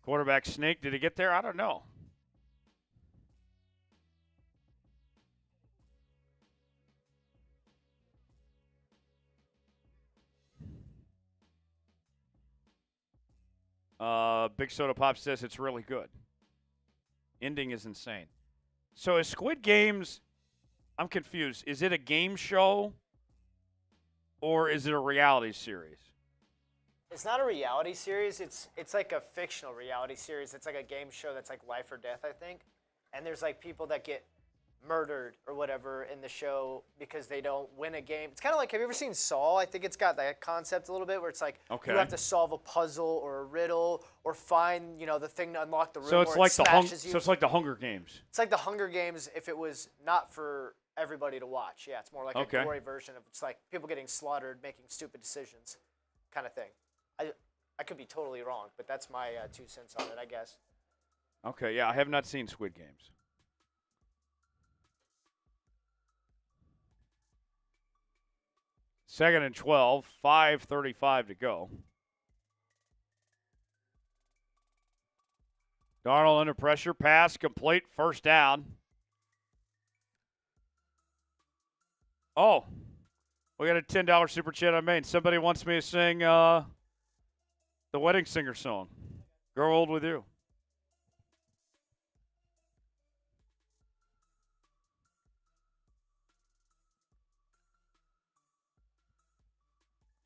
Quarterback sneak. Did he get there? I don't know. Big Soda Pop says it's really good. Ending is insane. So is Squid Games, I'm confused. Is it a game show or is it a reality series? It's not a reality series. It's like a fictional reality series. It's like a game show that's like life or death, I think. And there's like people that get murdered or whatever in the show because they don't win a game. It's kind of like, have you ever seen Saw? I think it's got that concept a little bit where it's like you have to solve a puzzle or a riddle or find, the thing to unlock the room. So it's like so it's like the Hunger Games. It's like the Hunger Games if it was not for everybody to watch. Yeah, it's more like a gory version of it's like people getting slaughtered, making stupid decisions, kind of thing. I could be totally wrong, but that's my 2 cents on it, I guess. Okay, yeah, I have not seen Squid Games. Second and 12, 5:35 to go. Darnold under pressure, pass complete, first down. Oh, we got a $10 super chat on Maine. Somebody wants me to sing the Wedding Singer song, Grow Old With You.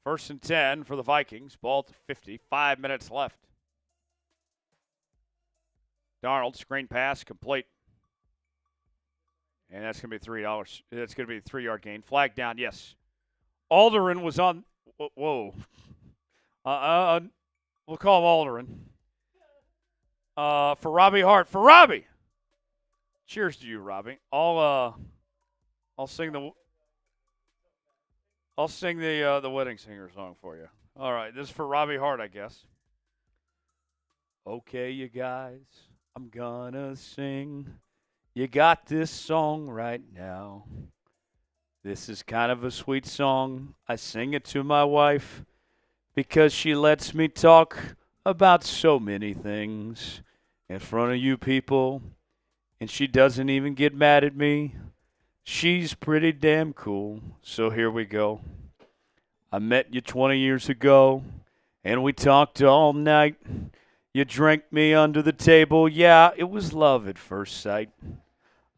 First and 10 for the Vikings. Ball to 50. 5 minutes left. Darnold, screen pass, complete. And that's going to be $3. That's going to be a 3-yard gain. Flag down, yes. Alderman was on. Whoa. We'll call him Alderman. For Robbie Hart. For Robbie! Cheers to you, Robbie. I'll sing the Wedding Singer song for you. All right, this is for Robbie Hart, I guess. Okay, you guys, I'm gonna sing. You got this song right now. This is kind of a sweet song. I sing it to my wife because she lets me talk about so many things in front of you people, and she doesn't even get mad at me. She's pretty damn cool, so here we go. I met you 20 years ago, and we talked all night. You drank me under the table. Yeah, it was love at first sight.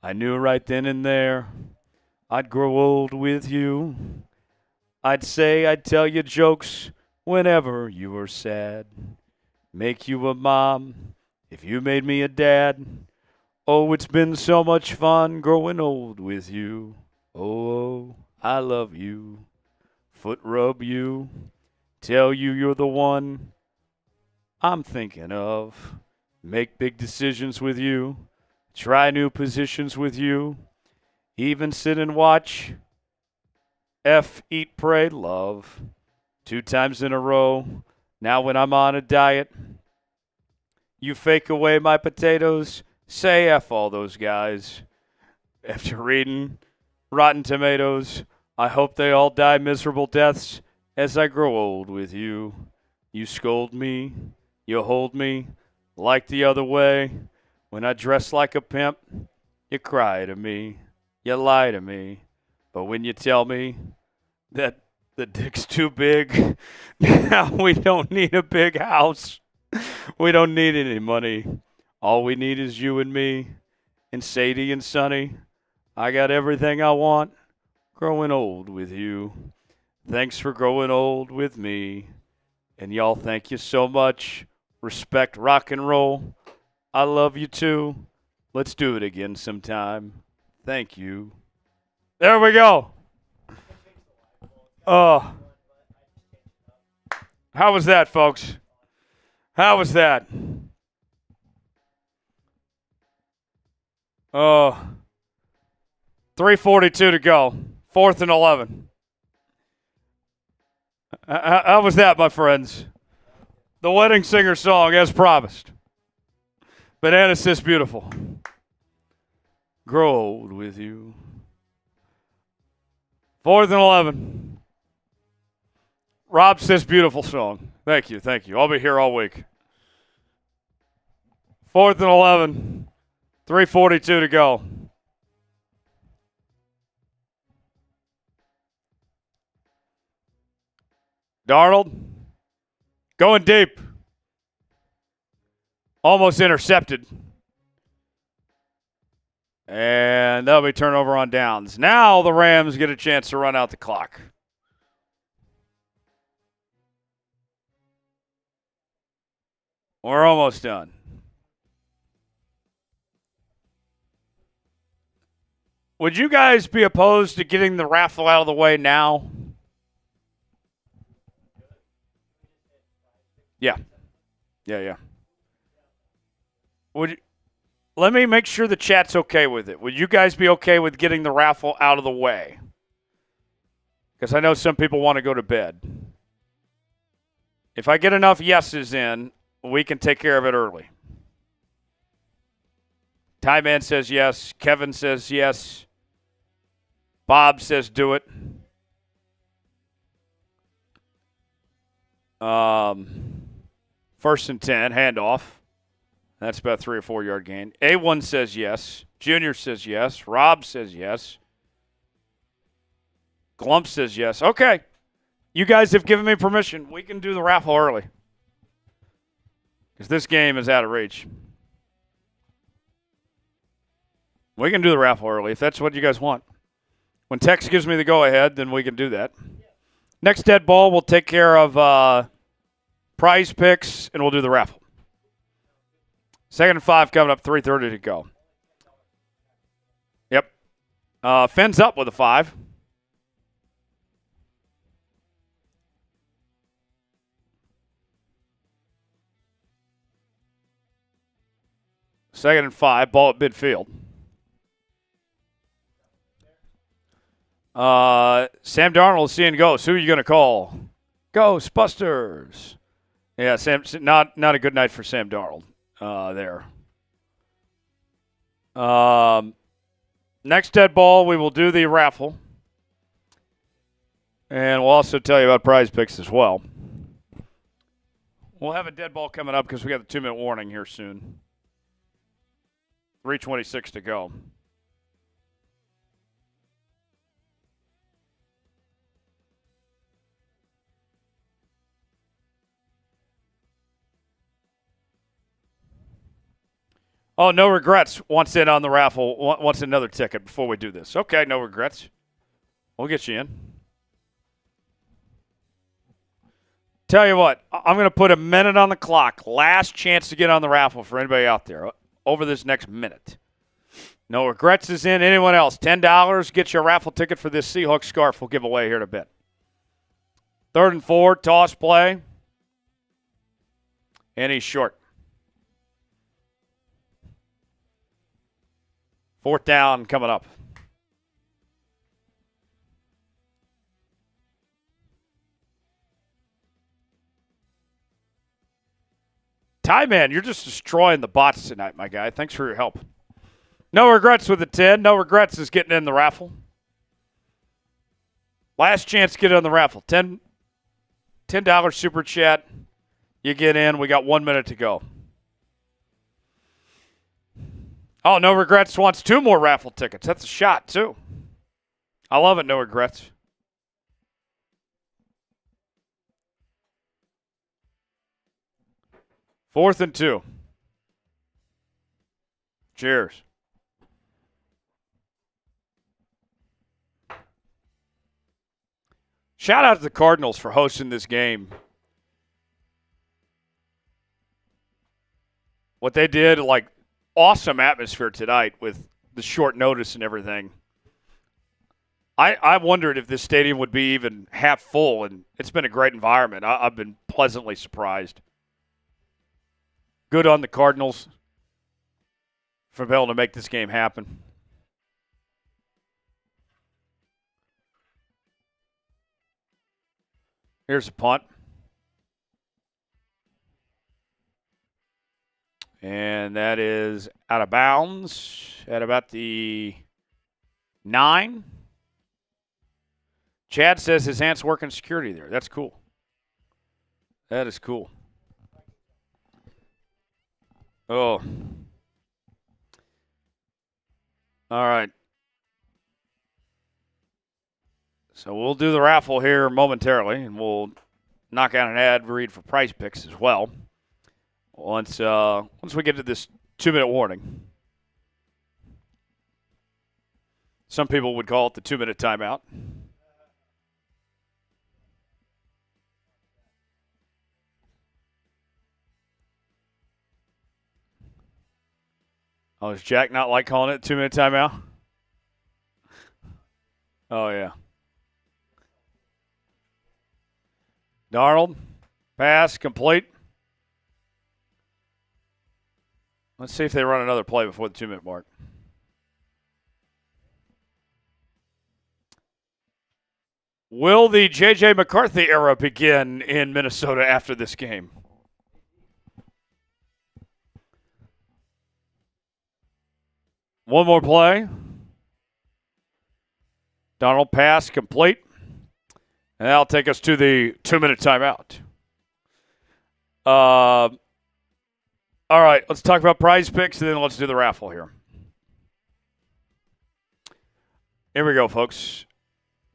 I knew right then and there I'd grow old with you. I'd tell you jokes whenever you were sad. Make you a mom if you made me a dad. Oh, it's been so much fun growing old with you. Oh, I love you. Foot rub you. Tell you you're the one I'm thinking of. Make big decisions with you. Try new positions with you. Even sit and watch. Eat, pray, love. 2 times in a row. Now when I'm on a diet, you fake away my potatoes. Say F all those guys. After reading Rotten Tomatoes, I hope they all die miserable deaths as I grow old with you. You scold me, you hold me like the other way. When I dress like a pimp, you cry to me, you lie to me. But when you tell me that the dick's too big, now we don't need a big house. We don't need any money. All we need is you and me and Sadie and Sonny. I got everything I want growing old with you. Thanks for growing old with me. And y'all, thank you so much. Respect rock and roll. I love you too. Let's do it again sometime. Thank you. There we go. Oh. How was that, folks? How was that? Oh. 3:42 to go. 4th and 11. How was that, my friends? The wedding singer song, as promised. Banana says beautiful. Grow old with you. 4th and 11. Rob says beautiful song. Thank you, thank you. I'll be here all week. 4th and 11. 3:42 to go. Darnold going deep. Almost intercepted. And that'll be turnover on downs. Now the Rams get a chance to run out the clock. We're almost done. Would you guys be opposed to getting the raffle out of the way now? Yeah. Let me make sure the chat's okay with it. Would you guys be okay with getting the raffle out of the way? Because I know some people want to go to bed. If I get enough yeses in, we can take care of it early. Ty Man says yes. Kevin says yes. Bob says do it. First and 10, handoff. That's about 3 or 4 yard gain. A1 says yes. Junior says yes. Rob says yes. Glump says yes. Okay. You guys have given me permission. We can do the raffle early. Because this game is out of reach. We can do the raffle early if that's what you guys want. When Tex gives me the go-ahead, then we can do that. Next dead ball, we'll take care of prize picks, and we'll do the raffle. 2nd and 5 coming up, 3:30 to go. Yep. Finn's up with a 5. Second and 5, ball at midfield. Sam Darnold is seeing ghosts. Who are you going to call? Ghostbusters. Yeah, Sam. Not a good night for Sam Darnold there. Next dead ball, we will do the raffle. And we'll also tell you about prize picks as well. We'll have a dead ball coming up because we got the 2-minute warning here soon. 3:26 to go. Oh, no regrets. Wants in on the raffle. Wants another ticket before we do this. Okay, no regrets. We'll get you in. Tell you what, I'm going to put a minute on the clock. Last chance to get on the raffle for anybody out there over this next minute. No regrets is in. Anyone else? $10. Get you a raffle ticket for this Seahawks scarf we'll give away here in a bit. 3rd and 4, toss play. And he's short. 4th down coming up. Ty Man, you're just destroying the bots tonight, my guy. Thanks for your help. No regrets with the 10. No regrets is getting in the raffle. Last chance to get in the raffle. $10 super chat. You get in. We got 1 minute to go. Oh, No Regrets wants 2 more raffle tickets. That's a shot, too. I love it, No Regrets. Fourth and 2. Cheers. Shout out to the Cardinals for hosting this game. What they did, like, awesome atmosphere tonight with the short notice and everything. I wondered if this stadium would be even half full, and it's been a great environment. I've been pleasantly surprised. Good on the Cardinals for being able to make this game happen. Here's a punt. And that is out of bounds at about the 9. Chad says his aunt's working security there. That's cool. That is cool. Oh. All right. So we'll do the raffle here momentarily, and we'll knock out an ad read for Prize Picks as well. Once we get to this 2-minute warning. Some people would call it the 2-minute timeout. Oh, does Jack not like calling it 2-minute timeout? Oh, yeah. Darnold, pass, complete. Let's see if they run another play before the 2-minute mark. Will the J.J. McCarthy era begin in Minnesota after this game? One more play. Darnold pass complete. And that'll take us to the 2-minute timeout. All right, let's talk about Prize Picks, and then let's do the raffle here. Here we go, folks.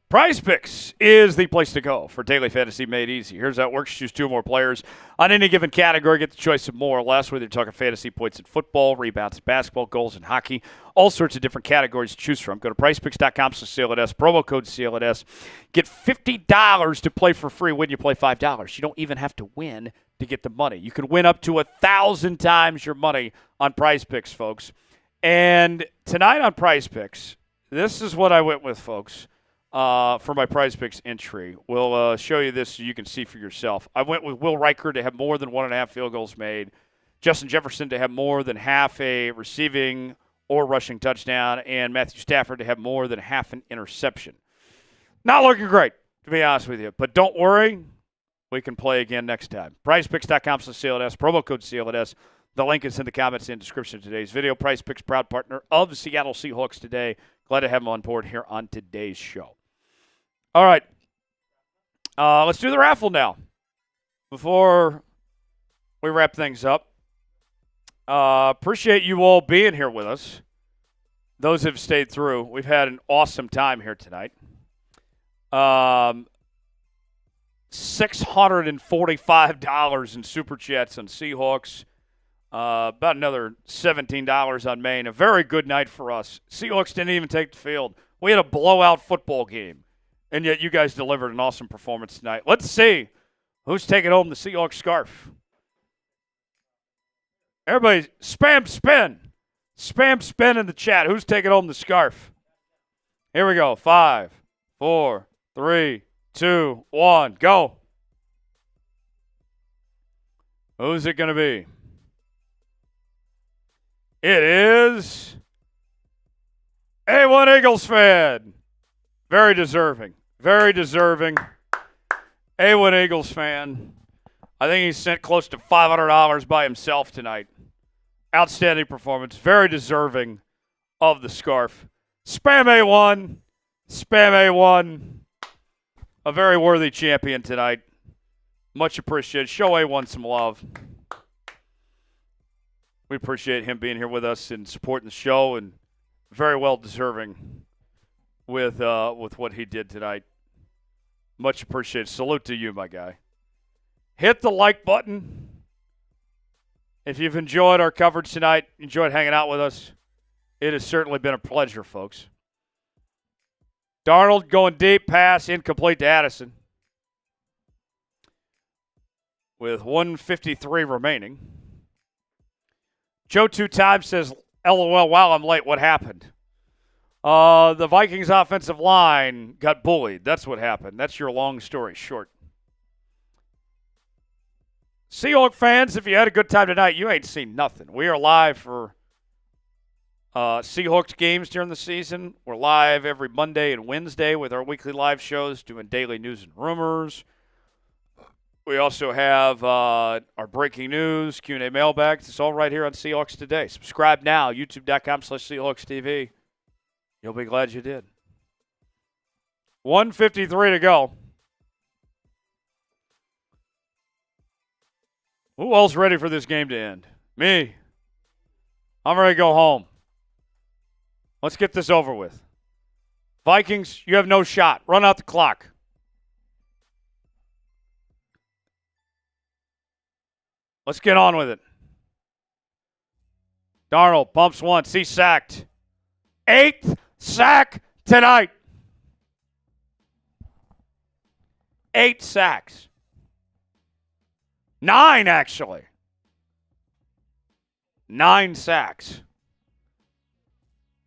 Prize Picks is the place to go for daily fantasy made easy. Here's how it works. Choose 2 more players on any given category. Get the choice of more or less, whether you're talking fantasy points in football, rebounds in basketball, goals in hockey, all sorts of different categories to choose from. Go to PrizePicks.com/CLNS, promo code CLNS. Get $50 to play for free when you play $5. You don't even have to win to get the money. You can win up to 1,000 times your money on Prize Picks, folks. And tonight on Prize Picks, this is what I went with, folks. For my Prize Picks entry. We'll show you this so you can see for yourself. I went with Will Riker to have more than 1.5 field goals made. Justin Jefferson to have more than half a receiving or rushing touchdown. And Matthew Stafford to have more than half an interception. Not looking great, to be honest with you. But don't worry. We can play again next time. PrizePicks.com/CLNS, promo code CLNS. The link is in the comments and description of today's video. Prize Picks, proud partner of the Seattle Seahawks today. Glad to have them on board here on today's show. All right. Let's do the raffle now before we wrap things up. Appreciate you all being here with us. Those who have stayed through. We've had an awesome time here tonight. $645 in Super Chats on Seahawks. About another $17 on Maine. A very good night for us. Seahawks didn't even take the field. We had a blowout football game. And yet you guys delivered an awesome performance tonight. Let's see who's taking home the Seahawks scarf. Everybody, spam spin. Spam spin in the chat. Who's taking home the scarf? Here we go. 5, 4, 3, 2, 1. Go. Who's it going to be? It is A1 Eagles fan. Very deserving. Very deserving. A1 Eagles fan. I think he sent close to $500 by himself tonight. Outstanding performance. Very deserving of the scarf. Spam A1. Spam A1. A very worthy champion tonight. Much appreciated. Show A1 some love. We appreciate him being here with us and supporting the show, and very well deserving with what he did tonight. Much appreciated. Salute to you, my guy. Hit the like button. If you've enjoyed our coverage tonight, enjoyed hanging out with us, it has certainly been a pleasure, folks. Darnold going deep, pass, incomplete to Addison. With 1:53 remaining. Joe 2 times says, LOL, wow, I'm late. What happened? The Vikings offensive line got bullied. That's what happened. That's your long story short. Seahawks fans, if you had a good time tonight, you ain't seen nothing. We are live for Seahawks games during the season. We're live every Monday and Wednesday with our weekly live shows doing daily news and rumors. We also have our breaking news, Q&A mailbag. It's all right here on Seahawks Today. Subscribe now, youtube.com/SeahawksTV. You'll be glad you did. 1:53 to go. Who else ready for this game to end? Me. I'm ready to go home. Let's get this over with. Vikings, you have no shot. Run out the clock. Let's get on with it. Darnold bumps once. He's sacked. 8th sack tonight. 8 sacks. 9, actually. 9 sacks.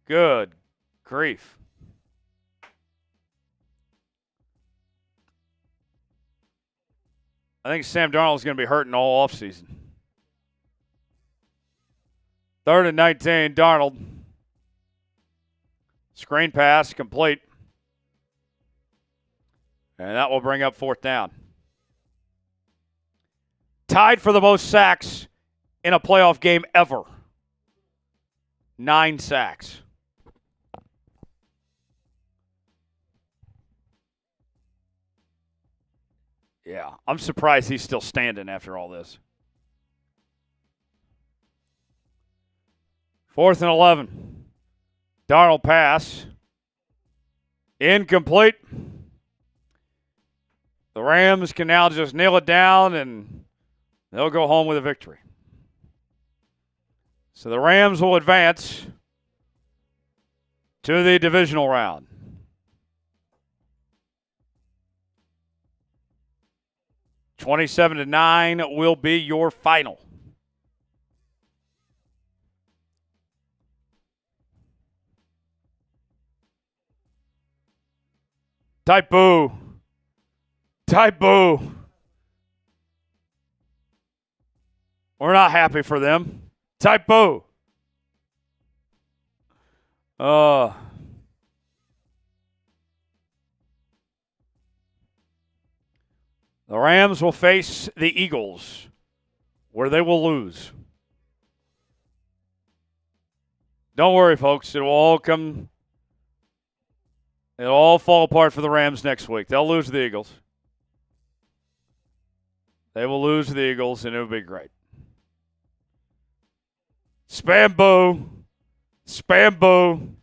Good grief. I think Sam Darnold is going to be hurting all offseason. 3rd and 19, Darnold. Screen pass, complete. And that will bring up 4th down. Tied for the most sacks in a playoff game ever. 9 sacks. Yeah, I'm surprised he's still standing after all this. 4th and 11. Darnold pass. Incomplete. The Rams can now just nail it down, and they'll go home with a victory. So the Rams will advance to the divisional round. $27-9 will be your final. Type boo. Type boo. We're not happy for them. Type boo. The Rams will face the Eagles, where they will lose. Don't worry, folks. It'll all fall apart for the Rams next week. They'll lose to the Eagles. They will lose to the Eagles, and it'll be great. Spam boo. Spam boo.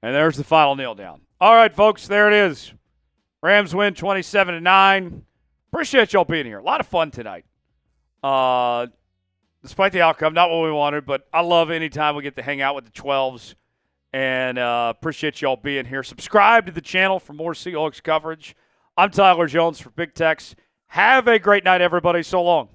And there's the final kneel down. All right, folks, there it is. Rams win 27-9. Appreciate y'all being here. A lot of fun tonight. Despite the outcome, not what we wanted, but I love any time we get to hang out with the 12s. And appreciate y'all being here. Subscribe to the channel for more Seahawks coverage. I'm Tyler Jones for Big Tex. Have a great night, everybody. So long.